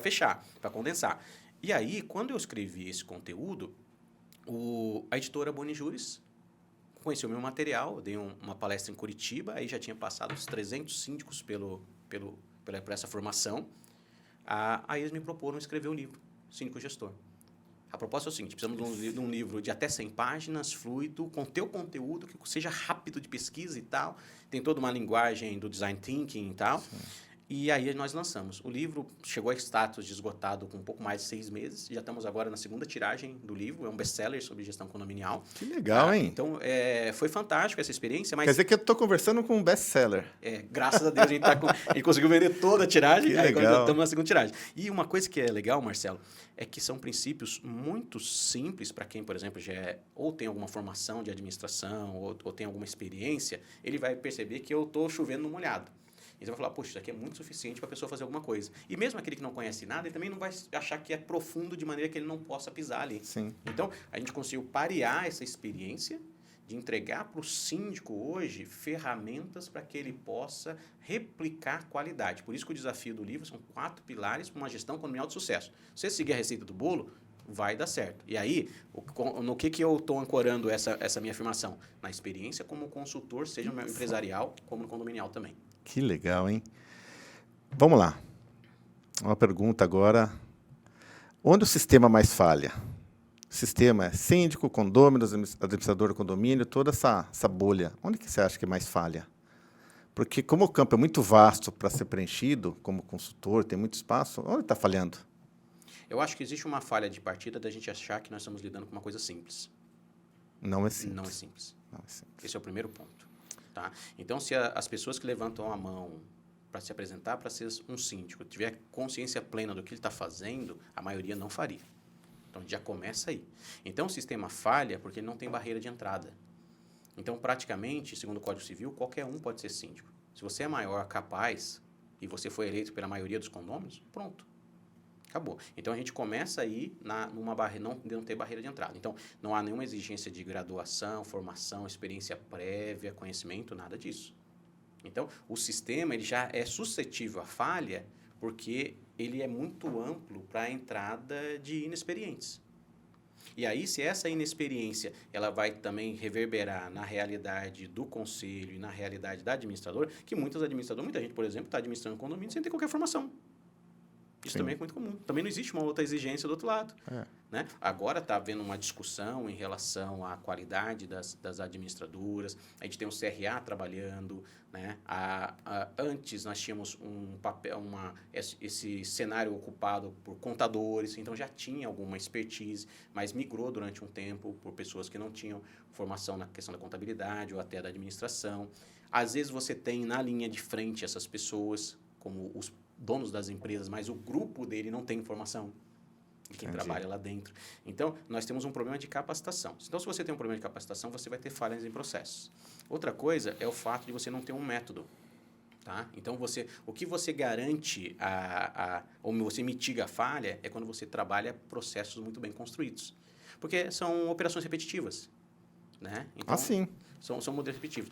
fechar, para condensar. E aí, quando eu escrevi esse conteúdo, a editora Boni Juris conheceu o meu material, eu dei uma palestra em Curitiba, aí já tinha passado uns 300 síndicos por essa formação. Aí eles me proporam escrever um livro, Síndico Gestor. A proposta é o seguinte, precisamos de um livro de até 100 páginas, fluido, com teu conteúdo, que seja rápido de pesquisa e tal. Tem toda uma linguagem do design thinking e tal. Sim. E aí nós lançamos. O livro chegou a status de esgotado com um pouco mais de 6 meses. Já estamos agora na segunda tiragem do livro. É um best-seller sobre gestão condominial. Que legal, hein? Então, foi fantástico essa experiência. Mas, quer dizer que eu estou conversando com um best-seller. Graças a Deus, a gente conseguiu vender toda a tiragem. Que legal. Agora estamos na segunda tiragem. E uma coisa que é legal, Marcelo, é que são princípios muito simples para quem, por exemplo, já ou tem alguma formação de administração ou tem alguma experiência, ele vai perceber que eu estou chovendo no molhado. E você vai falar, poxa, isso aqui é muito suficiente para a pessoa fazer alguma coisa. E mesmo aquele que não conhece nada, ele também não vai achar que é profundo de maneira que ele não possa pisar ali. Sim. Então, a gente conseguiu parear essa experiência de entregar para o síndico hoje ferramentas para que ele possa replicar qualidade. Por isso que o desafio do livro são 4 pilares para uma gestão condominial de sucesso. Se você seguir a receita do bolo, vai dar certo. E aí, no que eu estou ancorando essa minha afirmação? Na experiência como consultor, seja no empresarial, como no condominial também. Que legal, hein? Vamos lá. Uma pergunta agora. Onde o sistema mais falha? sistema é síndico, condômino, administrador do condomínio, toda essa bolha. Onde que você acha que mais falha? Porque como o campo é muito vasto para ser preenchido, como consultor, tem muito espaço, onde está falhando? Eu acho que existe uma falha de partida da gente achar que nós estamos lidando com uma coisa simples. Não é simples. Não é simples. Não é simples. Esse é o primeiro ponto. Tá? Então, se as pessoas que levantam a mão para se apresentar para ser um síndico tiver consciência plena do que ele está fazendo, a maioria não faria. Então, já começa aí. Então, o sistema falha porque ele não tem barreira de entrada. Então, praticamente, segundo o Código Civil, qualquer um pode ser síndico. Se você é maior, capaz, e você foi eleito pela maioria dos condôminos, pronto. Acabou. Então, a gente começa aí numa barreira, não ter barreira de entrada. Então, não há nenhuma exigência de graduação, formação, experiência prévia, conhecimento, nada disso. Então, o sistema ele já é suscetível à falha porque ele é muito amplo para a entrada de inexperientes. E aí, se essa inexperiência ela vai também reverberar na realidade do conselho e na realidade da administradora, que muita gente, por exemplo, está administrando condomínio sem ter qualquer formação. Isso também é muito comum. Também não existe uma outra exigência do outro lado. Né? Agora está havendo uma discussão em relação à qualidade das administradoras. A gente tem o CRA trabalhando. Né? Antes nós tínhamos esse cenário ocupado por contadores, então já tinha alguma expertise, mas migrou durante um tempo por pessoas que não tinham formação na questão da contabilidade ou até da administração. Às vezes você tem na linha de frente essas pessoas, como os donos das empresas, mas o grupo dele não tem informação de quem trabalha lá dentro. Então, nós temos um problema de capacitação. Então, se você tem um problema de capacitação, você vai ter falhas em processos. Outra coisa é o fato de você não ter um método. Tá? Então, o que você garante ou você mitiga a falha é quando você trabalha processos muito bem construídos. Porque são operações repetitivas. Né? Então, sim. São modelos repetitivos.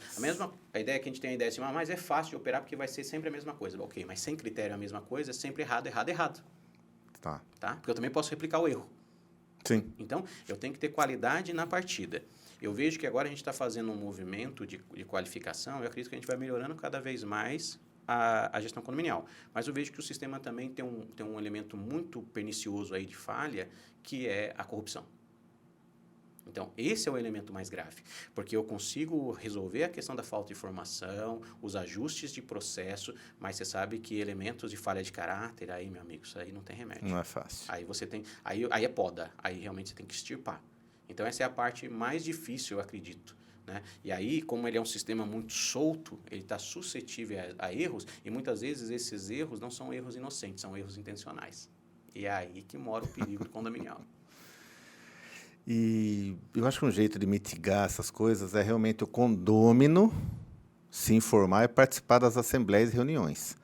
A ideia é que a gente tem a ideia assim, mas é fácil de operar porque vai ser sempre a mesma coisa. Ok, mas sem critério a mesma coisa, é sempre errado. Tá? Porque eu também posso replicar o erro. Sim. Então, eu tenho que ter qualidade na partida. Eu vejo que agora a gente está fazendo um movimento de qualificação, eu acredito que a gente vai melhorando cada vez mais a gestão condominial. Mas eu vejo que o sistema também tem um elemento muito pernicioso aí de falha, que é a corrupção. Então, esse é o elemento mais grave, porque eu consigo resolver a questão da falta de informação, os ajustes de processo, mas você sabe que elementos de falha de caráter, aí, meu amigo, isso aí não tem remédio. Não é fácil. Aí você tem, aí é poda, aí realmente você tem que extirpar. Então, essa é a parte mais difícil, eu acredito. Né? E aí, como ele é um sistema muito solto, ele está suscetível a erros, e muitas vezes esses erros não são erros inocentes, são erros intencionais. E é aí que mora o perigo do condominial. E eu acho que um jeito de mitigar essas coisas é realmente o condômino se informar e participar das assembleias e reuniões.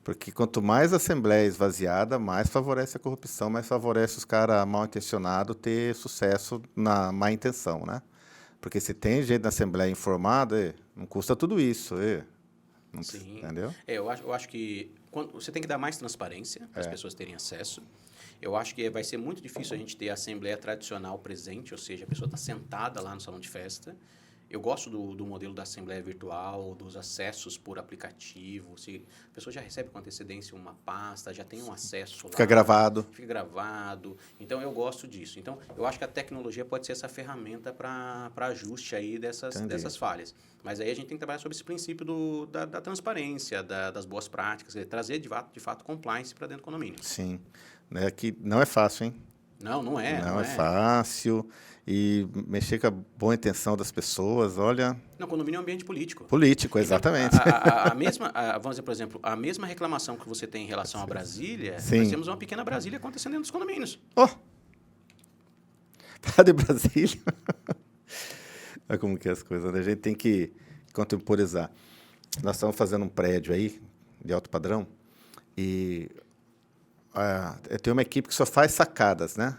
Porque quanto mais assembleia esvaziada, mais favorece a corrupção, mais favorece os caras mal intencionados ter sucesso na má intenção, né? Porque se tem gente na assembleia informada, não custa tudo isso. Não Sim. precisa, entendeu? Eu acho que você tem que dar mais transparência para as pessoas terem acesso. Eu acho que vai ser muito difícil a gente ter a assembleia tradicional presente, ou seja, a pessoa está sentada lá no salão de festa. Eu gosto do modelo da assembleia virtual, dos acessos por aplicativo. A pessoa já recebe com antecedência uma pasta, já tem um acesso lá. Fica gravado. Fica gravado. Então, eu gosto disso. Então, eu acho que a tecnologia pode ser essa ferramenta para ajuste aí dessas falhas. Mas aí a gente tem que trabalhar sobre esse princípio da transparência, das boas práticas, trazer de fato compliance para dentro do condomínio. Sim. Que não é fácil, hein? Não é. Não é fácil. E mexer com a boa intenção das pessoas, olha... Não, condomínio é um ambiente político. Político, exatamente. Então, vamos dizer, por exemplo, a mesma reclamação que você tem em relação à Brasília, Sim. nós temos uma pequena Brasília acontecendo dentro dos condomínios. Tá de Brasília. Olha como que é as coisas, né? A gente tem que contemporizar. Nós estamos fazendo um prédio aí, de alto padrão, e... tem uma equipe que só faz sacadas, né?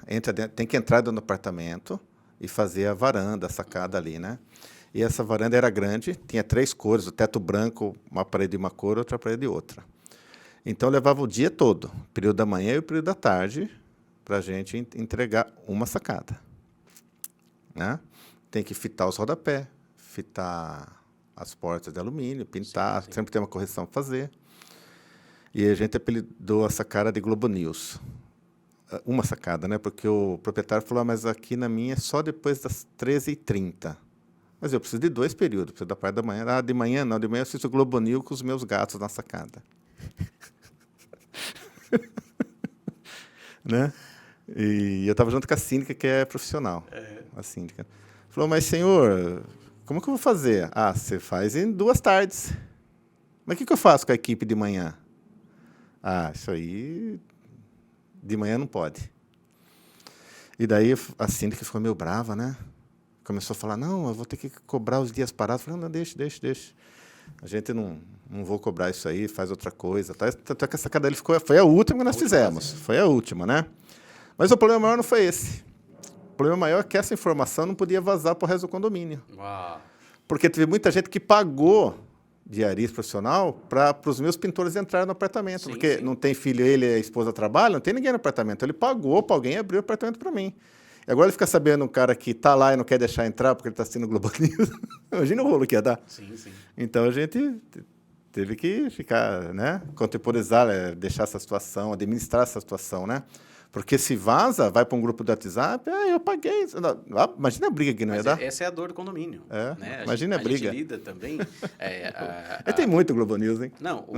Tem que entrar dentro do apartamento e fazer a varanda, a sacada ali, né? E essa varanda era grande, tinha 3 cores, o teto branco, uma parede de uma cor, outra parede de outra. Então, levava o dia todo, o período da manhã e o período da tarde, para a gente entregar uma sacada. Né? Tem que fitar os rodapés, fitar as portas de alumínio, pintar, sim. Sempre tem uma correção para fazer. E a gente apelidou essa cara de Globo News. uma sacada, né? Porque o proprietário falou, mas aqui na minha é só depois das 13h30. Mas eu preciso de 2 períodos, preciso da parte da manhã. Ah, de manhã não, de manhã eu assisto o Globo News com os meus gatos na sacada. Né? E eu estava junto com a síndica, que é profissional. A síndica. Falou, mas senhor, como que eu vou fazer? Ah, você faz em 2 tardes. Mas o que eu faço com a equipe de manhã? Ah, isso aí de manhã não pode. E daí a síndica ficou meio brava, né? Começou a falar, não, eu vou ter que cobrar os dias parados. Eu falei, não, deixa. A gente não vou cobrar isso aí, faz outra coisa. Tanto é que a sacada dele foi a última que nós fizemos. Foi a última, né? Mas o problema maior não foi esse. O problema maior é que essa informação não podia vazar para o resto do condomínio. Uau. Porque teve muita gente que pagou diarista profissional para os meus pintores entrarem no apartamento. Sim, porque sim. não tem filho, ele e a esposa trabalham, não tem ninguém no apartamento. Ele pagou para alguém abrir o apartamento para mim. E agora ele fica sabendo um cara que está lá e não quer deixar entrar porque ele está assistindo o Globo News. Imagina o rolo que ia dar. Sim, sim. Então a gente teve que ficar, né, contemporizar, deixar essa situação, administrar essa situação, né? Porque se vaza, vai para um grupo do WhatsApp, eu paguei. Imagina a briga que não ia dar. Essa é a dor do condomínio. Né? Imagina a briga. A gente lida também... Tem muito Globo News, hein? Não,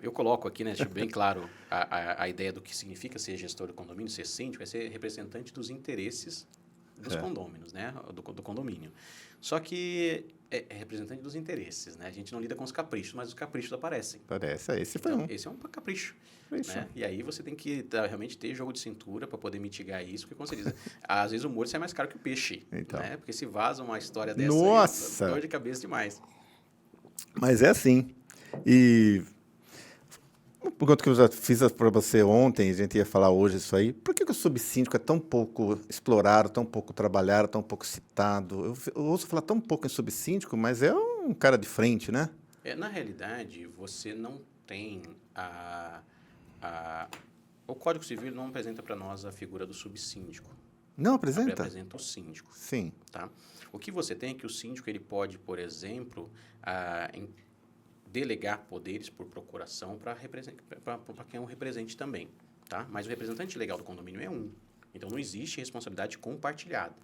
eu coloco aqui, né, deixo bem claro a ideia do que significa ser gestor do condomínio, ser síndico, é ser representante dos interesses dos condôminos, né, do condomínio. Só que é representante dos interesses, né? A gente não lida com os caprichos, mas os caprichos aparecem. Esse foi Esse é um capricho. Isso. Né? E aí você tem que realmente ter jogo de cintura para poder mitigar isso, porque, como você diz, às vezes o molho sai mais caro que o peixe. Então. Né? Porque se vaza uma história dessa, nossa, aí, dor de cabeça demais. Mas é assim. E uma pergunta que eu já fiz para você ontem, a gente ia falar hoje isso aí. Por que o subsíndico é tão pouco explorado, tão pouco trabalhado, tão pouco citado? Eu ouço falar tão pouco em subsíndico, mas é um cara de frente, né? Na realidade, você não tem o Código Civil não apresenta para nós a figura do subsíndico. Não apresenta? Apresenta o síndico. Sim. Tá? O que você tem é que o síndico ele pode, por exemplo, delegar poderes por procuração para quem é um represente também. Tá? Mas o representante legal do condomínio é um. Então, não existe responsabilidade compartilhada.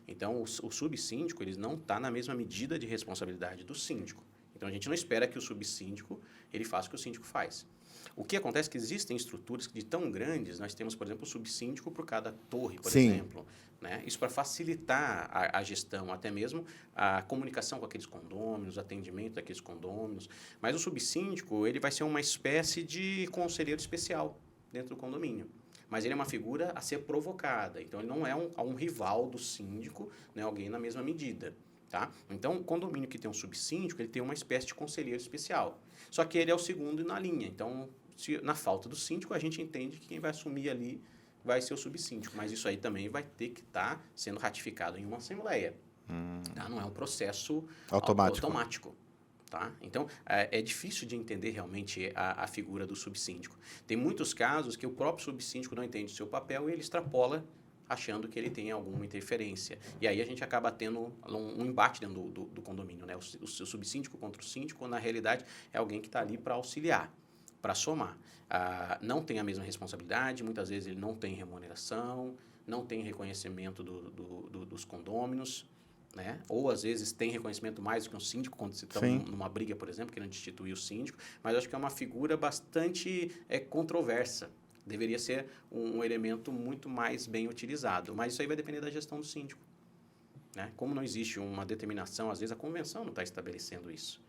Então, o subsíndico ele não está na mesma medida de responsabilidade do síndico. Então, a gente não espera que o subsíndico ele faça o que o síndico faz. O que acontece é que existem estruturas de tão grandes, nós temos, por exemplo, o subsíndico por cada torre, por exemplo. Né? Isso para facilitar a gestão, até mesmo a comunicação com aqueles condôminos, o atendimento daqueles condôminos. Mas o subsíndico ele vai ser uma espécie de conselheiro especial dentro do condomínio. Mas ele é uma figura a ser provocada. Então, ele não é um rival do síndico, né? Alguém na mesma medida. Tá? Então, o condomínio que tem um subsíndico, ele tem uma espécie de conselheiro especial. Só que ele é o segundo na linha. Então, na falta do síndico, a gente entende que quem vai assumir ali vai ser o subsíndico. Mas isso aí também vai ter que estar sendo ratificado em uma assembleia. Tá? Não é um processo automático. Tá? Então, é difícil de entender realmente a figura do subsíndico. Tem muitos casos que o próprio subsíndico não entende o seu papel e ele extrapola achando que ele tem alguma interferência. E aí a gente acaba tendo um embate dentro do condomínio. Né? O subsíndico contra o síndico, quando na realidade é alguém que está ali para auxiliar, para somar. Não tem a mesma responsabilidade, muitas vezes ele não tem remuneração, não tem reconhecimento dos condôminos, né? Ou às vezes tem reconhecimento mais do que um síndico, quando você está numa briga, por exemplo, querendo destituir o síndico, mas acho que é uma figura bastante controversa. Deveria ser um elemento muito mais bem utilizado, mas isso aí vai depender da gestão do síndico. Né? Como não existe uma determinação, às vezes a convenção não está estabelecendo isso.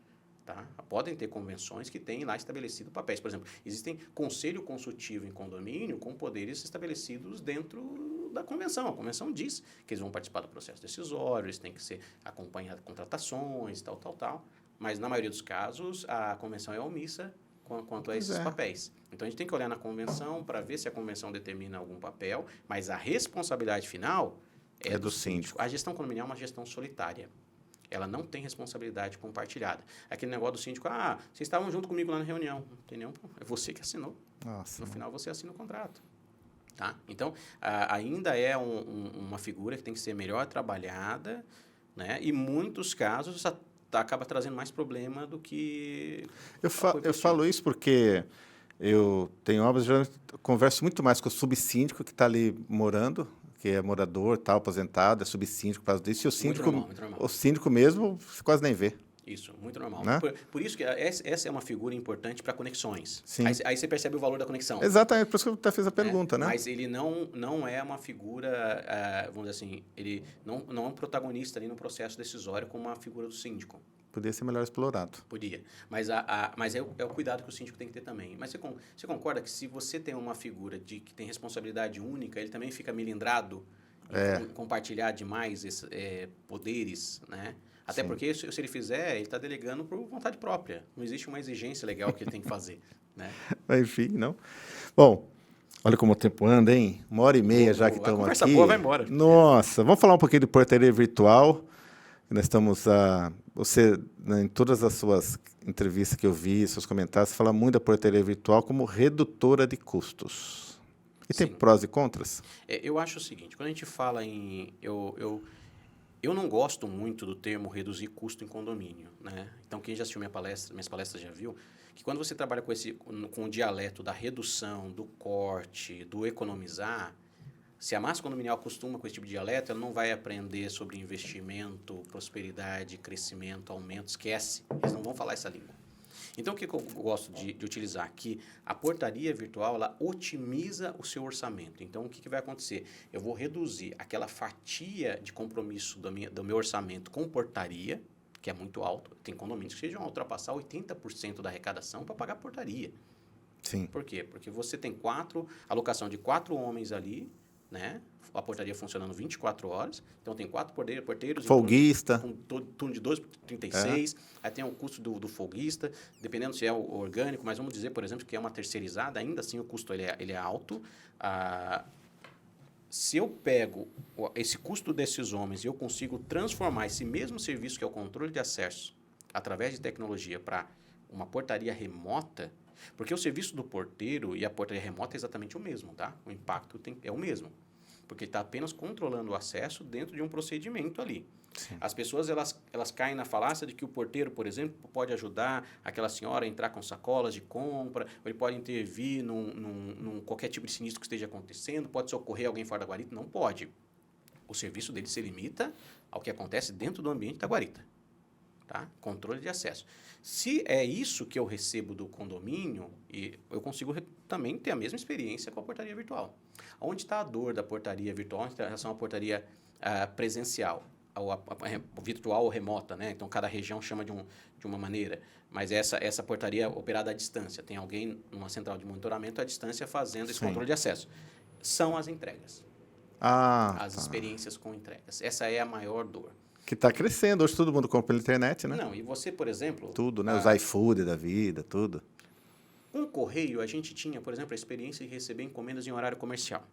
Tá? Podem ter convenções que têm lá estabelecido papéis. Por exemplo, existem conselho consultivo em condomínio com poderes estabelecidos dentro da convenção. A convenção diz que eles vão participar do processo decisório, eles têm que ser acompanhar contratações, tal. Mas, na maioria dos casos, a convenção é omissa quanto a esses papéis. Então, a gente tem que olhar na convenção para ver se a convenção determina algum papel, mas a responsabilidade final é do síndico. A gestão condominial é uma gestão solitária. Ela não tem responsabilidade compartilhada. Aquele negócio do síndico, vocês estavam junto comigo lá na reunião. Não tem nenhum problema. É você que assinou. No final, você assina o contrato. Tá? Então, ainda é uma figura que tem que ser melhor trabalhada, né? E, em muitos casos, acaba trazendo mais problema do que... Eu falo isso porque Eu tenho obras, geralmente, eu converso muito mais com o subsíndico que está ali morando, que é morador, tal, aposentado, é subsíndico por causa disso, e Muito normal, muito normal. o síndico mesmo, você quase nem vê, Isso, muito normal. né? Por isso que essa é uma figura importante para conexões. Sim. Aí você percebe o valor da conexão. Exatamente, por isso que eu até fiz a Né? pergunta, né? Mas ele não é uma figura, vamos dizer assim, ele não é um protagonista ali no processo decisório como uma figura do síndico. Podia ser melhor explorado. Podia. Mas, mas é o cuidado que o síndico tem que ter também. Mas você concorda que se você tem uma figura que tem responsabilidade única, ele também fica melindrado em compartilhar demais poderes, né? Até Sim. porque se ele fizer, ele está delegando por vontade própria. Não existe uma exigência legal que ele tem que fazer, né? Mas, enfim, não. Bom, olha como o tempo anda, hein? 1h30 já que A estamos conversa aqui. boa vai embora. Nossa, vamos falar um pouquinho de portaria virtual. Nós estamos você, né, em todas as suas entrevistas que eu vi, seus comentários, você fala muito da portaria virtual como redutora de custos. E tem Sim. prós e contras? Eu acho o seguinte, quando a gente fala em... Eu não gosto muito do termo reduzir custo em condomínio, né? Então, quem já assistiu minhas palestras já viu que quando você trabalha com o dialeto da redução, do corte, do economizar, se a massa condominial acostuma com esse tipo de dialeto, ela não vai aprender sobre investimento, prosperidade, crescimento, aumento, esquece. Eles não vão falar essa língua. Então, o que eu gosto de utilizar aqui? A portaria virtual, ela otimiza o seu orçamento. Então, o que vai acontecer? Eu vou reduzir aquela fatia de compromisso do meu orçamento com portaria, que é muito alto. Tem condomínios que chegam a ultrapassar 80% da arrecadação para pagar portaria. Sim. Por quê? Porque você tem alocação de 4 homens ali, né? A portaria funcionando 24 horas. Então, tem 4 porteiros. Folguista. Com turno de 2 por 36. Aí tem o custo do folguista, dependendo se é o orgânico. Mas vamos dizer, por exemplo, que é uma terceirizada. Ainda assim, o custo ele é alto. Se eu pego esse custo desses homens e eu consigo transformar esse mesmo serviço, que é o controle de acesso, através de tecnologia, para uma portaria remota, porque o serviço do porteiro e a portaria remota é exatamente o mesmo, tá? O impacto é o mesmo. Porque ele está apenas controlando o acesso dentro de um procedimento ali. Sim. As pessoas elas caem na falácia de que o porteiro, por exemplo, pode ajudar aquela senhora a entrar com sacolas de compra, ou ele pode intervir num qualquer tipo de sinistro que esteja acontecendo, pode socorrer alguém fora da guarita. Não pode. O serviço dele se limita ao que acontece dentro do ambiente da guarita. Tá? Controle de acesso. Se é isso que eu recebo do condomínio, eu consigo também ter a mesma experiência com a portaria virtual. Onde está a dor da portaria virtual em relação à portaria presencial? A virtual ou remota, né? Então, cada região chama de uma maneira. Mas essa portaria operada à distância. Tem alguém numa central de monitoramento à distância fazendo esse controle de acesso. São as entregas. As experiências com entregas. Essa é a maior dor. Que está crescendo. Hoje todo mundo compra pela internet, né? Não, e você, por exemplo... Tudo, né? Os iFood da vida, tudo. Com o correio, a gente tinha, por exemplo, a experiência de receber encomendas em horário comercial.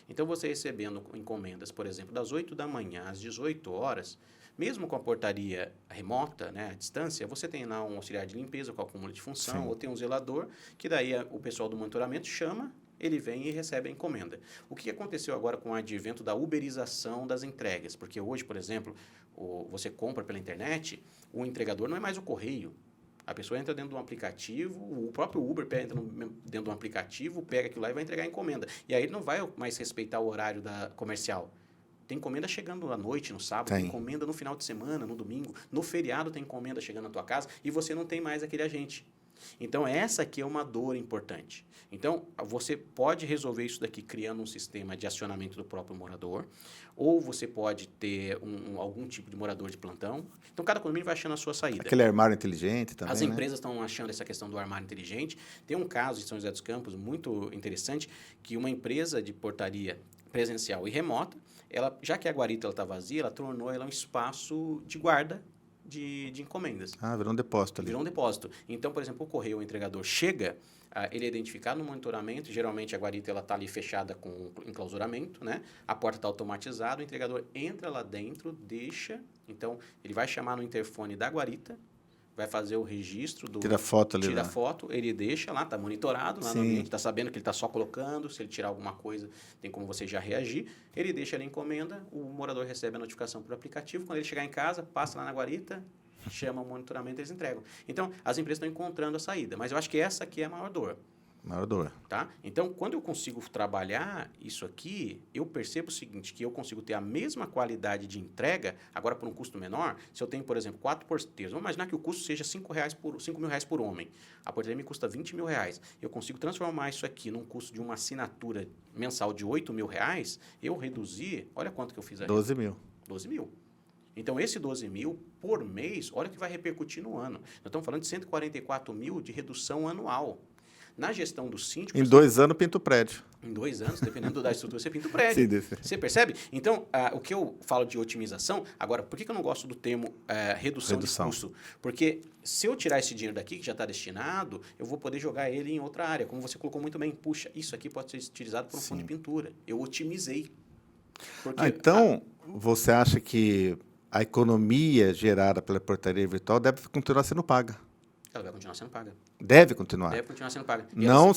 Então, você recebendo encomendas, por exemplo, das 8 da manhã às 18 horas, mesmo com a portaria remota, né, à distância, você tem lá um auxiliar de limpeza com acúmulo de função, Sim. ou tem um zelador, que daí o pessoal do monitoramento chama, ele vem e recebe a encomenda. O que aconteceu agora com o advento da uberização das entregas? Porque hoje, por exemplo, você compra pela internet, o entregador não é mais o correio. A pessoa entra dentro de um aplicativo, o próprio Uber entra dentro de um aplicativo, pega aquilo lá e vai entregar a encomenda. E aí ele não vai mais respeitar o horário comercial. Tem encomenda chegando à noite, no sábado, tem encomenda no final de semana, no domingo, no feriado tem encomenda chegando na tua casa e você não tem mais aquele agente. Então, essa aqui é uma dor importante. Então, você pode resolver isso daqui criando um sistema de acionamento do próprio morador, ou você pode ter algum tipo de morador de plantão. Então, cada condomínio vai achando a sua saída. Aquele armário inteligente também, As empresas estão achando essa questão do armário inteligente. Tem um caso em São José dos Campos muito interessante, que uma empresa de portaria presencial e remota, já que a guarita está vazia, ela tornou ela um espaço de guarda de encomendas. Virou um depósito ali. Virou um depósito. Então, por exemplo, o correio, o entregador chega, ele é identificado no monitoramento, geralmente a guarita está ali fechada com enclausuramento, né? A porta está automatizada, o entregador entra lá dentro, deixa, então ele vai chamar no interfone da guarita, vai fazer o registro Tira foto ali. Tira foto, ele deixa lá, está monitorado lá no ambiente, está sabendo que ele está só colocando, se ele tirar alguma coisa, tem como você já reagir. Ele deixa ali a encomenda, o morador recebe a notificação por aplicativo, quando ele chegar em casa, passa lá na guarita, chama o monitoramento e eles entregam. Então, as empresas estão encontrando a saída, mas eu acho que essa aqui é a maior dor. Maior dor. Tá? Então, quando eu consigo trabalhar isso aqui, eu percebo o seguinte, que eu consigo ter a mesma qualidade de entrega, agora por um custo menor. Se eu tenho, por exemplo, 4 porteiros, vamos imaginar que o custo seja R$5 mil reais por homem. A portaria me custa R$20 mil. Eu consigo transformar isso aqui num custo de uma assinatura mensal de R$8 mil, eu reduzir, olha quanto que eu fiz aí. 12 mil. 12 mil. Então, esse 12 mil por mês, olha o que vai repercutir no ano. Nós estamos falando de 144 mil de redução anual. Na gestão do síndico... Em 2 anos, pinta o prédio. Em 2 anos, dependendo da estrutura, você pinta o prédio. Sim, desse. Você percebe? Então, o que eu falo de otimização... Agora, por que eu não gosto do termo redução de custo? Porque se eu tirar esse dinheiro daqui, que já está destinado, eu vou poder jogar ele em outra área. Como você colocou muito bem. Puxa, isso aqui pode ser utilizado por um fundo de pintura. Eu otimizei. Porque, então, você acha que a economia gerada pela portaria virtual deve continuar sendo paga? Ela vai continuar sendo paga. Deve continuar? Deve continuar sendo paga. Não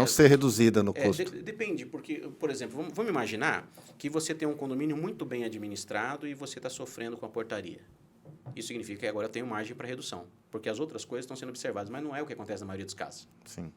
ser reduzida no custo. Depende, porque, por exemplo, vamos imaginar que você tem um condomínio muito bem administrado e você está sofrendo com a portaria. Isso significa que agora eu tenho margem para redução, porque as outras coisas estão sendo observadas, mas não é o que acontece na maioria dos casos. Sim.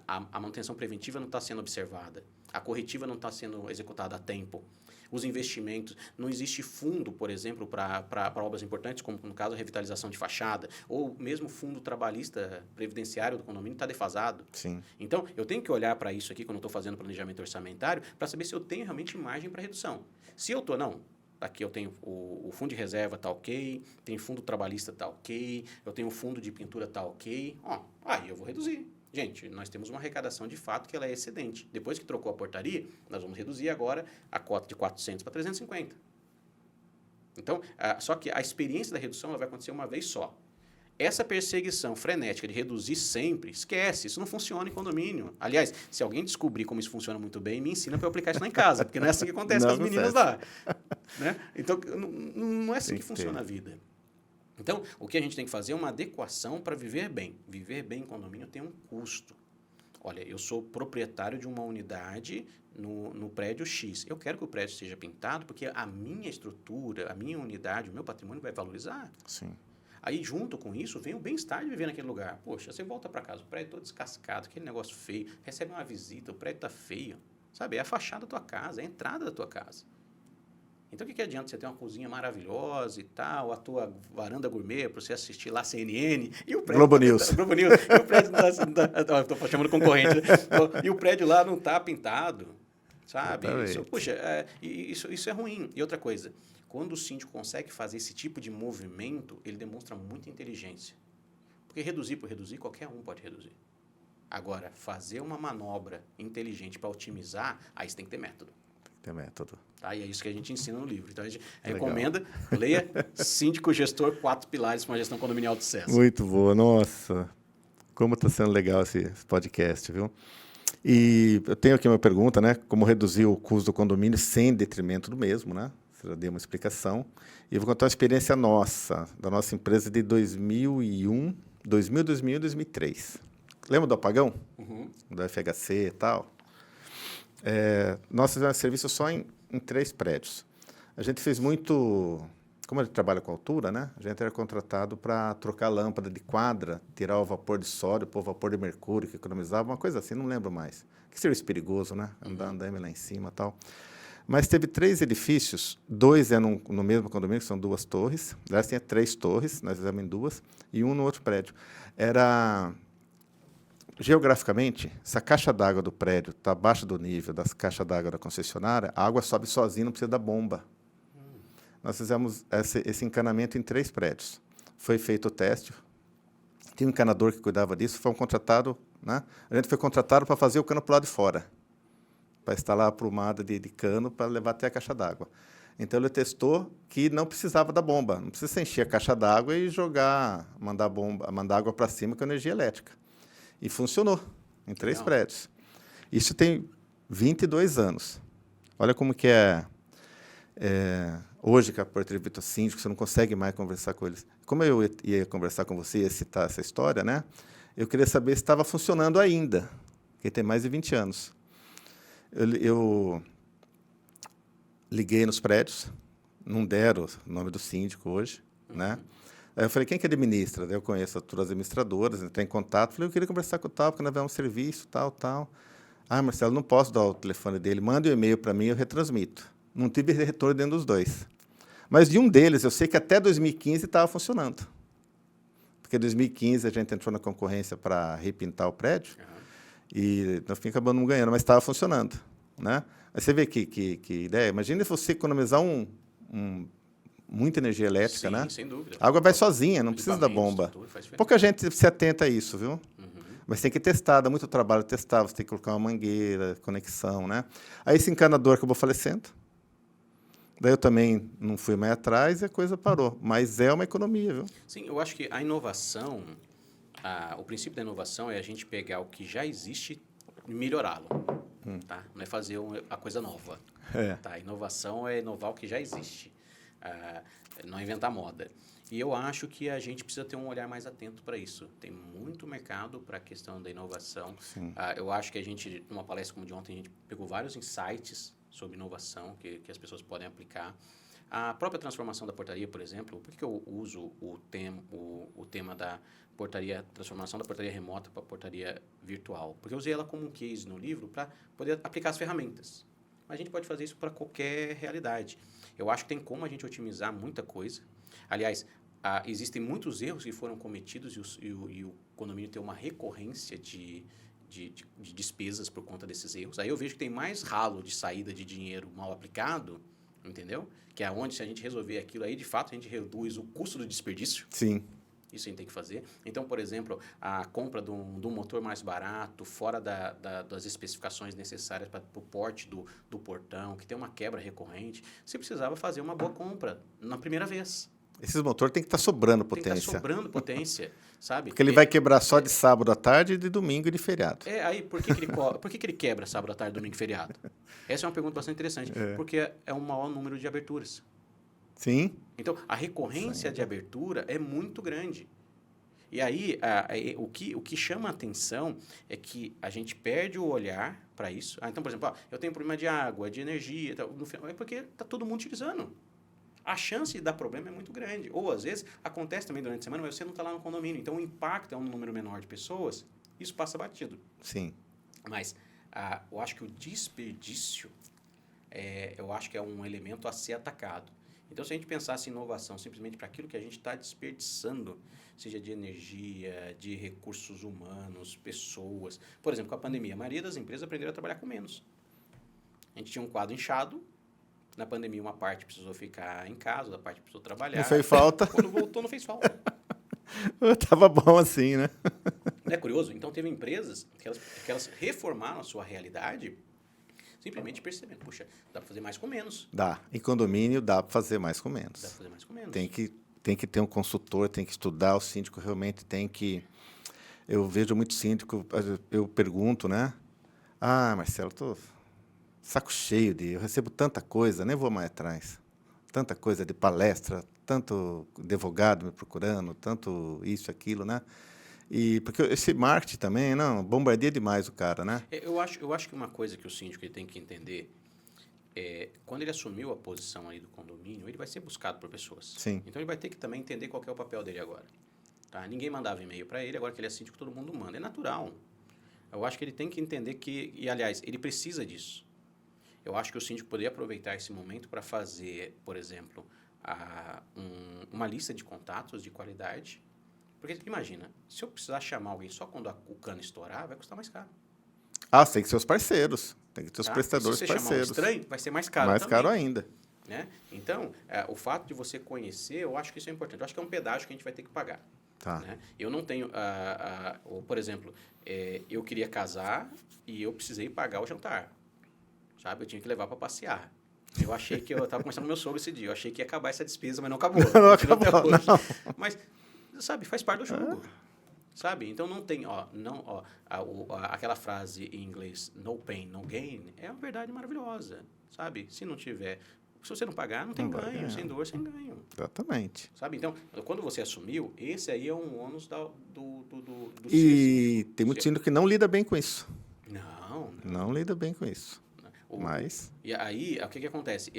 A manutenção preventiva não está sendo observada, a corretiva não está sendo executada a tempo. Os investimentos, não existe fundo, por exemplo, para obras importantes, como no caso a revitalização de fachada, ou mesmo fundo trabalhista previdenciário do condomínio está defasado. Sim. Então, eu tenho que olhar para isso aqui quando eu estou fazendo planejamento orçamentário para saber se eu tenho realmente margem para redução. Se eu estou, não, aqui eu tenho o fundo de reserva está ok, tenho fundo trabalhista está ok, eu tenho o fundo de pintura está ok, aí eu vou reduzir. Gente, nós temos uma arrecadação de fato que ela é excedente. Depois que trocou a portaria, nós vamos reduzir agora a cota de 400 para 350. Então, só que a experiência da redução ela vai acontecer uma vez só. Essa perseguição frenética de reduzir sempre, esquece, isso não funciona em condomínio. Aliás, se alguém descobrir como isso funciona muito bem, me ensina para eu aplicar isso lá em casa, porque não é assim que acontece com as meninas lá. Né? Então, não é assim que funciona a vida. Então, o que a gente tem que fazer é uma adequação para viver bem. Viver bem em condomínio tem um custo. Olha, eu sou proprietário de uma unidade no prédio X. Eu quero que o prédio seja pintado porque a minha estrutura, a minha unidade, o meu patrimônio vai valorizar. Sim. Aí, junto com isso, vem o bem-estar de viver naquele lugar. Poxa, você volta para casa, o prédio todo descascado, aquele negócio feio, recebe uma visita, o prédio está feio. Sabe, é a fachada da tua casa, é a entrada da tua casa. Então, o que adianta você ter uma cozinha maravilhosa e tal, a tua varanda gourmet para você assistir lá CNN e o prédio... Globo News. Globo News. E o prédio estou chamando concorrente, né? E o prédio lá não está pintado, sabe? Isso é ruim. E outra coisa, quando o síndico consegue fazer esse tipo de movimento, ele demonstra muita inteligência. Porque reduzir por reduzir, qualquer um pode reduzir. Agora, fazer uma manobra inteligente para otimizar, aí você tem que ter método. Tem método. Tá? E é isso que a gente ensina no livro. Então, a gente recomenda, leia Síndico Gestor, 4 pilares para uma gestão condominial de sucesso. Muito boa. Nossa, como está sendo legal esse podcast, viu? E eu tenho aqui uma pergunta, né? Como reduzir o custo do condomínio sem detrimento do mesmo, né? Você já deu uma explicação. E eu vou contar uma experiência nossa, da nossa empresa de 2001, 2000, 2003. Lembra do apagão? Uhum. Do FHC e tal? Nós fizemos serviço só em 3 prédios. A gente fez muito... Como a gente trabalha com altura, né? A gente era contratado para trocar a lâmpada de quadra, tirar o vapor de sódio, pôr o vapor de mercúrio, que economizava, uma coisa assim, não lembro mais. Que serviço perigoso, né? Andando lá em cima e tal. Mas teve 3 edifícios, 2 eram no mesmo condomínio, que são 2 torres. Aliás, tinha 3 torres, nós fizemos em 2, e um no outro prédio. Geograficamente, se a caixa d'água do prédio está abaixo do nível das caixas d'água da concessionária, a água sobe sozinha, não precisa da bomba. Nós fizemos esse encanamento em 3 prédios. Foi feito o teste, tinha um encanador que cuidava disso, foi um contratado, né? A gente foi contratado para fazer o cano para o lado de fora, para instalar a aprumada de cano para levar até a caixa d'água. Então, ele testou que não precisava da bomba, não precisa encher a caixa d'água e mandar água para cima com energia elétrica. E funcionou em 3 prédios. Isso tem 22 anos. Olha como que hoje, que a portaria virtual síndico, você não consegue mais conversar com eles. Como eu ia conversar com você, ia citar essa história, né? Eu queria saber se estava funcionando ainda, porque tem mais de 20 anos. Eu liguei nos prédios, não deram o nome do síndico hoje, né? Aí eu falei, quem que administra? Daí eu conheço todas as administradoras, entrei em contato, falei, eu queria conversar com o tal, porque nós vamos um serviço, tal, tal. Ah, Marcelo, não posso dar o telefone dele, manda um e-mail para mim, eu retransmito. Não tive retorno dentro dos dois. Mas de um deles, eu sei que até 2015 estava funcionando. Porque em 2015 a gente entrou na concorrência para repintar o prédio, e nós acabamos não ganhando, mas estava funcionando, né? Aí você vê que ideia. Imagina se você economizar muita energia elétrica, Sim, né? sem dúvida. A água vai sozinha, não precisa da bomba. Tudo faz diferença. Pouca gente se atenta a isso, viu? Mas tem que testar, dá muito trabalho testar, você tem que colocar uma mangueira, conexão, né? Aí esse encanador acabou falecendo. Daí eu também não fui mais atrás e a coisa parou. Mas é uma economia, viu? Sim, eu acho que a inovação, o princípio da inovação é a gente pegar o que já existe e melhorá-lo. Tá? Não é fazer a coisa nova. Tá? Inovação é inovar o que já existe. Não é inventar moda. E eu acho que a gente precisa ter um olhar mais atento para isso. Tem muito mercado para a questão da inovação. Eu acho que a gente, numa palestra como de ontem, a gente pegou vários insights sobre inovação que as pessoas podem aplicar. A própria transformação da portaria, por exemplo, por que eu uso o tema da portaria, transformação da portaria remota para a portaria virtual? Porque eu usei ela como um case no livro para poder aplicar as ferramentas. Mas a gente pode fazer isso para qualquer realidade. Eu acho que tem como a gente otimizar muita coisa. Aliás, existem muitos erros que foram cometidos e o condomínio tem uma recorrência de despesas por conta desses erros. Aí eu vejo que tem mais ralo de saída de dinheiro mal aplicado, entendeu? Que é onde, se a gente resolver aquilo aí, de fato, a gente reduz o custo do desperdício. Sim. Isso a gente tem que fazer. Então, por exemplo, a compra de um motor mais barato, fora das especificações necessárias para o porte do portão, que tem uma quebra recorrente, você precisava fazer uma boa compra na primeira vez. Esses motores têm que estar sobrando Tem que potência. estar sobrando potência, sabe? Porque ele vai quebrar só de sábado à tarde, de domingo e de feriado. Aí, por que ele quebra sábado à tarde, domingo e feriado? Essa é uma pergunta bastante interessante. Porque é um maior número de aberturas. Sim. Então, a recorrência de abertura é muito grande. E aí, o que chama a atenção é que a gente perde o olhar para isso. Então, por exemplo, eu tenho problema de água, de energia, no final, é porque está todo mundo utilizando. A chance de dar problema é muito grande. Ou, às vezes, acontece também durante a semana, mas você não está lá no condomínio. Então, o impacto é um número menor de pessoas, isso passa batido. Sim. Mas eu acho que o desperdício, eu acho que é um elemento a ser atacado. Então, se a gente pensasse em inovação simplesmente para aquilo que a gente está desperdiçando, seja de energia, de recursos humanos, pessoas. Por exemplo, com a pandemia, a maioria das empresas aprenderam a trabalhar com menos. A gente tinha um quadro inchado. Na pandemia, uma parte precisou ficar em casa, outra parte precisou trabalhar. Não fez falta. Quando voltou, não fez falta. Tava bom assim, né? Não é curioso? Então, teve empresas que elas reformaram a sua realidade simplesmente percebendo, puxa, dá para fazer mais com menos. Dá. Em condomínio, dá para fazer mais com menos. Dá para fazer mais com menos. Tem que ter um consultor, tem que estudar, o síndico realmente tem que... Eu vejo muito síndico, eu pergunto, né? Ah, Marcelo, tô saco cheio eu recebo tanta coisa, nem vou mais atrás. Tanta coisa de palestra, tanto advogado me procurando, tanto isso, aquilo, né? E porque esse marketing também, não, bombardeia demais o cara, né? Eu acho que uma coisa que o síndico ele tem que entender quando ele assumiu a posição aí do condomínio, ele vai ser buscado por pessoas. Sim. Então ele vai ter que também entender qual que é o papel dele agora. Tá? Ninguém mandava e-mail para ele, agora que ele é síndico, todo mundo manda. É natural. Eu acho que ele tem que entender e aliás, ele precisa disso. Eu acho que o síndico poderia aproveitar esse momento para fazer, por exemplo, uma lista de contatos de qualidade. Porque, imagina, se eu precisar chamar alguém só quando o cano estourar, vai custar mais caro. Ah, tem que ser os parceiros. Tem que ter os prestadores se você parceiros. Chamar um estranho, vai ser mais caro mais também. Caro ainda. Né? Então, o fato de você conhecer, eu acho que isso é importante. Eu acho que é um pedágio que a gente vai ter que pagar. Tá. Né? Eu não tenho... por exemplo, eu queria casar e eu precisei pagar o jantar. Sabe? Eu tinha que levar para passear. Eu achei que... Eu estava conversando com meu sogro esse dia. Eu achei que ia acabar essa despesa, mas não acabou. Não acabou, não. Mas, sabe, faz parte do jogo. Sabe? Então, não tem... aquela frase em inglês, no pain, no gain, é uma verdade maravilhosa. Sabe? Se não tiver... Se você não pagar, não tem ganho. Sem dor, sem ganho. Exatamente. Sabe? Então, quando você assumiu, esse aí é um ônus do E tem muito síndico que não lida bem com isso. Não lida bem com isso. Mas... E aí, o que acontece?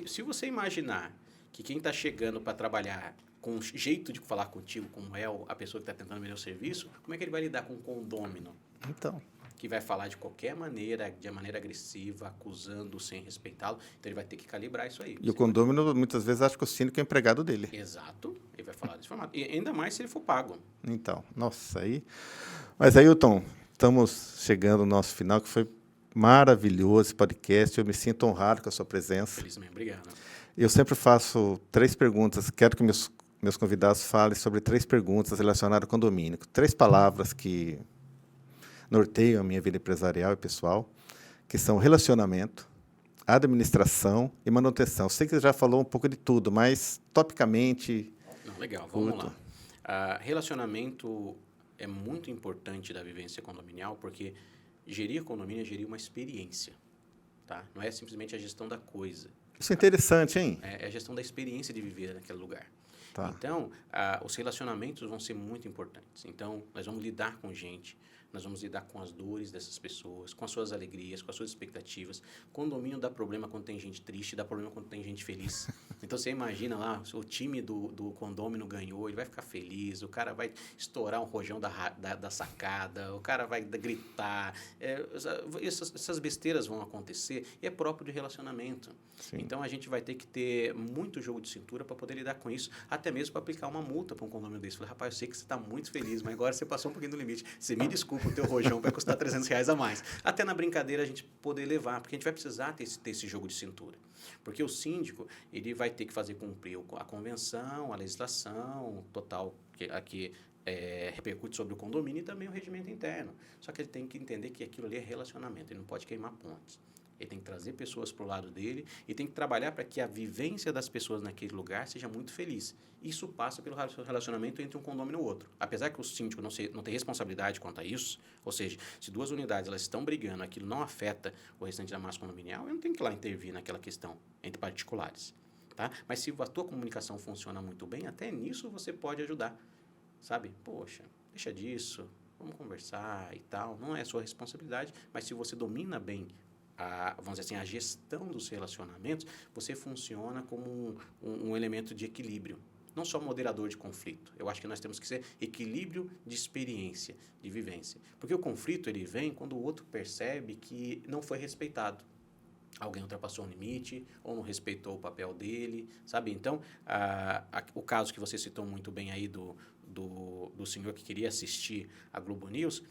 Se você imaginar que quem está chegando para trabalhar com jeito de falar contigo, como é a pessoa que está tentando vender o serviço, como é que ele vai lidar com o condômino? Então, Que vai falar de qualquer maneira, de maneira agressiva, acusando sem respeitá-lo. Então, ele vai ter que calibrar isso aí. e o condômino muitas vezes acha que o síndico é empregado dele. Exato. Ele vai falar desse formato. E ainda mais se ele for pago. Então, nossa, aí... Mas, Ailton, estamos chegando ao nosso final, que foi maravilhoso esse podcast. Eu me sinto honrado com a sua presença. Feliz mesmo. Obrigado. Eu sempre faço 3 perguntas. Quero que meus convidados falem sobre 3 perguntas relacionadas ao condomínio. 3 palavras que norteiam a minha vida empresarial e pessoal, que são relacionamento, administração e manutenção. Sei que você já falou um pouco de tudo, mas topicamente... Não, legal, vamos lá. Relacionamento é muito importante da vivência condominial, porque gerir condomínio é gerir uma experiência. Tá? Não é simplesmente a gestão da coisa. Isso é interessante, hein? É a gestão da experiência de viver naquele lugar. Tá. Então, os relacionamentos vão ser muito importantes. Então, nós vamos lidar com gente, nós vamos lidar com as dores dessas pessoas, com as suas alegrias, com as suas expectativas. Condomínio dá problema quando tem gente triste, dá problema quando tem gente feliz. Então, você imagina lá, o time do condômino ganhou, ele vai ficar feliz, o cara vai estourar um rojão da sacada, o cara vai gritar. Essas besteiras vão acontecer e é próprio de relacionamento. Sim. Então, a gente vai ter que ter muito jogo de cintura para poder lidar com isso, até mesmo para aplicar uma multa para um condomínio desse. Falei, rapaz, eu sei que você está muito feliz, mas agora você passou um pouquinho do limite. Você me desculpa, o teu rojão vai custar R$300 a mais. Até na brincadeira a gente poder levar, porque a gente vai precisar ter esse jogo de cintura. Porque o síndico, ele vai ter que fazer cumprir a convenção, a legislação total, que repercute sobre o condomínio e também o regimento interno. Só que ele tem que entender que aquilo ali é relacionamento, ele não pode queimar pontes. Ele tem que trazer pessoas para o lado dele e tem que trabalhar para que a vivência das pessoas naquele lugar seja muito feliz. Isso passa pelo relacionamento entre um condomínio e o outro. Apesar que o síndico não tem responsabilidade quanto a isso, ou seja, se 2 unidades elas estão brigando, aquilo não afeta o restante da massa condominial, eu não tenho que ir lá intervir naquela questão entre particulares. Tá? Mas se a tua comunicação funciona muito bem, até nisso você pode ajudar. Sabe? Poxa, deixa disso, vamos conversar e tal. Não é sua responsabilidade, mas se você domina bem vamos dizer assim, a gestão dos relacionamentos, você funciona como um elemento de equilíbrio. Não só moderador de conflito. Eu acho que nós temos que ser equilíbrio de experiência, de vivência. Porque o conflito ele vem quando o outro percebe que não foi respeitado. Alguém ultrapassou um limite ou não respeitou o papel dele, sabe? Então, o caso que você citou muito bem aí do senhor que queria assistir a Globo News,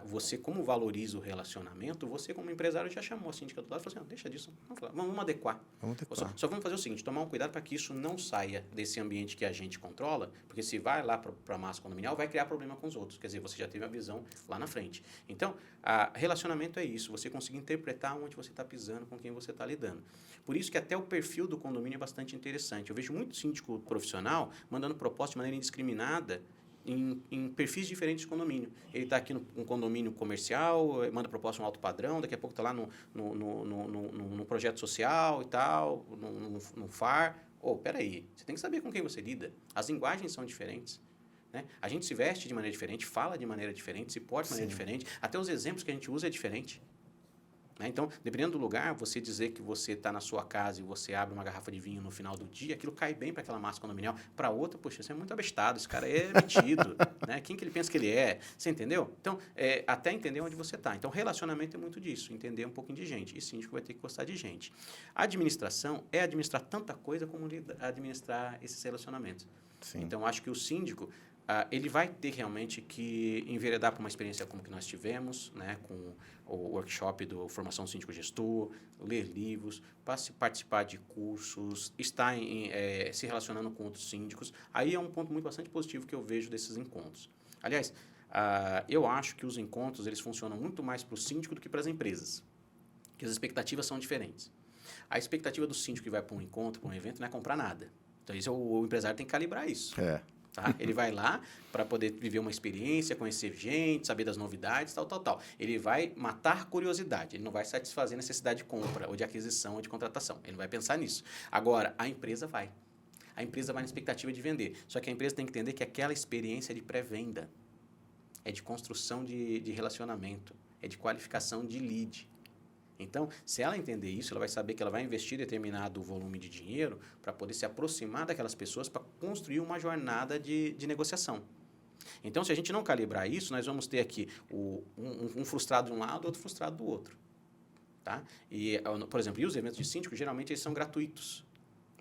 você, como valoriza o relacionamento, você, como empresário, já chamou a síndica do lado e falou assim, deixa disso, vamos adequar. Só vamos fazer o seguinte, tomar um cuidado para que isso não saia desse ambiente que a gente controla, porque se vai lá para a massa condominial, vai criar problema com os outros. Quer dizer, você já teve a visão lá na frente. Então, relacionamento é isso, você conseguir interpretar onde você está pisando, com quem você está lidando. Por isso que até o perfil do condomínio é bastante interessante. Eu vejo muito síndico profissional mandando proposta de maneira indiscriminada em perfis diferentes de condomínio. Ele está aqui num condomínio comercial, manda proposta um alto padrão, daqui a pouco está lá no projeto social e tal, no FAR. Peraí, você tem que saber com quem você lida. As linguagens são diferentes. Né? A gente se veste de maneira diferente, fala de maneira diferente, se porta de maneira diferente, até os exemplos que a gente usa é diferente. Então, dependendo do lugar, você dizer que você está na sua casa e você abre uma garrafa de vinho no final do dia, aquilo cai bem para aquela massa condominial. Para outra, poxa, isso é muito abestado, esse cara é metido. Né? Quem que ele pensa que ele é? Você entendeu? Então, até entender onde você está. Então, relacionamento é muito disso, entender um pouquinho de gente. E síndico vai ter que gostar de gente. A administração é administrar tanta coisa como administrar esses relacionamentos. Sim. Então, acho que o síndico... ele vai ter realmente que enveredar para uma experiência como que nós tivemos, né, com o workshop do Formação Síndico Gestor, ler livros, participar de cursos, estar se relacionando com outros síndicos. Aí é um ponto bastante positivo que eu vejo desses encontros. Aliás, eu acho que os encontros eles funcionam muito mais para o síndico do que para as empresas, porque as expectativas são diferentes. A expectativa do síndico que vai para um encontro, para um evento, não é comprar nada. Então, o empresário tem que calibrar isso. Tá? Ele vai lá para poder viver uma experiência, conhecer gente, saber das novidades, tal. Ele vai matar curiosidade, ele não vai satisfazer necessidade de compra, ou de aquisição, ou de contratação. Ele não vai pensar nisso. Agora, a empresa vai. A empresa vai na expectativa de vender. Só que a empresa tem que entender que aquela experiência é de pré-venda, é de construção de relacionamento, é de qualificação de lead. Então, se ela entender isso, ela vai saber que ela vai investir determinado volume de dinheiro para poder se aproximar daquelas pessoas para construir uma jornada de negociação. Então, se a gente não calibrar isso, nós vamos ter aqui um frustrado de um lado, outro frustrado do outro. Tá? E, por exemplo, os eventos de síndico, geralmente, eles são gratuitos.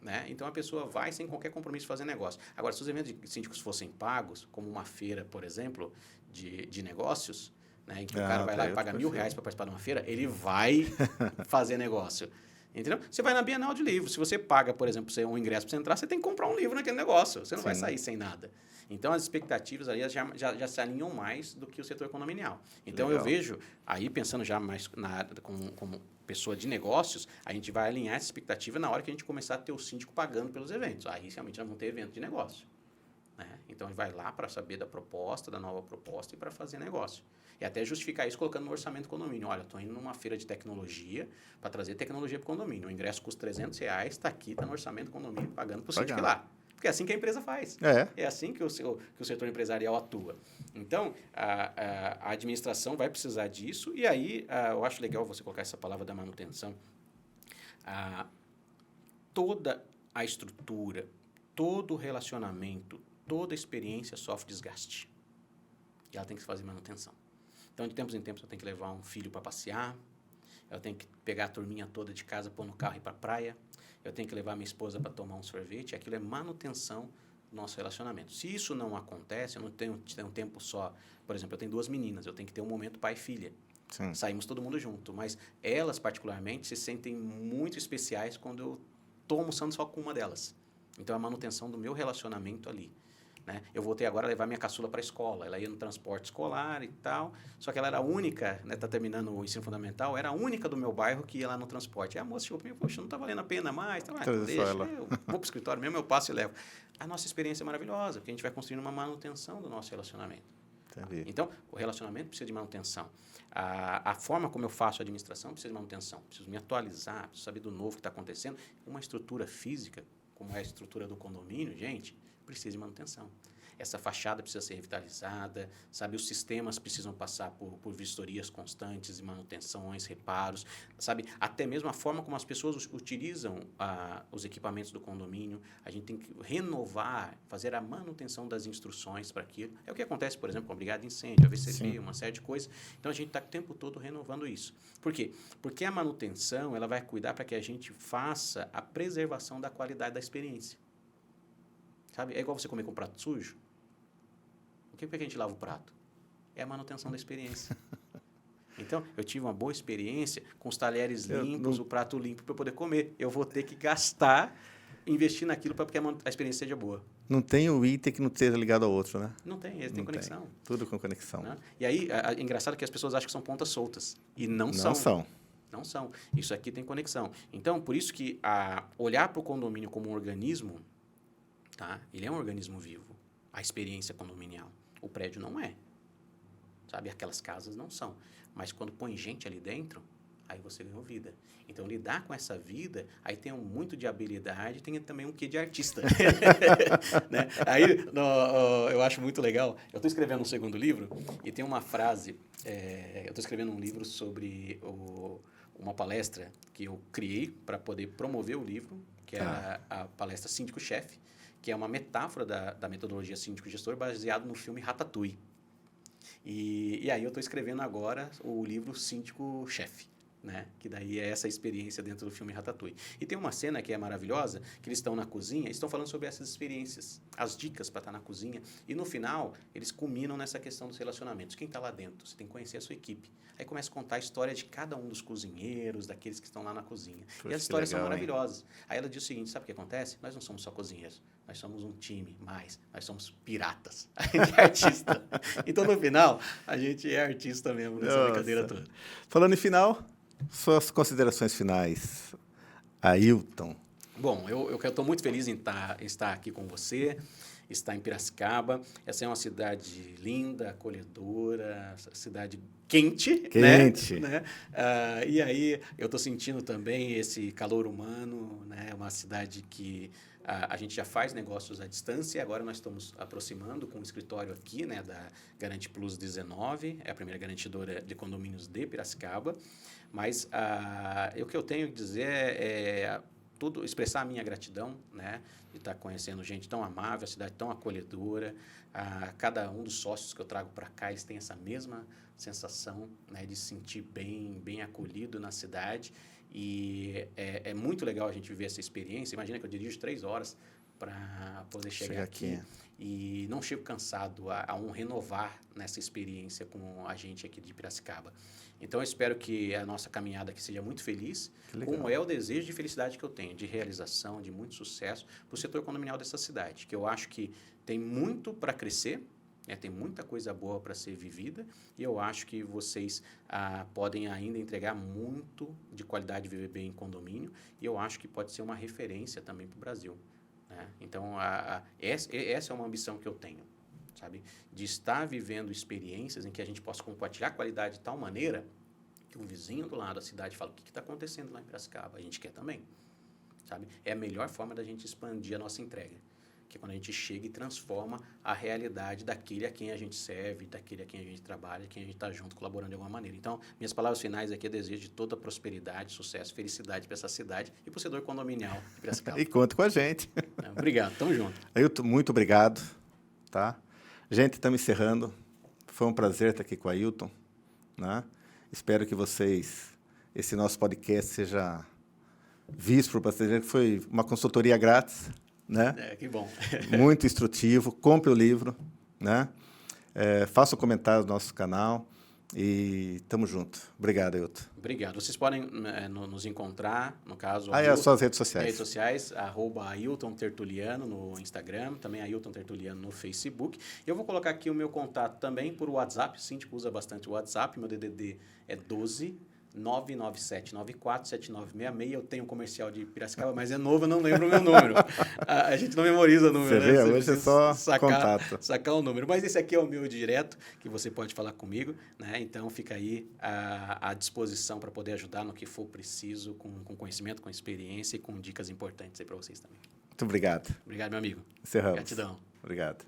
Né? Então, a pessoa vai sem qualquer compromisso fazer negócio. Agora, se os eventos de síndicos fossem pagos, como uma feira, por exemplo, de negócios, né, em que o cara vai lá e paga R$1.000 para participar de uma feira, ele vai fazer negócio. Entendeu? Você vai na Bienal de Livro. Se você paga, por exemplo, um ingresso para você entrar, você tem que comprar um livro naquele negócio. Você não vai sair sem nada. Então, as expectativas aí já se alinham mais do que o setor condominial. Então, legal. Eu vejo, aí pensando já mais como pessoa de negócios, a gente vai alinhar essa expectativa na hora que a gente começar a ter o síndico pagando pelos eventos. Aí, realmente, nós vamos ter evento de negócio. Né? Então, a gente vai lá para saber da proposta, da nova proposta e para fazer negócio. E até justificar isso colocando no orçamento do condomínio. Olha, estou indo numa feira de tecnologia para trazer tecnologia para o condomínio. O ingresso custa R$300, está aqui, está no orçamento do condomínio, pagando para o síndico ir lá. Porque é assim que a empresa faz. É assim que o setor empresarial atua. Então, a administração vai precisar disso. E aí, eu acho legal você colocar essa palavra da manutenção. Toda a estrutura, todo o relacionamento, toda a experiência sofre desgaste. E ela tem que fazer manutenção. Então, de tempos em tempos, eu tenho que levar um filho para passear, eu tenho que pegar a turminha toda de casa, pôr no carro e ir para a praia, eu tenho que levar minha esposa para tomar um sorvete, aquilo é manutenção do nosso relacionamento. Se isso não acontece, eu não tenho um tempo só. Por exemplo, eu tenho 2 meninas, eu tenho que ter um momento pai e filha. Sim. Saímos todo mundo junto, mas elas, particularmente, se sentem muito especiais quando eu estou almoçando só com uma delas. Então, é a manutenção do meu relacionamento ali. Né? Eu voltei agora a levar minha caçula para a escola. Ela ia no transporte escolar e tal. Só que ela era a única, né, tá terminando o ensino fundamental, era a única do meu bairro que ia lá no transporte. E a moça chegou para mim, poxa, não está valendo a pena mais. Tá, deixa, eu vou para o escritório mesmo, eu passo e levo. A nossa experiência é maravilhosa, porque a gente vai construindo uma manutenção do nosso relacionamento. Entendi. Então, o relacionamento precisa de manutenção. A forma como eu faço a administração precisa de manutenção. Preciso me atualizar, preciso saber do novo que está acontecendo. Uma estrutura física, como é a estrutura do condomínio, gente, precisa de manutenção. Essa fachada precisa ser revitalizada, sabe? Os sistemas precisam passar por vistorias constantes e manutenções, reparos, sabe? Até mesmo a forma como as pessoas utilizam os equipamentos do condomínio, a gente tem que renovar, fazer a manutenção das instruções para aquilo. É o que acontece, por exemplo, com a brigada de incêndio, a VCP, sim, uma série de coisas. Então, a gente está o tempo todo renovando isso. Por quê? Porque a manutenção ela vai cuidar para que a gente faça a preservação da qualidade da experiência. Sabe? É igual você comer com prato sujo. Por que a gente lava o prato? É a manutenção da experiência. Então, eu tive uma boa experiência com os talheres limpos, o prato limpo para eu poder comer. Eu vou ter que gastar, investir naquilo para que a experiência seja boa. Não tem um item que não esteja ligado ao outro, né? Não tem, eles têm conexão. Tem. Tudo com conexão. Né? E aí, é engraçado que as pessoas acham que são pontas soltas. E não são. Não são. Isso aqui tem conexão. Então, por isso que olhar para o condomínio como um organismo, tá? Ele é um organismo vivo. A experiência condominial. O prédio não é. Sabe? Aquelas casas não são. Mas quando põe gente ali dentro, aí você ganhou vida. Então, lidar com essa vida, aí tem muito de habilidade, tem também um quê de artista. Né? Aí, eu acho muito legal. Eu estou escrevendo um segundo livro e tem uma frase. Eu estou escrevendo um livro sobre uma palestra que eu criei para poder promover o livro, que é a palestra Síndico-Chefe, que é uma metáfora da metodologia síndico-gestor baseado no filme Ratatouille. E aí eu estou escrevendo agora o livro Síndico-Chefe, né? Que daí é essa experiência dentro do filme Ratatouille. E tem uma cena que é maravilhosa, que eles estão na cozinha, estão falando sobre essas experiências, as dicas para estar na cozinha, e no final eles culminam nessa questão dos relacionamentos. Quem está lá dentro? Você tem que conhecer a sua equipe. Aí começa a contar a história de cada um dos cozinheiros, daqueles que estão lá na cozinha. Poxa, e as histórias são maravilhosas. Aí ela diz o seguinte, sabe o que acontece? Nós não somos só cozinheiros, nós somos um time, nós somos piratas. A gente é artista. Então, no final, a gente é artista mesmo nessa brincadeira toda. Falando em final, suas considerações finais, Ailton. Bom, eu estou muito feliz em estar aqui com você, estar em Piracicaba. Essa é uma cidade linda, acolhedora, cidade quente. Né? E aí eu estou sentindo também esse calor humano, né? Uma cidade que a gente já faz negócios à distância, agora nós estamos aproximando com o escritório aqui, né, da Garante Plus 19, é a primeira garantidora de condomínios de Piracicaba, mas o que eu tenho que dizer expressar a minha gratidão, né, de estar conhecendo gente tão amável, a cidade tão acolhedora, cada um dos sócios que eu trago para cá, eles têm essa mesma sensação, né, de se sentir bem acolhido na cidade, e é muito legal a gente viver essa experiência. Imagina que eu dirijo 3 horas para poder chegar aqui e não chego cansado a renovar nessa experiência com a gente aqui de Piracicaba. Então, eu espero que a nossa caminhada aqui seja muito feliz, como é o desejo de felicidade que eu tenho, de realização, de muito sucesso para o setor condominial dessa cidade, que eu acho que tem muito para crescer, tem muita coisa boa para ser vivida, e eu acho que vocês podem ainda entregar muito de qualidade de viver bem em condomínio, e eu acho que pode ser uma referência também para o Brasil, né? Então, essa é uma ambição que eu tenho, sabe? De estar vivendo experiências em que a gente possa compartilhar qualidade de tal maneira que o vizinho do lado da cidade fala: o que está acontecendo lá em Piracicaba? A gente quer também, sabe? É a melhor forma da gente expandir a nossa entrega, que é quando a gente chega e transforma a realidade daquele a quem a gente serve, daquele a quem a gente trabalha, quem a gente está junto, colaborando de alguma maneira. Então, minhas palavras finais aqui é desejo de toda prosperidade, sucesso, felicidade para essa cidade e para o setor condominial de Piracicaba. E conta com a gente. Obrigado, tamo junto. Ailton, muito obrigado. Tá? Gente, estamos encerrando. Foi um prazer estar aqui com o Ailton, né? Espero que esse nosso podcast seja visto por bastante gente. Foi uma consultoria grátis, né? Que bom. Muito instrutivo. Compre o livro, né? Faça um comentário no nosso canal e tamo junto. Obrigado, Ailton. Obrigado. Vocês podem nos encontrar, no caso... As suas redes sociais. Redes sociais, @AiltonTertuliano no Instagram, também Ailton Tertuliano no Facebook. Eu vou colocar aqui o meu contato também por WhatsApp, o síndico usa bastante o WhatsApp, meu DDD é 12 997947966. Eu tenho um comercial de Piracicaba, mas é novo, eu não lembro o meu número. A gente não memoriza o número. Você vê, hoje é só contato. Sacar o número. Mas esse aqui é o meu direto, que você pode falar comigo, né? Então, fica aí à disposição para poder ajudar no que for preciso, com conhecimento, com experiência e com dicas importantes aí para vocês também. Muito obrigado. Obrigado, meu amigo. Encerramos. Gratidão. Obrigado.